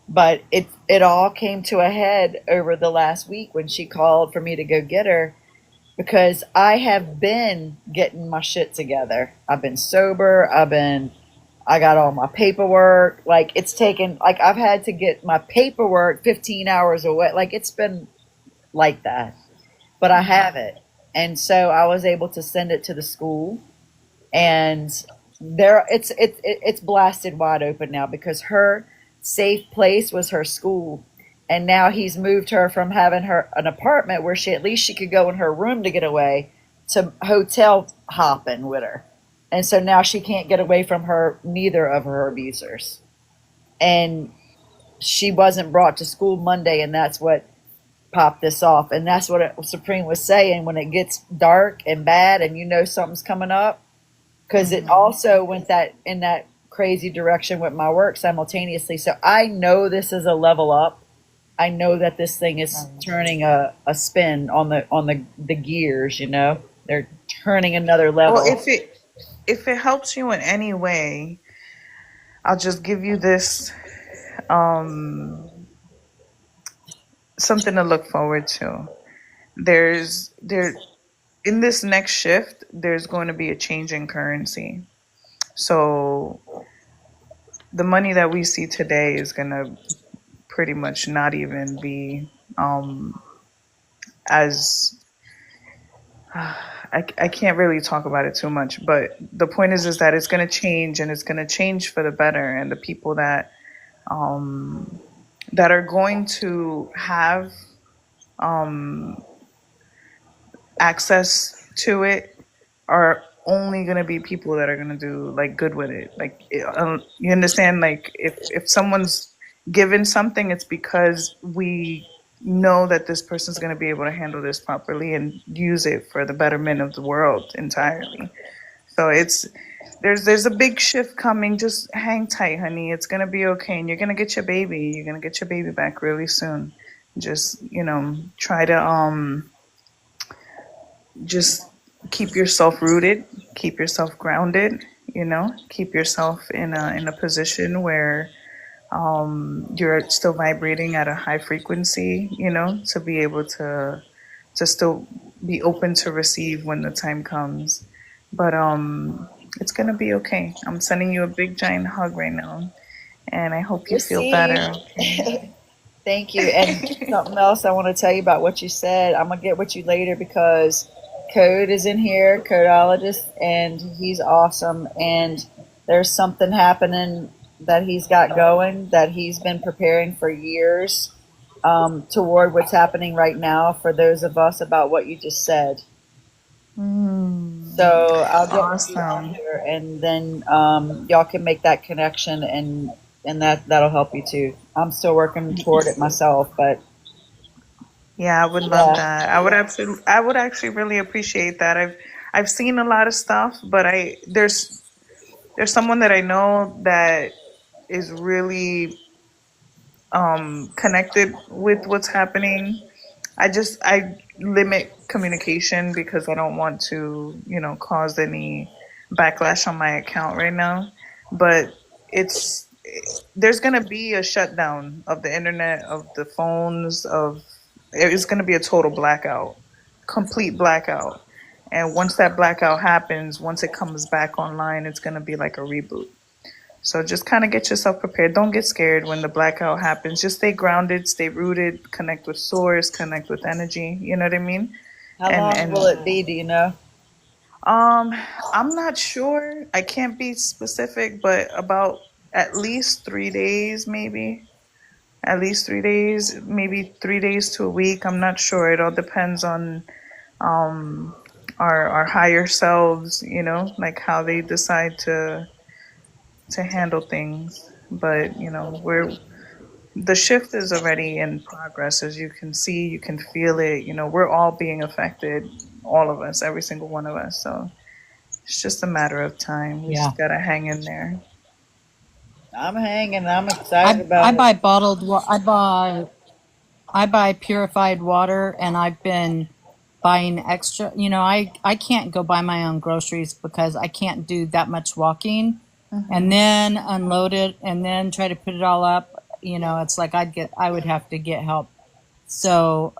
But it all came to a head over the last week when she called for me to go get her because I have been getting my shit together. I've been sober. I got all my paperwork. Like it's taken, like I've had to get my paperwork 15 hours away. Like it's been like that, but I have it. And so I was able to send it to the school and there it's blasted wide open now because her safe place was her school and now he's moved her from having her an apartment where she at least she could go in her room to get away to hotel hopping with her, and so now she can't get away from her neither of her abusers. And she wasn't brought to school Monday, and that's what popped this off. And that's what Supreme was saying, when it gets dark and bad and you know something's coming up, because it also went that in that crazy direction with my work simultaneously. So I know this is a level up. I know that this thing is turning a spin on the gears, you know. They're turning another well, level. if it helps you in any way, I'll just give you this um, something to look forward to. There in this next shift, there's going to be a change in currency. So the money that we see today is going to pretty much not even be as I can't really talk about it too much, but the point is that it's going to change, and it's going to change for the better. And the people that are going to have access to it are only going to be people that are going to do like good with it. Like you understand, like if someone's given something, it's because we know that this person's going to be able to handle this properly and use it for the betterment of the world entirely. So there's a big shift coming. Just hang tight, honey. It's gonna be okay, and you're gonna get your baby. You're gonna get your baby back really soon. Just try to just keep yourself rooted, keep yourself grounded. Keep yourself in a position where you're still vibrating at a high frequency. To be able to still be open to receive when the time comes. But it's gonna be okay. I'm sending you a big giant hug right now, and I hope you feel better. Receive. Thank you. And something else I want to tell you about what you said. I'm gonna get with you later because Code is in here, Codeologist, and he's awesome. And there's something happening that he's got going that he's been preparing for years, toward what's happening right now for those of us about what you just said. Mm, So I'll get with you awesome. after, and then y'all can make that connection, and that'll help you too. I'm still working toward it myself, but Yeah, I would love yeah. that. I would actually really appreciate that. I've seen a lot of stuff, but there's someone that I know that is really connected with what's happening. I limit communication because I don't want to, cause any backlash on my account right now. But it's there's gonna be a shutdown of the internet, of the phones, of it's gonna be a total blackout, complete blackout. And once that blackout happens, once it comes back online, it's gonna be like a reboot. So just kind of get yourself prepared. Don't get scared when the blackout happens. Just stay grounded, stay rooted, connect with source, connect with energy. You know what I mean? How And long will it be? Do you know? um, I'm not sure. I can't be specific, but about at least 3 days, maybe. At least 3 days, maybe 3 days to a week. I'm not sure. It all depends on um our higher selves. Like how they decide to handle things. But we're the shift is already in progress, as you can see, you can feel it. We're all being affected, all of us, every single one of us. So it's just a matter of time. We Yeah. just gotta hang in there. I'm hanging. I'm excited I about it. buy bottled I buy purified water, and I've been buying extra. I can't go buy my own groceries because I can't do that much walking and Hmm. then unload it and then try to put it all up. It's like I would have to get help. So,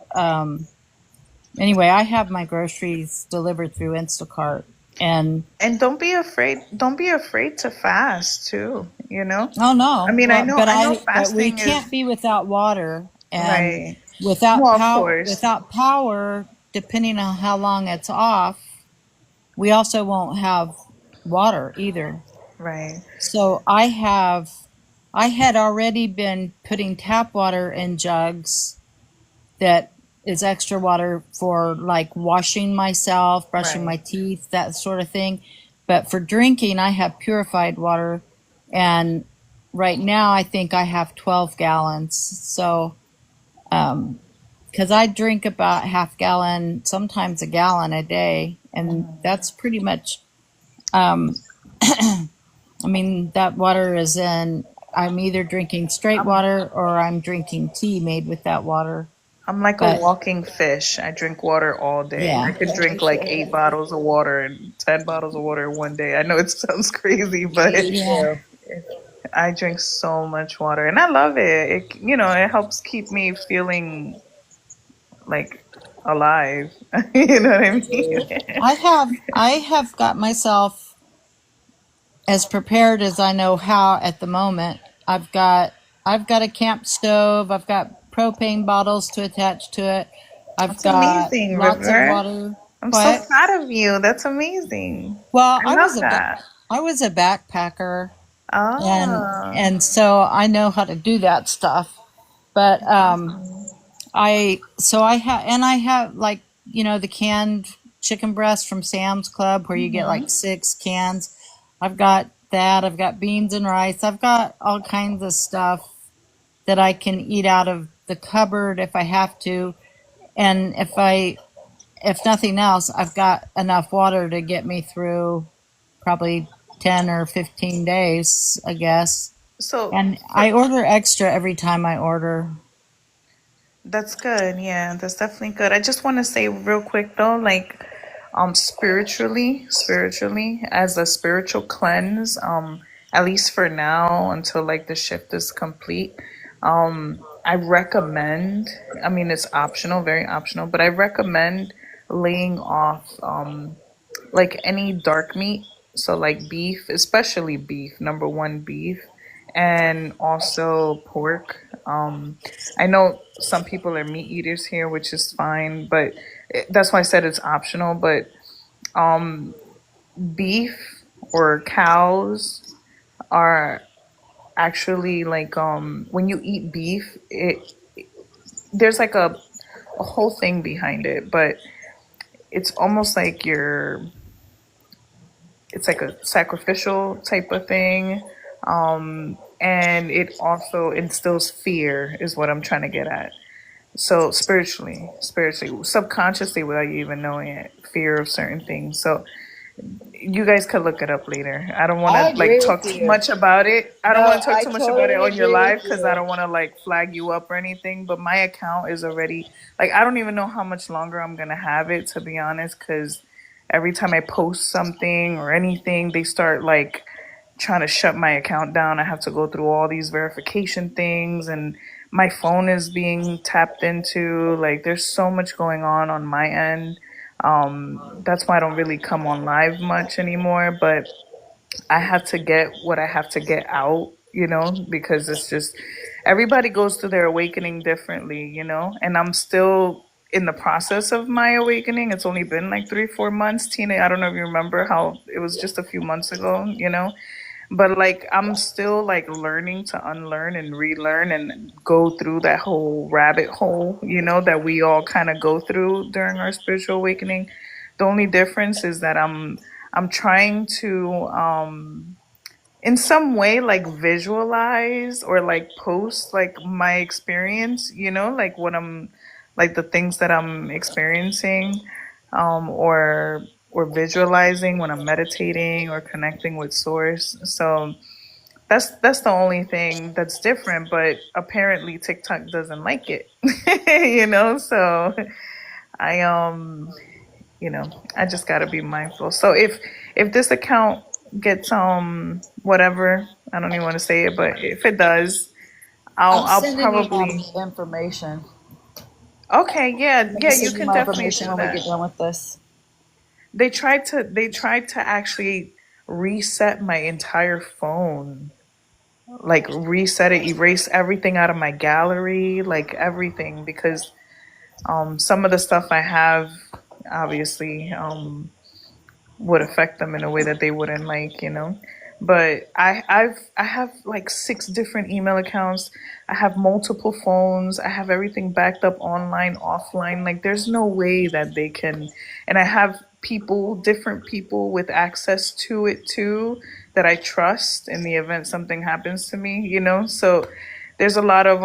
anyway, I have my groceries delivered through Instacart, and And don't be afraid to fast too. oh I no, mean, I well, know, I know but we fasting can't is be without water, and right. without Well, of power, course. depending on how long it's off, we also won't have water either. Right. So I had already been putting tap water in jugs that is extra water for like washing myself, brushing my Right. teeth, that sort of thing. But for drinking, I have purified water. And right now, I think I have 12 gallons. So, because I drink about half gallon, sometimes a gallon a day. And that's pretty much, um, I mean, that water is in, I'm either drinking straight I'm water or I'm drinking tea made with that water. I'm like a But walking fish. I drink water all day. I yeah. could drink like 8 bottles of water and 10 bottles of water in one day. I know it sounds crazy, but Me Yeah. too. I drink so much water and I love it. It helps keep me feeling like alive. You know what I mean? I have got myself as prepared as I know how at the moment. I've got a camp stove, I've got propane bottles to attach to it. I've That's got amazing, lots of River. water. I'm so What? proud of you. That's amazing. Well, I love that. I was a backpacker, and Ah, so I know how to do that stuff. But I have like, the canned chicken breast from Sam's Club where you get like 6 cans. I've got that. I've got beans and rice. I've got all kinds of stuff that I can eat out of the cupboard if I have to. And if nothing else, I've got enough water to get me through probably 10 or 15 days, I guess. so And for I order extra every time I order. That's good. Yeah, that's definitely good. I just want to say real quick though, like, spiritually, as a spiritual cleanse, at least for now, until like the shift is complete, I recommend, I mean, it's optional, very optional, but I recommend laying off, like any dark meat. So like beef, especially beef, number one beef, and also pork. I know some people are meat eaters here, which is fine, but that's why I said it's optional. But beef or cows are actually like when you eat beef, there's like a whole thing behind it, but it's almost like it's like a sacrificial type of thing. And it also instills fear, is what I'm trying to get at. So spiritually, subconsciously, without you even knowing it, fear of certain things. So you guys could look it up later. I don't want I to like agree with talk too you. much about it. I don't No, want to talk I too much about it totally on your agree with live because I you. don't want to like flag you up or anything. But my account is already like I don't even know how much longer I'm gonna have it, to be honest. Because every time I post something or anything, they start like trying to shut my account down. I have to go through all these verification things, and my phone is being tapped into. Like, there's so much going on my end. That's why I don't really come on live much anymore. But I have to get what I have to get out, because it's just everybody goes through their awakening differently, and I'm still in the process of my awakening. It's only been like 3, 4 months. Tina, I don't know if you remember how it was just a few months ago, but like I'm still like learning to unlearn and relearn and go through that whole rabbit hole, that we all kind of go through during our spiritual awakening. The only difference is that I'm trying to in some way like visualize or like post like my experience, like what I'm like the things that I'm experiencing, or visualizing when I'm meditating or connecting with source. So that's the only thing that's different, but apparently TikTok doesn't like it. So I I just got to be mindful. So if this account gets whatever, I don't even want to say it, but if it does, I'll I'm I'll sending you my probably. information. Okay, I'm yeah, gonna yeah, you send you can my definitely information do when we that. get done with this. They tried to actually reset my entire phone, like reset it, erase everything out of my gallery, like everything, because some of the stuff I have obviously would affect them in a way that they wouldn't like. But I have like 6 different email accounts. I have multiple phones. I have everything backed up online, offline. Like there's no way that they can. And I have different people with access to it too, that I trust in the event something happens to me. So there's a lot of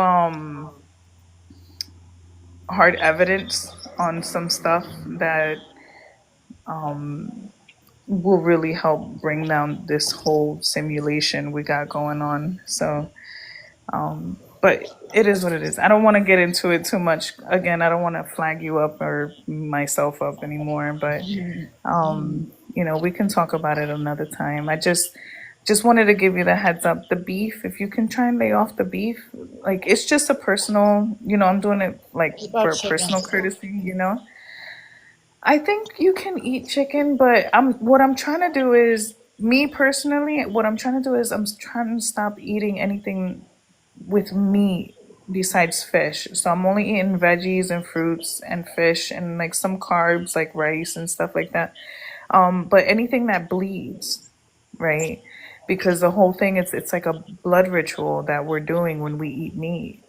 hard evidence on some stuff that will really help bring down this whole simulation we got going on. So, but it is what it is. I don't want to get into it too much. Again, I don't want to flag you up or myself up anymore, but we can talk about it another time. I just wanted to give you the heads up. The beef, if you can try and lay off the beef, like it's just a personal, I'm doing it like What for about a chicken? personal courtesy. I think you can eat chicken, but what I'm trying to do is me personally, what I'm trying to do is I'm trying to stop eating anything with meat besides fish. So I'm only eating veggies and fruits and fish and like some carbs like rice and stuff like that. But anything that bleeds, right? Because the whole thing it's like a blood ritual that we're doing when we eat meat,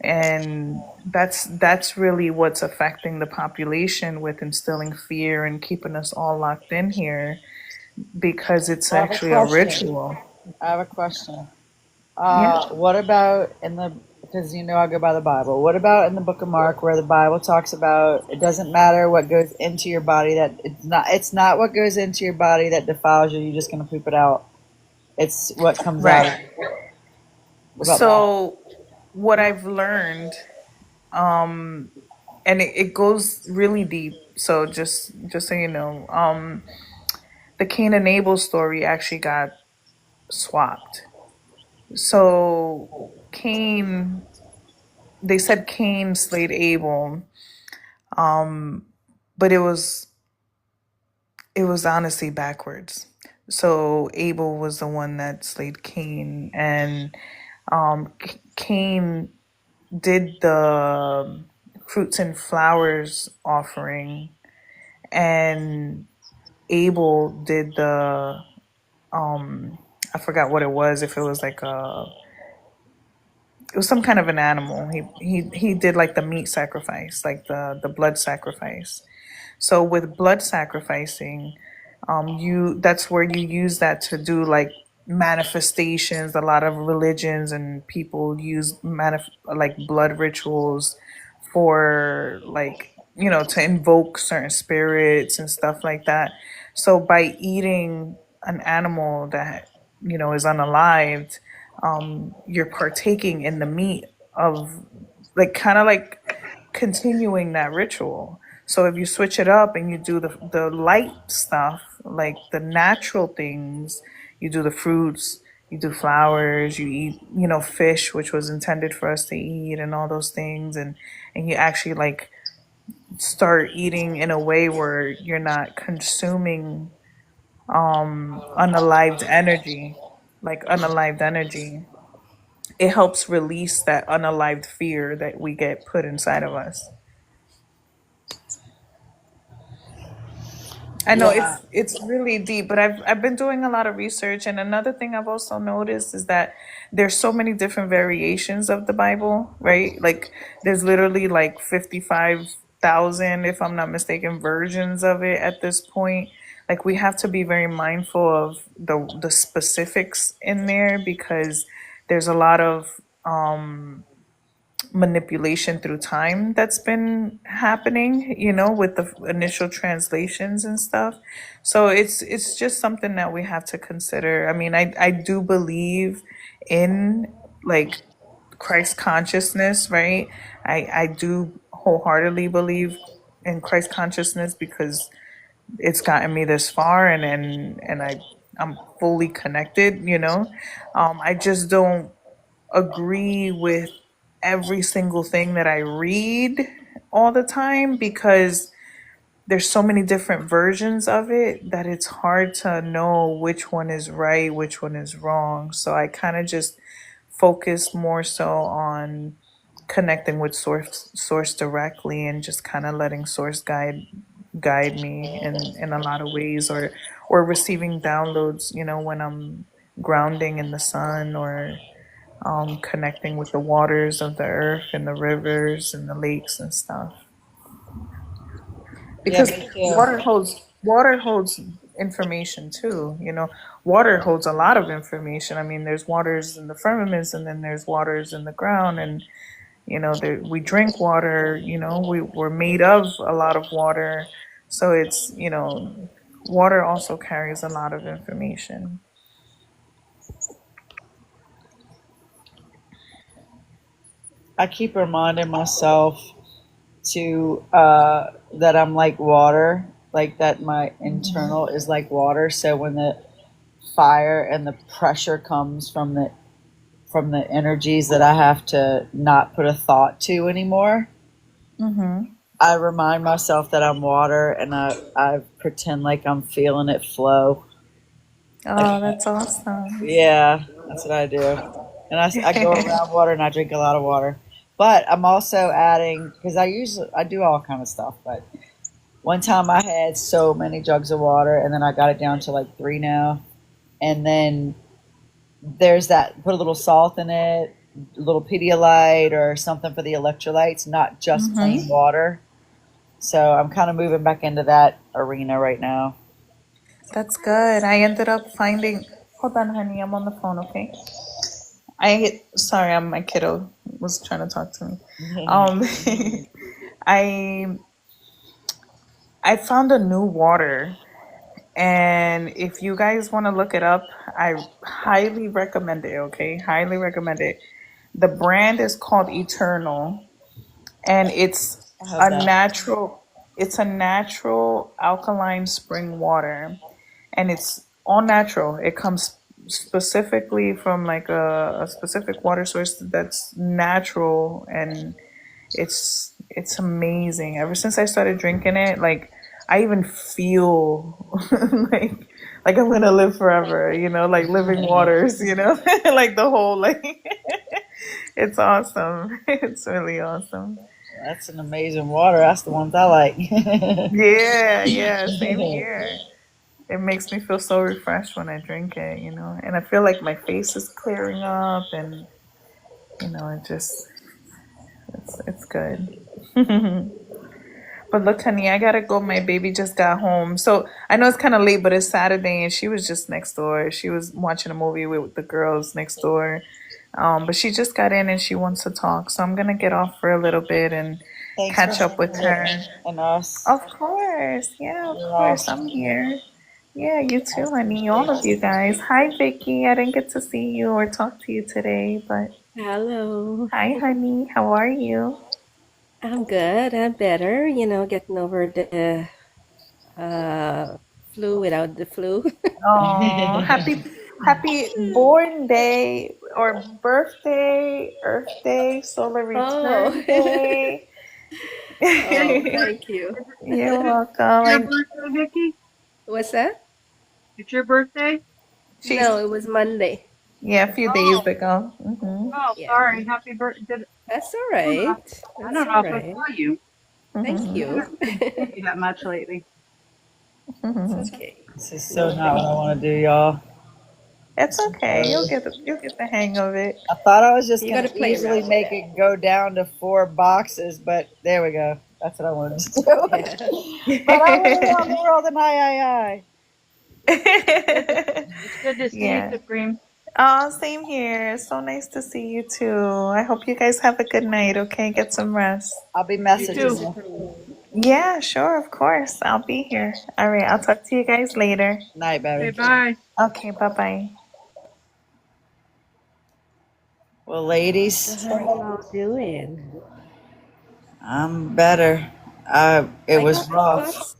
and that's really what's affecting the population with instilling fear and keeping us all locked in here, because it's I have a actually a question. ritual. I have a question. Yeah. What about because I go by the Bible. What about in the book of Mark where the Bible talks about it doesn't matter what goes into your body, that it's not what goes into your body that defiles you, you're just gonna poop it out. It's what comes out of Right. it. What about that? So what I've learned, and it goes really deep, so just so you know, the Cain and Abel story actually got swapped. So Cain, they said Cain slayed Abel, but it was honestly backwards. So Abel was the one that slayed Cain, and Cain did the fruits and flowers offering, and Abel did the I forgot what it was. If it was like a, it was some kind of an animal. He did like the meat sacrifice, like the blood sacrifice. So with blood sacrificing, you that's where you use that to do like manifestations. A lot of religions and people use like blood rituals for like to invoke certain spirits and stuff like that. So by eating an animal that is unalived, you're partaking in the meat of like kind of like continuing that ritual. So if you switch it up and you do the light stuff, like the natural things, you do the fruits, you do flowers, you eat, fish, which was intended for us to eat, and all those things, and you actually like start eating in a way where you're not consuming unalived energy, like unalived energy. It helps release that unalived fear that we get put inside of us. I know Yeah. it's really deep, but I've been doing a lot of research, and another thing I've also noticed is that there's so many different variations of the Bible, right? Like there's literally like 55,000, if I'm not mistaken, versions of it at this point. Like we have to be very mindful of the specifics in there because there's a lot of manipulation through time that's been happening, with the initial translations and stuff. So it's just something that we have to consider. I mean, I do believe in like Christ consciousness, right? I do wholeheartedly believe in Christ consciousness because it's gotten me this far, and I'm fully connected. I just don't agree with every single thing that I read all the time because there's so many different versions of it that it's hard to know which one is right, which one is wrong. So I kind of just focus more so on connecting with source directly and just kind of letting source guide me in a lot of ways, or receiving downloads, when I'm grounding in the sun, or connecting with the waters of the earth and the rivers and the lakes and stuff. Yeah, Because me too. water holds information too. Water holds a lot of information. I mean, there's waters in the firmaments, and then there's waters in the ground, and we drink water. We're made of a lot of water, so it's water also carries a lot of information. I keep reminding myself to that I'm like water, like that my internal is like water. So when the fire and the pressure comes from the energies that I have to not put a thought to anymore, Mm-hmm. I remind myself that I'm water, and I pretend like I'm feeling it flow. Like, Oh, that's awesome. yeah, that's what I do. And I go around water and I drink a lot of water. But I'm also adding, because I do all kind of stuff. But one time I had so many jugs of water, and then I got it down to like 3 now. And then there's that, put a little salt in it, a little Pedialyte or something for the electrolytes, not just plain Mm-hmm. water. So I'm kind of moving back into that arena right now. That's good. I ended up finding. Hold on, honey. I'm on the phone. Okay. Sorry, my kiddo was trying to talk to me. Um, I I found a new water, and if you guys want to look it up, I highly recommend it. Okay, highly recommend it. The brand is called Eternal, and I have that. it's a natural alkaline spring water, and it's all natural. It comes specifically from like a specific water source that's natural, and it's amazing. Ever since I started drinking it, like I even feel like like I'm gonna live forever, like living waters, like the whole like it's awesome. It's really awesome. That's an amazing water. That's the ones I like. Yeah, yeah, same here. It makes me feel so refreshed when I drink it, you know, and I feel like my face is clearing up, and you know, it's good. But look, honey, I gotta go. My baby just got home, so I know it's kind of late, but it's Saturday, and she was just next door. She was watching a movie with the girls next door, but she just got in and she wants to talk, so I'm gonna get off for a little bit and Thanks for catch up with hanging with her. me and us. Of course, yeah, of You're course, awesome. I'm here. Yeah, you I too, honey. All appreciate of you guys. Hi, Vicky. I didn't get to see you or talk to you today, but Hello. hi, honey. How are you? I'm good. I'm better. Getting over the uh flu without the flu. Oh, happy born day or birthday, Earth Day, solar Oh. return day. Oh, thank you. You're welcome. Your birthday, Vicky? What's that? It's your birthday? She's No, it was Monday. yeah, a few days Oh, ago. Hmm. oh, Yeah. sorry. Happy birthday. That's all I don't know. right. I That's don't all know if I right. saw you. Thank Hmm. I you. haven't seen you that much lately. It's Hmm. okay. This is so No not what big I deal. want to do, y'all. It's okay. Sorry. You'll get the hang of it. I thought I was just You got gonna to play easily around with make it. it go down to 4 boxes, but there we go. That's what I wanted to do. Yeah. But I live around the world and I. It's good to see you, Yeah. Supreme. Oh, same here. So nice to see you too. I hope you guys have a good night, okay? Get some rest. I'll be You You too, messaging too. you. Supreme. Yeah, sure, of course. I'll be here. All right, I'll talk to you guys later. Night, Okay, baby. bye. Okay, bye-bye. Well, So ladies, how are you all doing? I'm better. It I was caught rough.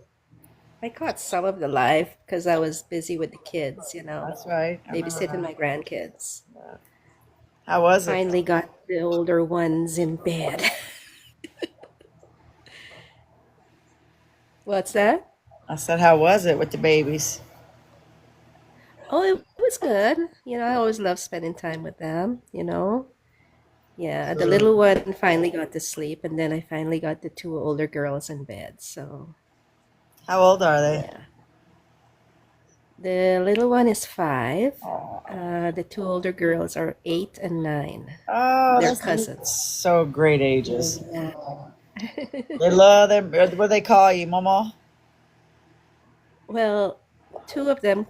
I caught some of the live because I was busy with the kids, That's right. I remember babysitting that. my grandkids. How was it? Finally got the older ones in bed. What's that? I said, how was it with the babies? Oh, it was good. I always love spending time with them. Yeah, the little one finally got to sleep, and then I finally got the two older girls in bed. So, How old are they? yeah. The little one is 5. Oh, The two older girls are 8 and 9. oh, They're that's cousins. so great ages. Yeah. They love them. What do they call you, Mama? Well, two of them,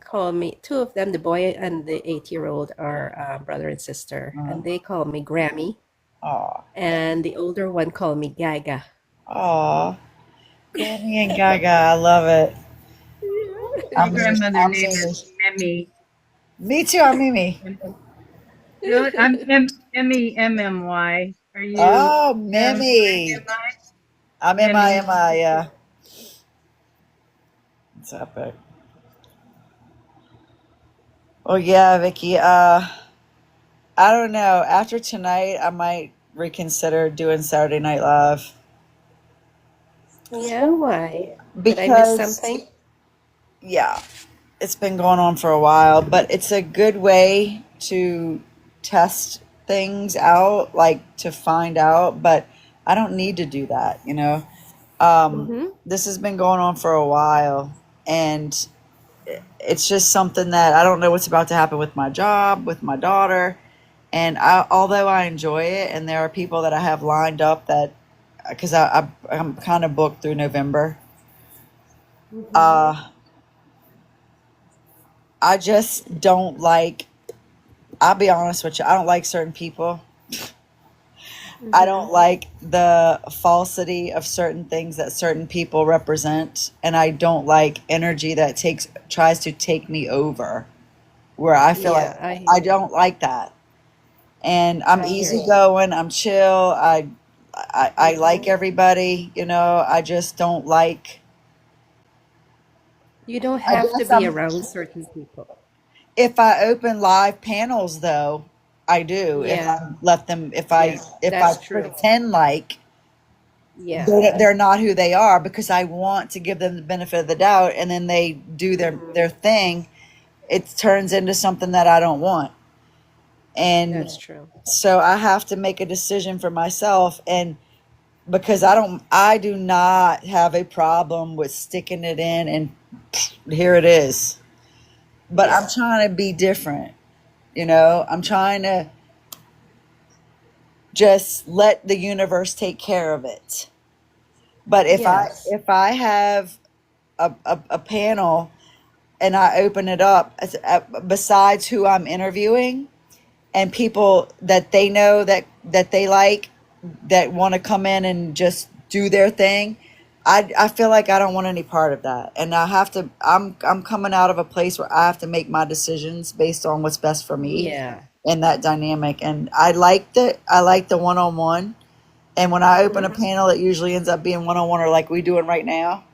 the boy and the 8-year-old, are brother and sister, Uh, and they call me Grammy. oh, And the older one called me Gaga. oh, Grammy and Gaga. I love it. My I'm just, grandmother I'm name is just, Memmy. me too. I'm Mimi. Really? I'm Memmy. Are you Oh, M-I? Mimi. I'm Memmy. MI. Yeah. It's epic. Well, yeah, Vicky. I don't know. After tonight, I might reconsider doing Saturday Night Live Yeah, why? Did I miss because, something? yeah, it's been going on for a while, but it's a good way to test things out, like to find out. But I don't need to do that. Mm-hmm. This has been going on for a while, and it's just something that I don't know what's about to happen with my job, with my daughter. And although I enjoy it, and there are people that I have lined up that, because I'm kind of booked through November, Mm-hmm. uh, I just don't like, I'll be honest with you, I don't like certain people. I Mm-hmm. don't like the falsity of certain things that certain people represent. And I don't like energy that tries to take me over, where I feel like Yeah, I I hear you. don't like that. And I'm I hear you. easygoing. I'm chill. I like everybody. I just don't like. You don't I have to guess be I'm. around certain people. If I open live panels, though, I do. If Yeah, I let them, yeah, if I that's true. pretend like Yeah. they're not who they are, because I want to give them the benefit of the doubt, and then they do Mm-hmm. their thing, it turns into something that I don't want. And That's true. so I have to make a decision for myself. And because I do not have a problem with sticking it in and here it is. But I'm Yeah. trying to be different, you know? I'm trying to just let the universe take care of it. But Yes. if I have a panel and I open it up, besides who I'm interviewing and people that they know that they like, that want to come in and just do their thing, I feel like I don't want any part of that. And I have to I'm coming out of a place where I have to make my decisions based on what's best for me Yeah. in that dynamic. And I like the one-on-one. And when I open a Mm-hmm. panel, it usually ends up being one-on-one, or like we doing right now,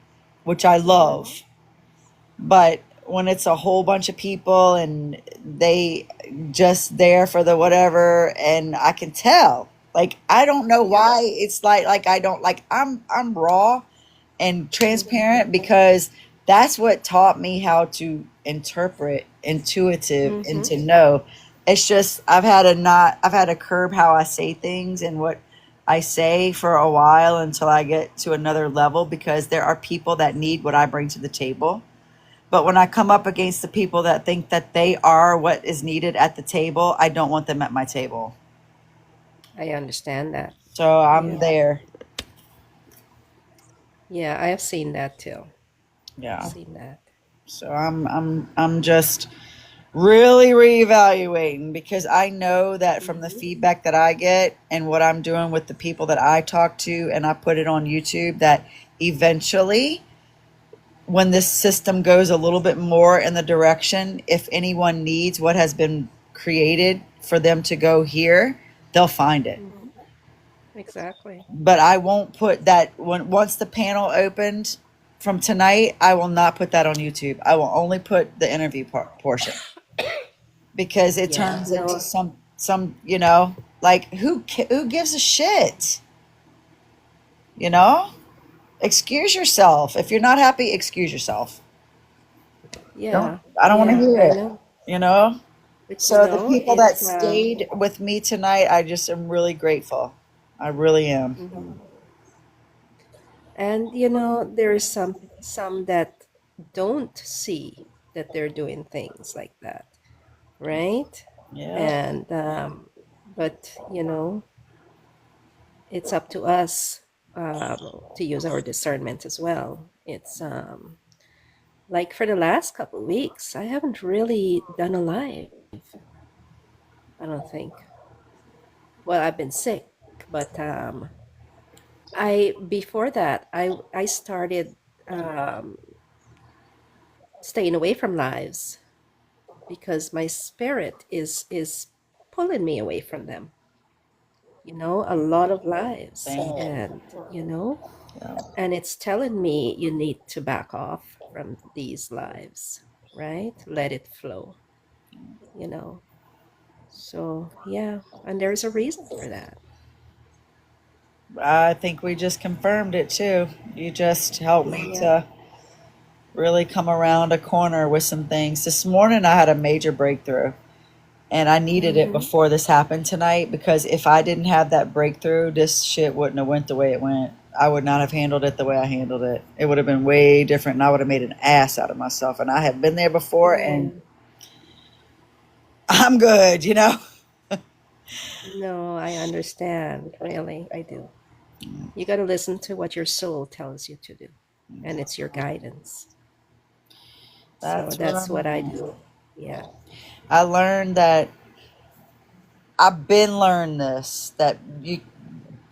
which I love. Mm-hmm. But when it's a whole bunch of people and they just there for the whatever, and I can tell, like, I don't know Yep. why it's like I don't like, I'm raw and Mm-hmm. transparent because that's what taught me how to interpret, intuitive, and Mm-hmm. to know. It's just I've had to curb how I say things and what I say for a while until I get to another level, because there are people that need what I bring to the table. But when I come up against the people that think that they are what is needed at the table, I don't want them at my table. I understand that. So I'm Yeah. there. Yeah, I have seen that too. Yeah. Seen that. So I'm just really reevaluating, because I know that from the Mm-hmm. feedback that I get and what I'm doing with the people that I talk to and I put it on YouTube, that eventually, when this system goes a little bit more in the direction, if anyone needs what has been created for them to go here, they'll find it. Mm-hmm. Exactly. But I won't put that, once the panel opened from tonight, I will not put that on YouTube. I will only put the interview portion, because it Yeah. turns into No. some, you know, like, who gives a shit, you know? Excuse yourself. If you're not happy, excuse yourself. Don't, Yeah. I don't want to Yeah. hear I it, know. you know? But So the people that it's stayed with me tonight, I just am really grateful. I really am. mhm. And there's some that don't see that they're doing things like that, right? Yeah. And but it's up to us to use our discernment as well. It's like for the last couple of weeks, I haven't really done a live. I don't think. Well, I've been sick, but I before that I started um, staying away from lives because my spirit is pulling me away from them. A lot of lives, Same. and Yeah. and it's telling me you need to back off from these lives, right? Let it flow, you know. So yeah, and there's a reason for that. I think we just confirmed it too. You just helped me Yeah. to really come around a corner with some things. This morning I had a major breakthrough, and I needed it Mm-hmm. before this happened tonight, because if I didn't have that breakthrough, this shit wouldn't have went the way it went. I would not have handled it the way I handled it. It would have been way different, and I would have made an ass out of myself. And I have been there before, and Mm. I'm good, you know? No, I understand. Really, I do. You got to listen to what your soul tells you to do, and it's your guidance. So That's what that's I'm what I doing. do. Yeah. I learned that I've been learned this, that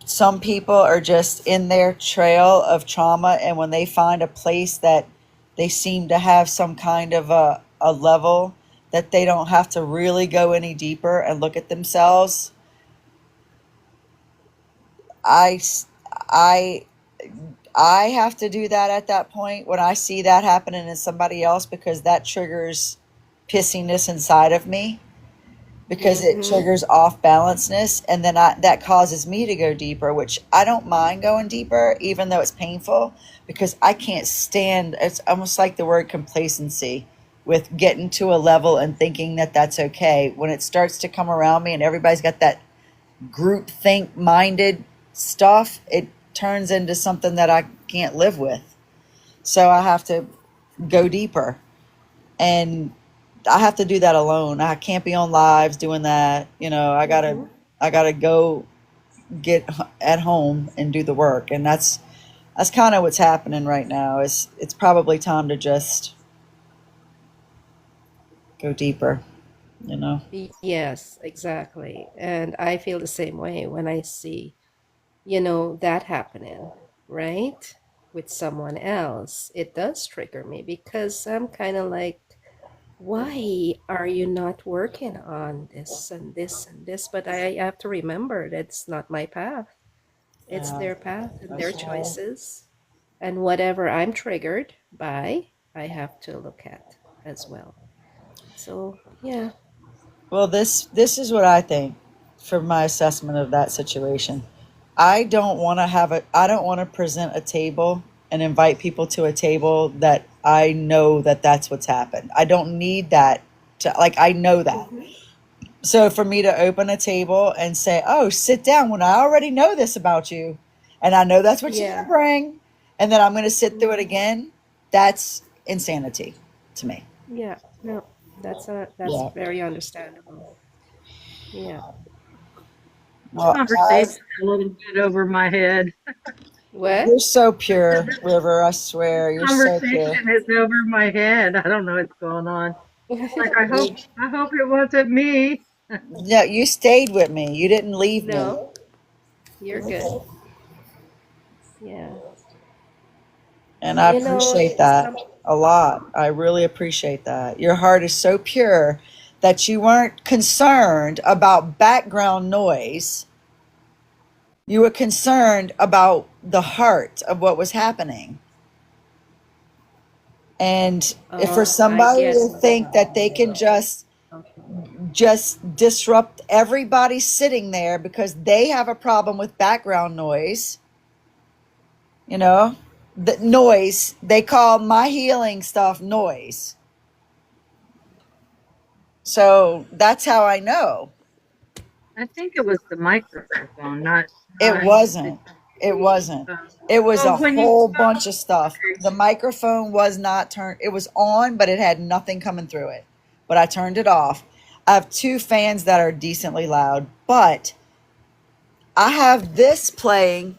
some people are just in their trail of trauma, and when they find a place that they seem to have some kind of a level that they don't have to really go any deeper and look at themselves, I s- I I have to do that at that point when I see that happening in somebody else, because that triggers pissiness inside of me, because it Mm-hmm. triggers off balanceness, and then that causes me to go deeper, which I don't mind going deeper even though it's painful, because I can't stand, it's almost like the word complacency, with getting to a level and thinking that that's okay. When it starts to come around me and everybody's got that group think minded stuff, it turns into something that I can't live with. So I have to go deeper. And I have to do that alone. I can't be on lives doing that. You know, I gotta go get at home and do the work. And that's kind of what's happening right now. It's probably time to just go deeper, you know? Yes, exactly. And I feel the same way when I see, that happening, right? With someone else. It does trigger me because I'm kind of like, why are you not working on this and this and this? But I have to remember that's not my path. It's Yeah, their path and their that's right. choices. And whatever I'm triggered by, I have to look at as well. So, yeah. Well, this is what I think for my assessment of that situation. I don't want to present a table and invite people to a table that I know that that's what's happened. I don't need that to, like, I know that. Hmm. So for me to open a table and say, "Oh, sit down," when I already know this about you, and I know that's what you're gonna Yeah. bring, and then I'm gonna sit through it Hmm. again, that's insanity to me. Yeah. No, that's Yeah. very understandable. Yeah. Well, Conversation a little bit over my head. What? you're so pure, River. I swear, you're so pure. Conversation is over my head. I don't know what's going on. Like You, I hope it wasn't me. no, you stayed with me. You didn't leave me, No, you're good. Yeah. and I appreciate that Some a lot. I really appreciate that. Your heart is so pure that you weren't concerned about background noise. You were concerned about the heart of what was happening. And if for I somebody get to what's think that they happening can now. just disrupt everybody sitting there because they have a problem with background noise, you know, the noise, they call my healing stuff noise. So that's how I know. I think it was the microphone, It not the wasn't. It TV. wasn't. It was Well, a when you whole spoke, bunch of stuff. okay, The microphone was not turned. It was on, but it had nothing coming through it. But I turned it off. I have two fans that are decently loud, but I have this playing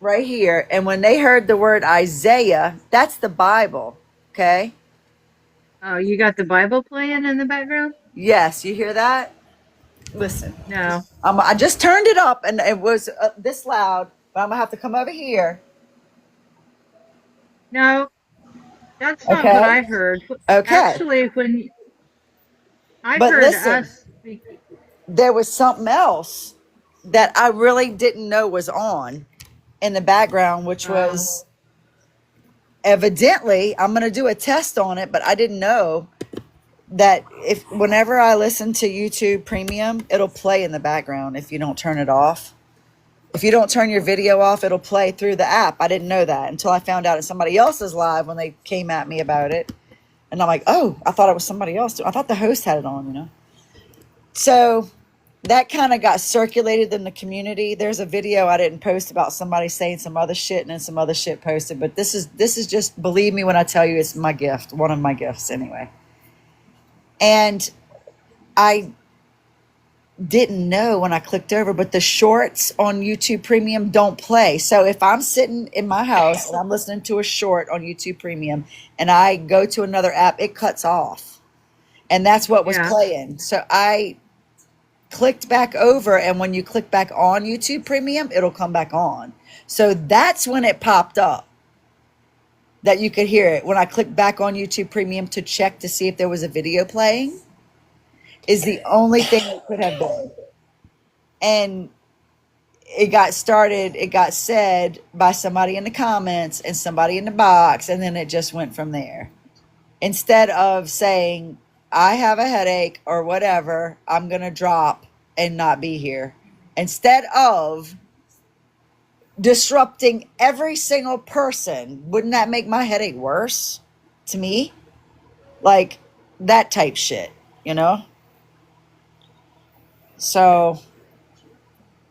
right here. And when they heard the word Isaiah, that's the Bible. Okay. oh, you got the Bible playing in the background? Yes. You hear that? Listen, No, I just turned it up and it was this loud, but I'm going to have to come over here. no, that's not what Okay. I heard. Okay. Actually, when I But heard listen, us speaking, there was something else that I really didn't know was on in the background, which uh, was evidently, I'm going to do a test on it, but I didn't know that if whenever I listen to YouTube Premium, it'll play in the background if you don't turn it off. If you don't turn your video off, it'll play through the app. I didn't know that until I found out it's somebody else's live when they came at me about it. And I'm like, oh, I thought it was somebody else. I thought the host had it on, you know? So that kind of got circulated in the community. There's a video I didn't post about somebody saying some other shit and then some other shit posted. But this is just, believe me when I tell you, it's my gift, one of my gifts anyway. And I didn't know when I clicked over, but the shorts on YouTube Premium don't play. So if I'm sitting in my house and I'm listening to a short on YouTube Premium and I go to another app, it cuts off. And that's what was yeah, playing. So I clicked back over, and when you click back on YouTube Premium, it'll come back on. So that's when it popped up that you could hear it. When I clicked back on YouTube Premium to check to see if there was a video playing, is the only thing it could have been. And it got said by somebody in the comments and somebody in the box, and then it just went from there. Instead of saying, I have a headache or whatever, I'm going to drop and not be here. Instead of disrupting every single person, wouldn't that make my headache worse to me? Like that type shit, you know? So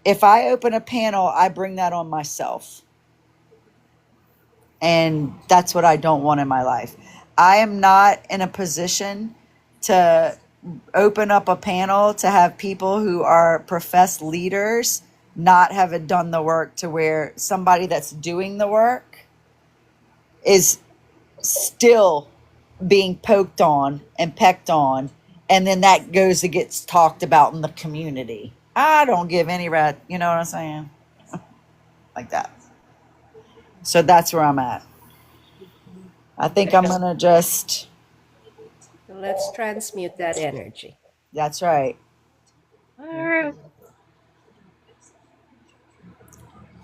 if I open a panel, I bring that on myself. And that's what I don't want in my life. I am not in a position to open up a panel to have people who are professed leaders not have done the work, to where somebody that's doing the work is still being poked on and pecked on, and then that goes and gets talked about in the community. I don't give any rat, you know what I'm saying? Like that. So that's where I'm at. I think I'm gonna just, Let's transmute that energy. that's right. All right.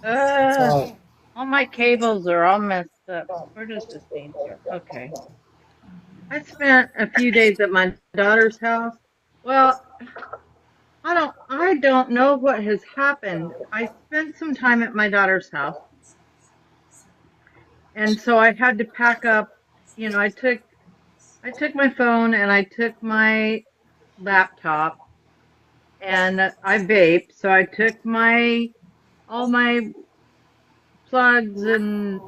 So All my cables are all messed up. Where does this need to go? Okay. I spent a few days at my daughter's house. Well, I don't know what has happened. I spent some time at my daughter's house, and so I had to pack up, I took my phone and I took my laptop, and I vape, so I took my all my plugs and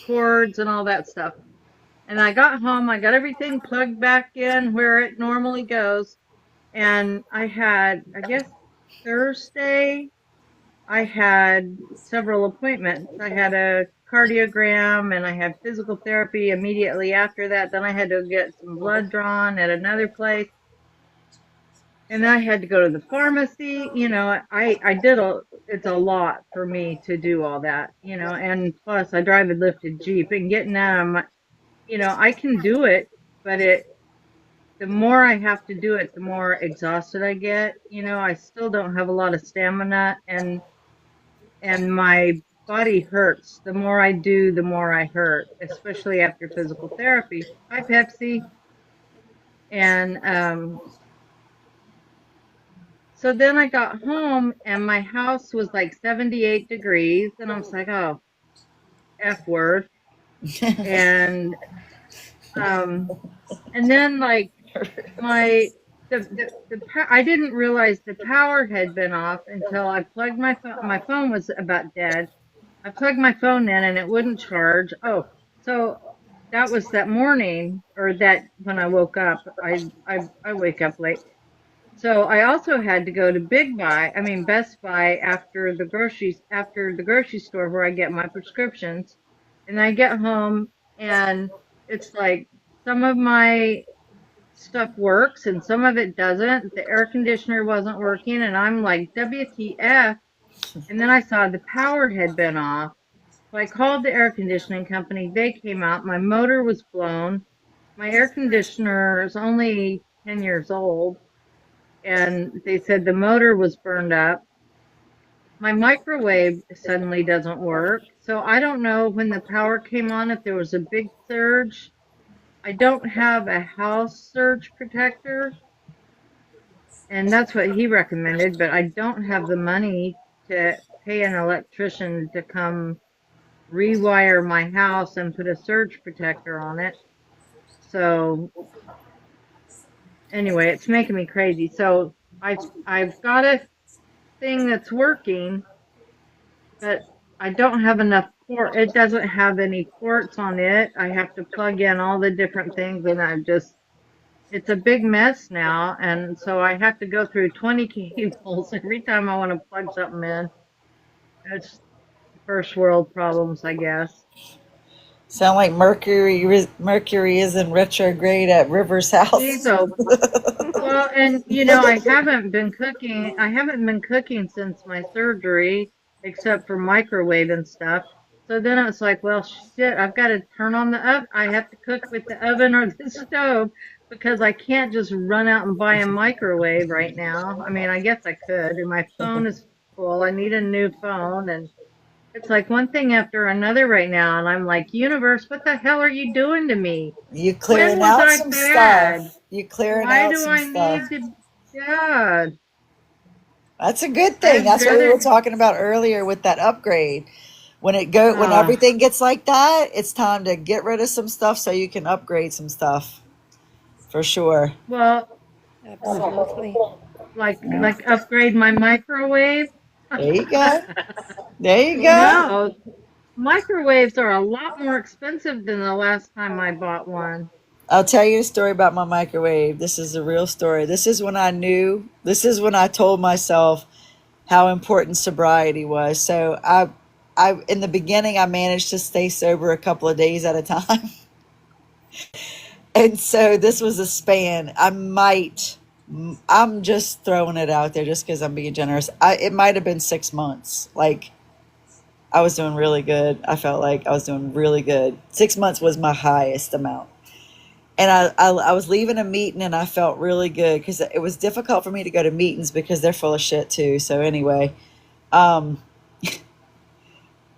cords and all that stuff. And I got home, I got everything plugged back in where it normally goes. And I had, I guess, Thursday, I had several appointments. I had a cardiogram and I had physical therapy immediately after that. Then I had to get some blood drawn at another place. And then I had to go to the pharmacy. It's a lot for me to do all that, and plus I drive a lifted Jeep, and getting out of my, I can do it, but the more I have to do it, the more exhausted I get. I still don't have a lot of stamina, and my body hurts. The more I do, the more I hurt, especially after physical therapy. Hi, Pepsi. And so then I got home and my house was like 78 degrees, and I was like, oh, F word. And and then like my I didn't realize the power had been off until I plugged my phone. My phone was about dead. I plugged my phone in and it wouldn't charge. Oh, so that was that morning, or that when I woke up. I wake up late. So I also had to go to Best Buy after the grocery store where I get my prescriptions. And I get home and it's like some of my stuff works and some of it doesn't. The air conditioner wasn't working and I'm like, WTF? And then I saw the power had been off. So I called the air conditioning company. They came out. My motor was blown. My air conditioner is only 10 years old. And they said the motor was burned up. My microwave suddenly doesn't work. So I don't know when the power came on if there was a big surge. I don't have a house surge protector, and that's what he recommended, but I don't have the money to pay an electrician to come rewire my house and put a surge protector on it. So anyway, it's making me crazy. So I've got a thing that's working, but I don't have enough port. It doesn't have any ports on it. I have to plug in all the different things, and it's a big mess now. And so I have to go through 20 cables every time I want to plug something in. It's first world problems, I guess. Sound like Mercury is in retrograde at River's house. So, well, and I haven't been cooking. I haven't been cooking since my surgery, except for microwave and stuff. So then it's like, well, shit, I've got to turn on the oven. I have to cook with the oven or the stove because I can't just run out and buy a microwave right now. I mean, I guess I could. And my phone is full. I need a new phone, and it's like one thing after another right now, and I'm like, universe, what the hell are you doing to me? You When clearing was out I some bad? stuff. You clearing Why out do some I stuff. need to? God, That's a good thing. I'd That's what we were rather. talking about earlier with that upgrade. When everything gets like that, it's time to get rid of some stuff so you can upgrade some stuff. For sure. Well, Absolutely. like upgrade my microwave. There you go. There you go. No, microwaves are a lot more expensive than the last time I bought one. I'll tell you a story about my microwave. This is a real story. This is when I knew, this is when I told myself how important sobriety was. So in the beginning, I managed to stay sober a couple of days at a time. And so this was a span. I'm just throwing it out there just because I'm being generous. It might have been 6 months. Like, I was doing really good. I felt like I was doing really good. 6 months was my highest amount. And I was leaving a meeting and I felt really good because it was difficult for me to go to meetings because they're full of shit too. So anyway, um,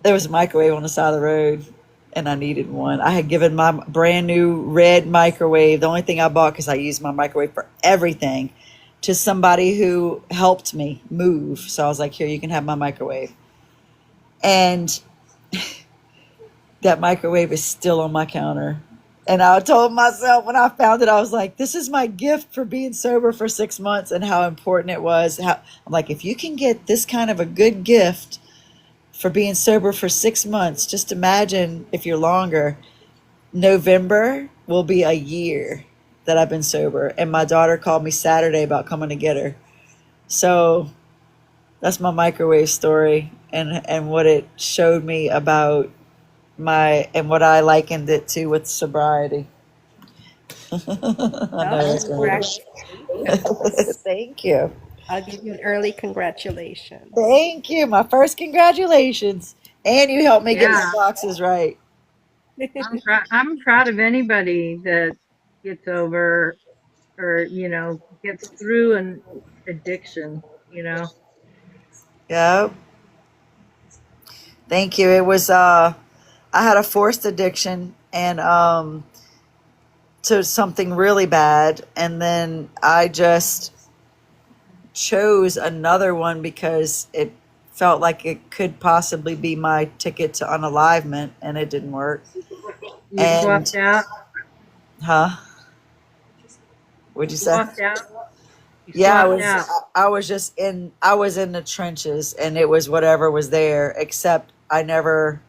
there was a microwave on the side of the road and I needed one. I had given my brand new red microwave, the only thing I bought because I use my microwave for everything, to somebody who helped me move. So I was like, here, you can have my microwave. And that microwave is still on my counter. And I told myself when I found it, I was like, this is my gift for being sober for 6 months and how important it was. I'm like, if you can get this kind of a good gift for being sober for 6 months, just imagine if you're longer. November will be a year that I've been sober. And my daughter called me Saturday about coming to get her. So that's my microwave story and what it showed me about and what I likened it to with sobriety. I know Well, that's right. congratulations. Thank you. I'll give you an early congratulations. Thank you. My first congratulations. And you helped me get my Yeah, boxes right. I'm proud of anybody that gets over or gets through an addiction. You know, Yep. Thank you. It was I had a forced addiction and to something really bad, and then I just chose another one because it felt like it could possibly be my ticket to unalivement, and it didn't work. you And swapped out. huh? What'd you say? Swapped out. You Yeah, swapped out. I was in the trenches, and it was whatever was there, except I never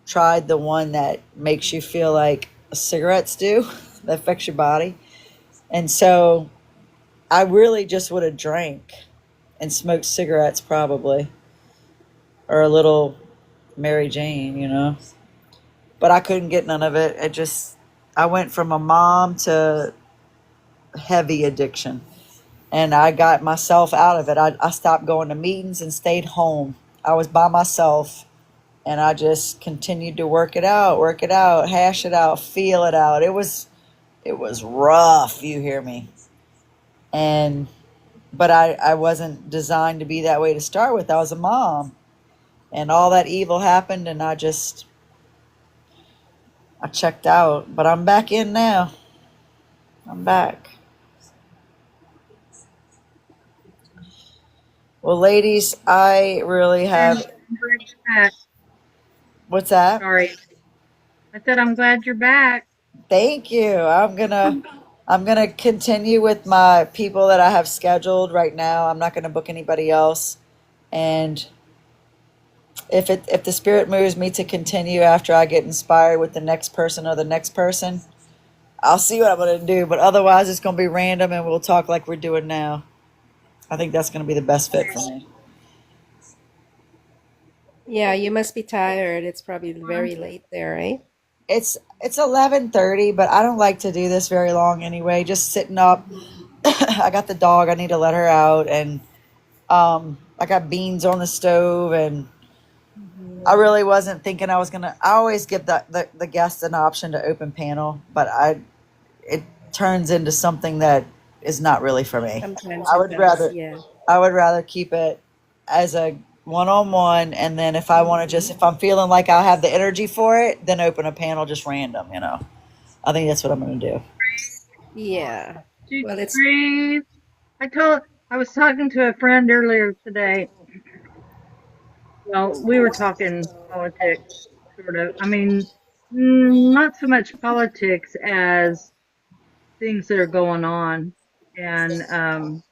tried the one that makes you feel like cigarettes do, that affects your body. And so I really just would have drank and smoked cigarettes probably, or a little Mary Jane. But I couldn't get none of it. I went from a mom to heavy addiction. And I got myself out of it. I stopped going to meetings and stayed home. I was by myself and I just continued to work it out, hash it out, feel it out. It was rough, you hear me. And but I wasn't designed to be that way to start with. I was a mom. And all that evil happened and I checked out. But I'm back in now. I'm back. Well, ladies, I really And have. I'm glad you're back. What's that? Sorry, I said I'm glad you're back. Thank you. I'm gonna continue with my people that I have scheduled right now. I'm not gonna book anybody else. And if the spirit moves me to continue after I get inspired with the next person or the next person, I'll see what I'm gonna do. But otherwise, it's gonna be random, and we'll talk like we're doing now. I think that's gonna be the best fit for me. Yeah, you must be tired. It's probably very late there, right? It's 11:30, but I don't like to do this very long anyway. Just sitting up. I got the dog. I need to let her out, and I got beans on the stove, and I really wasn't thinking I was gonna. I always give the guest an option to open panel, but it turns into something that is not really for me. Sometimes I it would does, rather yeah. I would rather keep it as a one-on-one, and then if I want to if I'm feeling like I have the energy for it, then open a panel just random. I think that's what I'm gonna do. Yeah. Just Well, it's breathe. I was talking to a friend earlier today. Well, we were talking politics, sort of. I mean, not so much politics as things that are going on. And,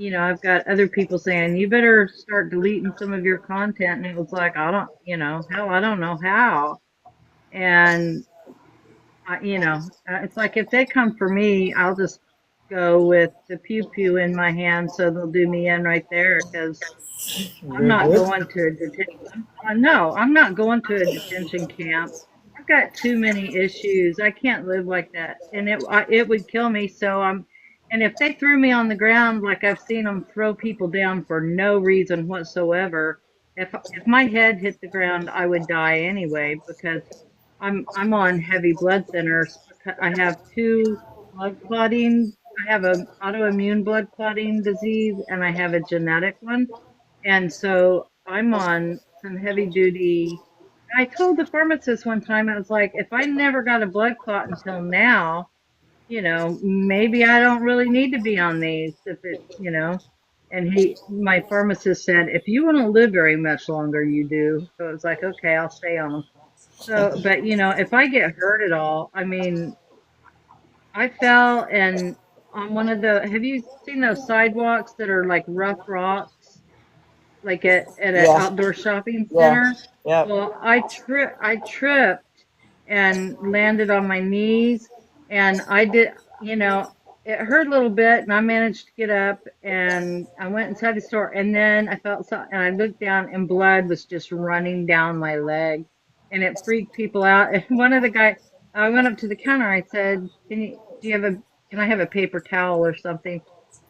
I've got other people saying, you better start deleting some of your content. And it was like, I don't, hell, I don't know how. And, it's like if they come for me, I'll just go with the pew pew in my hand. So they'll do me in right there because I'm Very not good. going to a detention. No, I'm not going to a detention camp. I've got too many issues. I can't live like that, and it would kill me. And if they threw me on the ground, like I've seen them throw people down for no reason whatsoever, if my head hit the ground, I would die anyway because I'm on heavy blood thinners because I have two blood clotting. I have an autoimmune blood clotting disease, and I have a genetic one. And so I'm on some heavy duty. I told the pharmacist one time, I was like, if I never got a blood clot until now, maybe I don't really need to be on these and my pharmacist said, if you want to live very much longer, you do. So it was like, okay, I'll stay on them. So, but if I get hurt at all, I mean, I fell and on have you seen those sidewalks that are like rough rocks? Like at an Yeah. outdoor shopping Yeah. center. Yep. Well, I tripped and landed on my knees, and I did, it hurt a little bit, and I managed to get up, and I went inside the store, and then I felt so, and I looked down, and blood was just running down my leg, and it freaked people out. And one of the guys, I went up to the counter, I said, can I have a paper towel or something?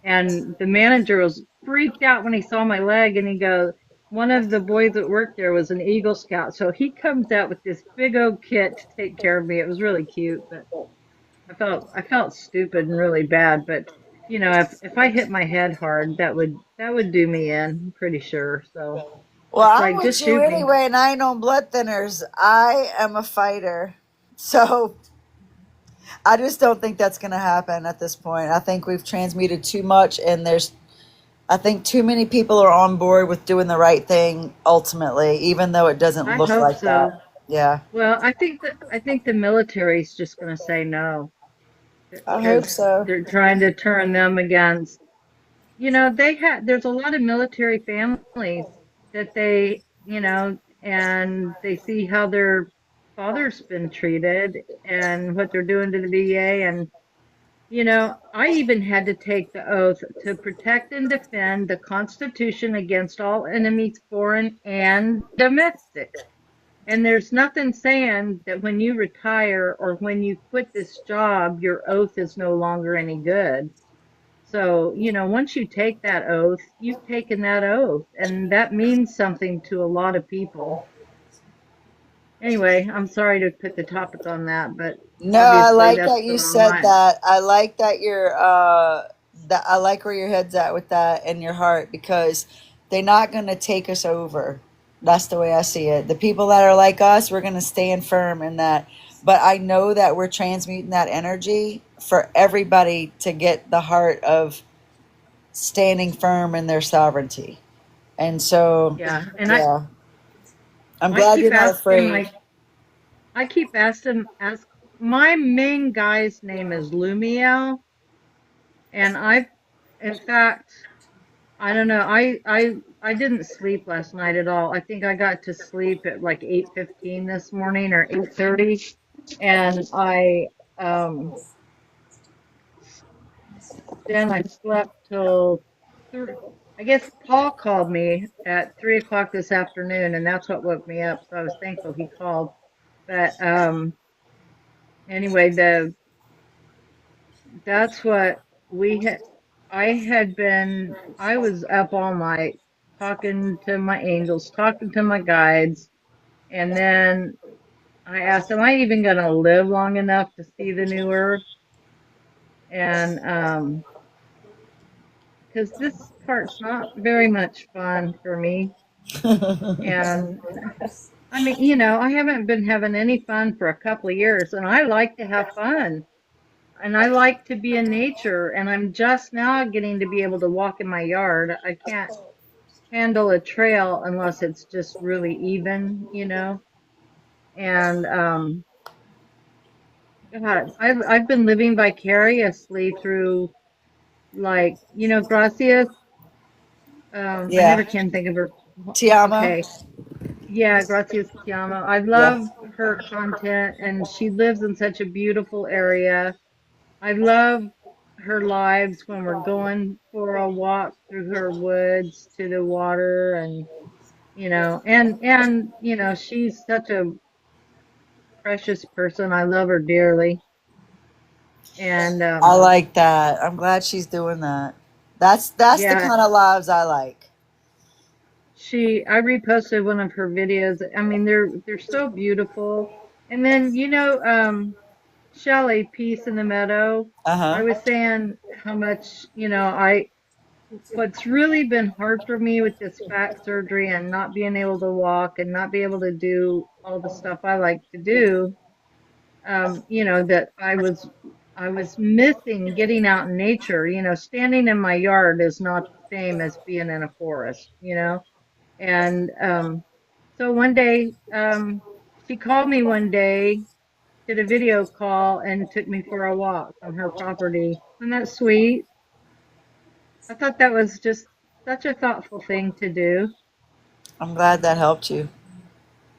And the manager was freaked out when he saw my leg, and he goes, one of the boys that worked there was an Eagle Scout, so he comes out with this big old kit to take care of me. It was really cute, but I felt stupid and really bad. But if I hit my head hard, that would do me in. I'm pretty sure. So Well, it's I'm like with just you shoot me. anyway, and I ain't on blood thinners. I am a fighter. So I just don't think that's going to happen at this point. I think we've transmuted too much, and I think too many people are on board with doing the right thing ultimately, even though it doesn't I look hope like that. so. Yeah, Well, I think the military's just going to say no I hope because so. they're trying to turn them against. There's a lot of military families that and they see how their father's been treated and what they're doing to the VA. And, I even had to take the oath to protect and defend the Constitution against all enemies, foreign and domestic. And there's nothing saying that when you retire or when you quit this job, your oath is no longer any good. So, once you take that oath, you've taken that oath, and that means something to a lot of people. Anyway, I'm sorry to put the topic on that, but No, I obviously like that's that the you wrong said mind. that. I like that that I like where your head's at with that and your heart because they're not going to take us over. That's the way I see it. The people that are like us, we're going to stand firm in that. But I know that we're transmuting that energy for everybody to get the heart of standing firm in their sovereignty. And so, Yeah, and yeah, I'm I glad you're keep not asking afraid. my, I keep asking, my main guy's name is Lumiel, and in fact, I don't know. I didn't sleep last night at all. I think I got to sleep at like 8:15 this morning or 8:30, and um then I slept till three. I guess Paul called me at 3 o'clock this afternoon, and that's what woke me up. So I was thankful he called. But anyway, the that's what we had. I was up all night talking to my angels, talking to my guides, and then I asked, am I even going to live long enough to see the new earth? And because this part's not very much fun for me. And I mean, I haven't been having any fun for a couple of years, and I like to have fun. And I like to be in nature, and I'm just now getting to be able to walk in my yard. I can't handle a trail unless it's just really even. And God, I've been living vicariously through, like, Gracias. I Yeah. never can think of her. Tiamo. Okay. Yeah, Gracias Tiamo. I Yeah. love her content, and she lives in such a beautiful area. I love her lives when we're going for a walk through her woods to the water, and she's such a precious person. I love her dearly. And I like that. I'm glad she's doing that. That's the yeah, kind of lives I like. I reposted one of her videos. I mean, they're so beautiful. And then, Shelley, Peace in the Meadow. Uh I huh. was saying how much, what's really been hard for me with this back surgery and not being able to walk and not be able to do all the stuff I like to do, that I was missing getting out in nature. Standing in my yard is not the same as being in a forest. And so one day, she called me one day, did a video call, and took me for a walk on her property. Isn't that sweet? I thought that was just such a thoughtful thing to do. I'm glad that helped you.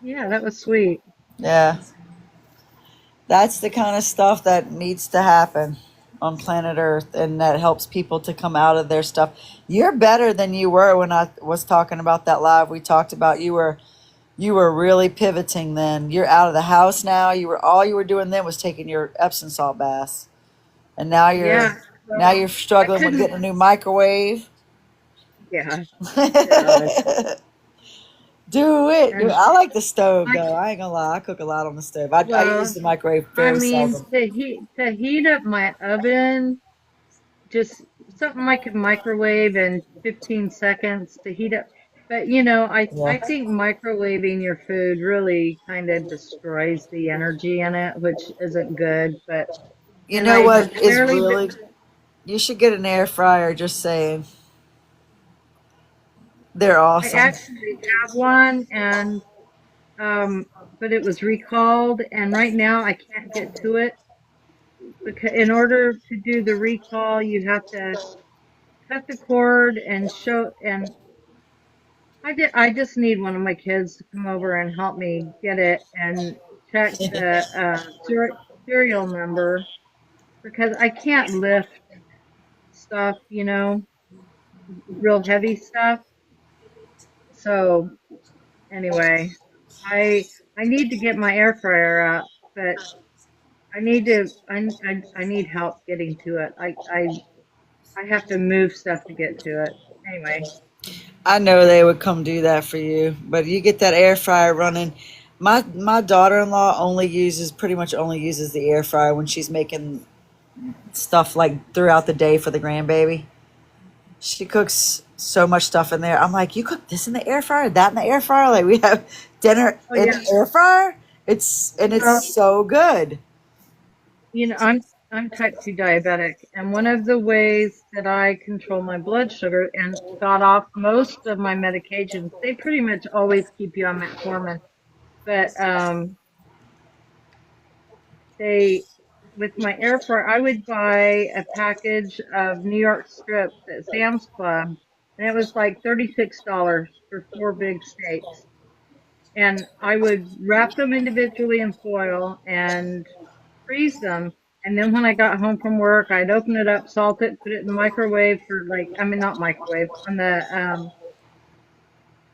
Yeah, that was sweet. Yeah. That's the kind of stuff that needs to happen on planet Earth, and that helps people to come out of their stuff. You're better than you were when I was talking about that live we talked about. You were really pivoting then. You're out of the house now. All you were doing then was taking your Epsom salt baths. And now you're Yeah, now so you're I struggling with couldn't. getting a new microwave. Yeah, God. Do it. Do it. And I like the stove I, though. I ain't gonna lie. I cook a lot on the stove. I use well, the microwave I very mean, seldom. to heat up my oven, just something I could microwave in 15 seconds to heat up. But I Yeah. think microwaving your food really kind of destroys the energy in it, which isn't good. You And know I what have is barely really? been. You should get an air fryer. Just saying, they're I awesome. actually have one, and um, but it was recalled, and right now I can't get to it because in order to do the recall, you have to cut the cord and show. And I just need one of my kids to come over and help me get it and check the serial number because I can't lift stuff, real heavy stuff. So anyway, I need to get my air fryer out, but I need help getting to it. I have to move stuff to get to it. Anyway, I know they would come do that for you, but you get that air fryer running. My daughter-in-law pretty much only uses the air fryer when she's making stuff like throughout the day for the grandbaby. She cooks so much stuff in there. I'm like, you cook this in the air fryer, that in the air fryer. Like we have dinner oh in yeah, the air fryer. It's well, so good. I'm type 2 diabetic, and one of the ways that I control my blood sugar and got off most of my medications, they pretty much always keep you on metformin, but they with my air fryer, I would buy a package of New York strips at Sam's Club, and it was like $36 for 4 big steaks. And I would wrap them individually in foil and freeze them. And then when I got home from work, I'd open it up, salt it, put it in the microwave for I mean, not microwave, on the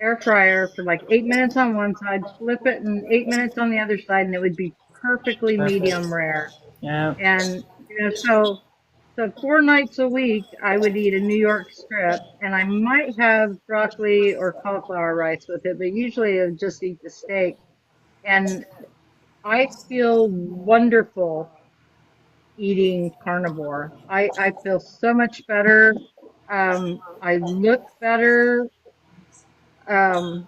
air fryer for like 8 minutes on one side, flip it and 8 minutes on the other side, and it would be perfectly Perfect. medium rare. Yeah. And, so 4 nights a week, I would eat a New York strip, and I might have broccoli or cauliflower rice with it, but usually I would just eat the steak. And I feel wonderful eating carnivore. I feel so much better. I look better. Um,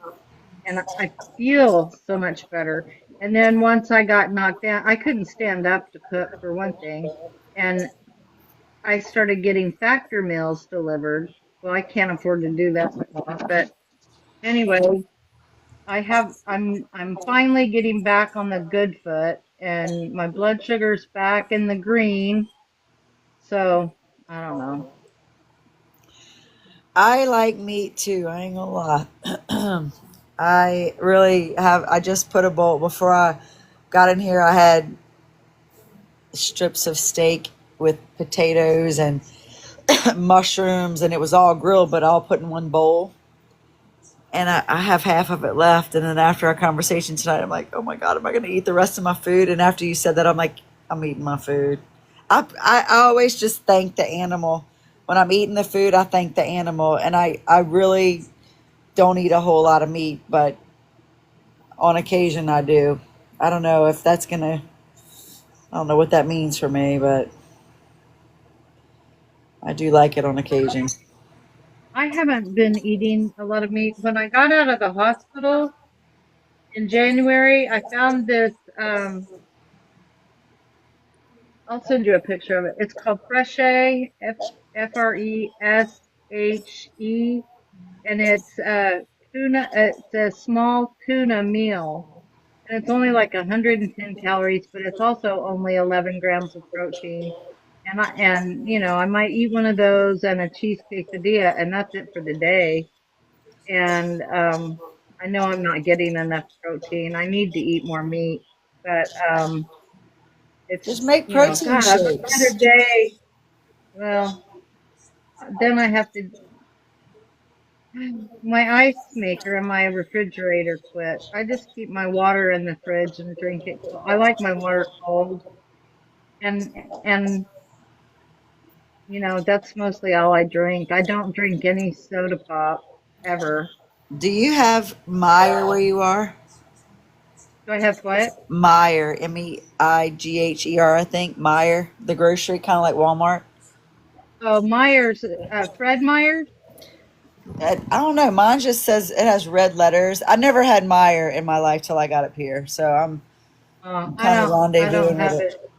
and I feel so much better. And then once I got knocked down, I couldn't stand up to cook for one thing. And I started getting factor meals delivered. Well, I can't afford to do that anymore. But anyway, I'm finally getting back on the good foot and my blood sugar's back in the green. So I don't know. I like meat too. I ain't gonna lie. I really have. I just put a bowl before I got in here. I had strips of steak with potatoes and mushrooms, and it was all grilled, but all put in one bowl. And I have half of it left. And then after our conversation tonight, I'm like, oh my God, am I going to eat the rest of my food? And after you said that, I'm like, I'm eating my food. I always just thank the animal. When I'm eating the food, I thank the animal. And I really don't eat a whole lot of meat, but on occasion I do. I don't know if that's going to, I don't know what that means for me, but I do like it on occasion. I haven't been eating a lot of meat. When I got out of the hospital in January, I found this, I'll send you a picture of it. It's called Freshe, Freshe, and it's tuna. It's a small tuna meal, and it's only like 110 calories, but it's also only 11 grams of protein. And you know, I might eat one of those and a cheese quesadilla, and that's it for the day. And I know I'm not getting enough protein. I need to eat more meat, but it's, Just make you know, protein God, I'd shakes. rather day. Well, then I have to. My ice maker and my refrigerator quit. I just keep my water in the fridge and drink it. I like my water cold, and you know that's mostly all I drink. I don't drink any soda pop ever. Do you have Meyer where you are? Do I have what? Meyer, Meigher, I think. Meyer, the grocery, kind of like Walmart. Oh, Myers, Fred Myers. I don't know. Mine just says it has red letters. I never had Meyer in my life till I got up here, so I'm kind of I don't rendezvousing with have it. it.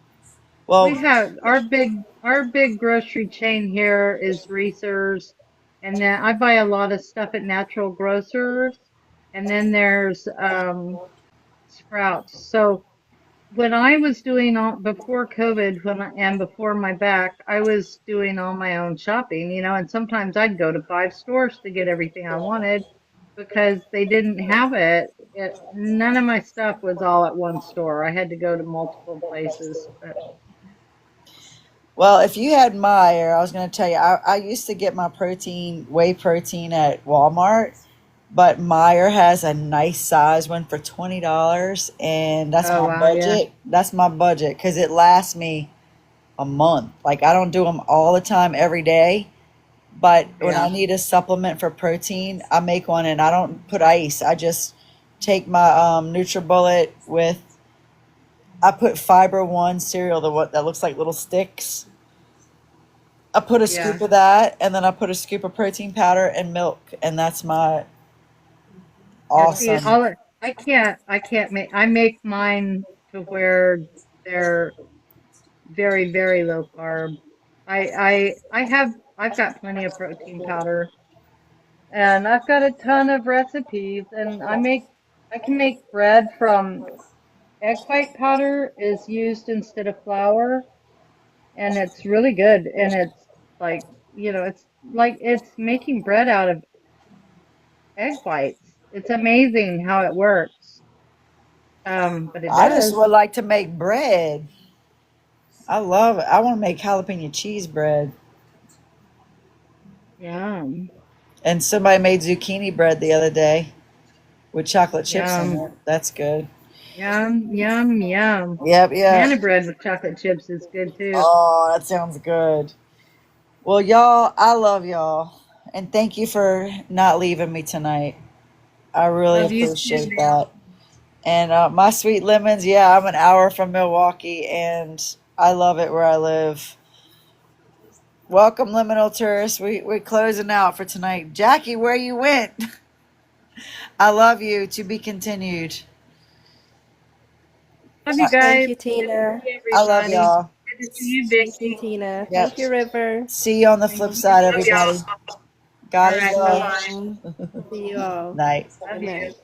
We Well, have our big grocery chain here is Reese's, and then I buy a lot of stuff at Natural Grocers, and then there's Sprouts. So when I was doing all before COVID, and before my back, I was doing all my own shopping, you know, and sometimes I'd go to 5 stores to get everything I wanted because they didn't have it. None of my stuff was all at one store. I had to go to multiple places, but well, if you had Meyer, I was going to tell you, I used to get my whey protein at Walmart, but Meyer has a nice size one for $20, and that's oh my wow, yeah, budget. That's my budget because it lasts me a month. Like I don't do them all the time every day. But when I yeah, need a supplement for protein, I make one and I don't put ice. I just take my NutriBullet with, I put Fiber One cereal, the what that looks like little sticks. I put a yeah. scoop of that, and then I put a scoop of protein powder and milk, and that's my Yeah, see, awesome. I can't make, I make mine to where they're very, very low carb. I've got plenty of protein powder and I've got a ton of recipes and I can make bread from egg white powder is used instead of flour and it's really good and it's like, you know, it's like it's making bread out of egg whites. It's amazing how it works. But it I just does. would like to make bread. I love it. I want to make jalapeno cheese bread. Yum, And somebody made zucchini bread the other day with chocolate chips in yum, it. That's good. yum, yum, yum. Yep, yeah. Banana bread with chocolate chips is good too. Oh, that sounds good. Well, y'all, I love y'all. And thank you for not leaving me tonight. I really Love you too, appreciate man. that. And my sweet lemons, yeah, I'm an hour from Milwaukee and I love it where I live. Welcome, liminal tourists. We're closing out for tonight. Jackie, where you went? I love you. To be continued. Love you Thank guys. you, Good to Tina. see I love everybody. y'all. Good to see you, Thank you, Vicky. Tina. Yep. Thank you, River. See you on the Thank flip you. side, Love y'all. everybody. All God is right. Bye love. bye. Shalom. See you all. Night. Good Love you. night.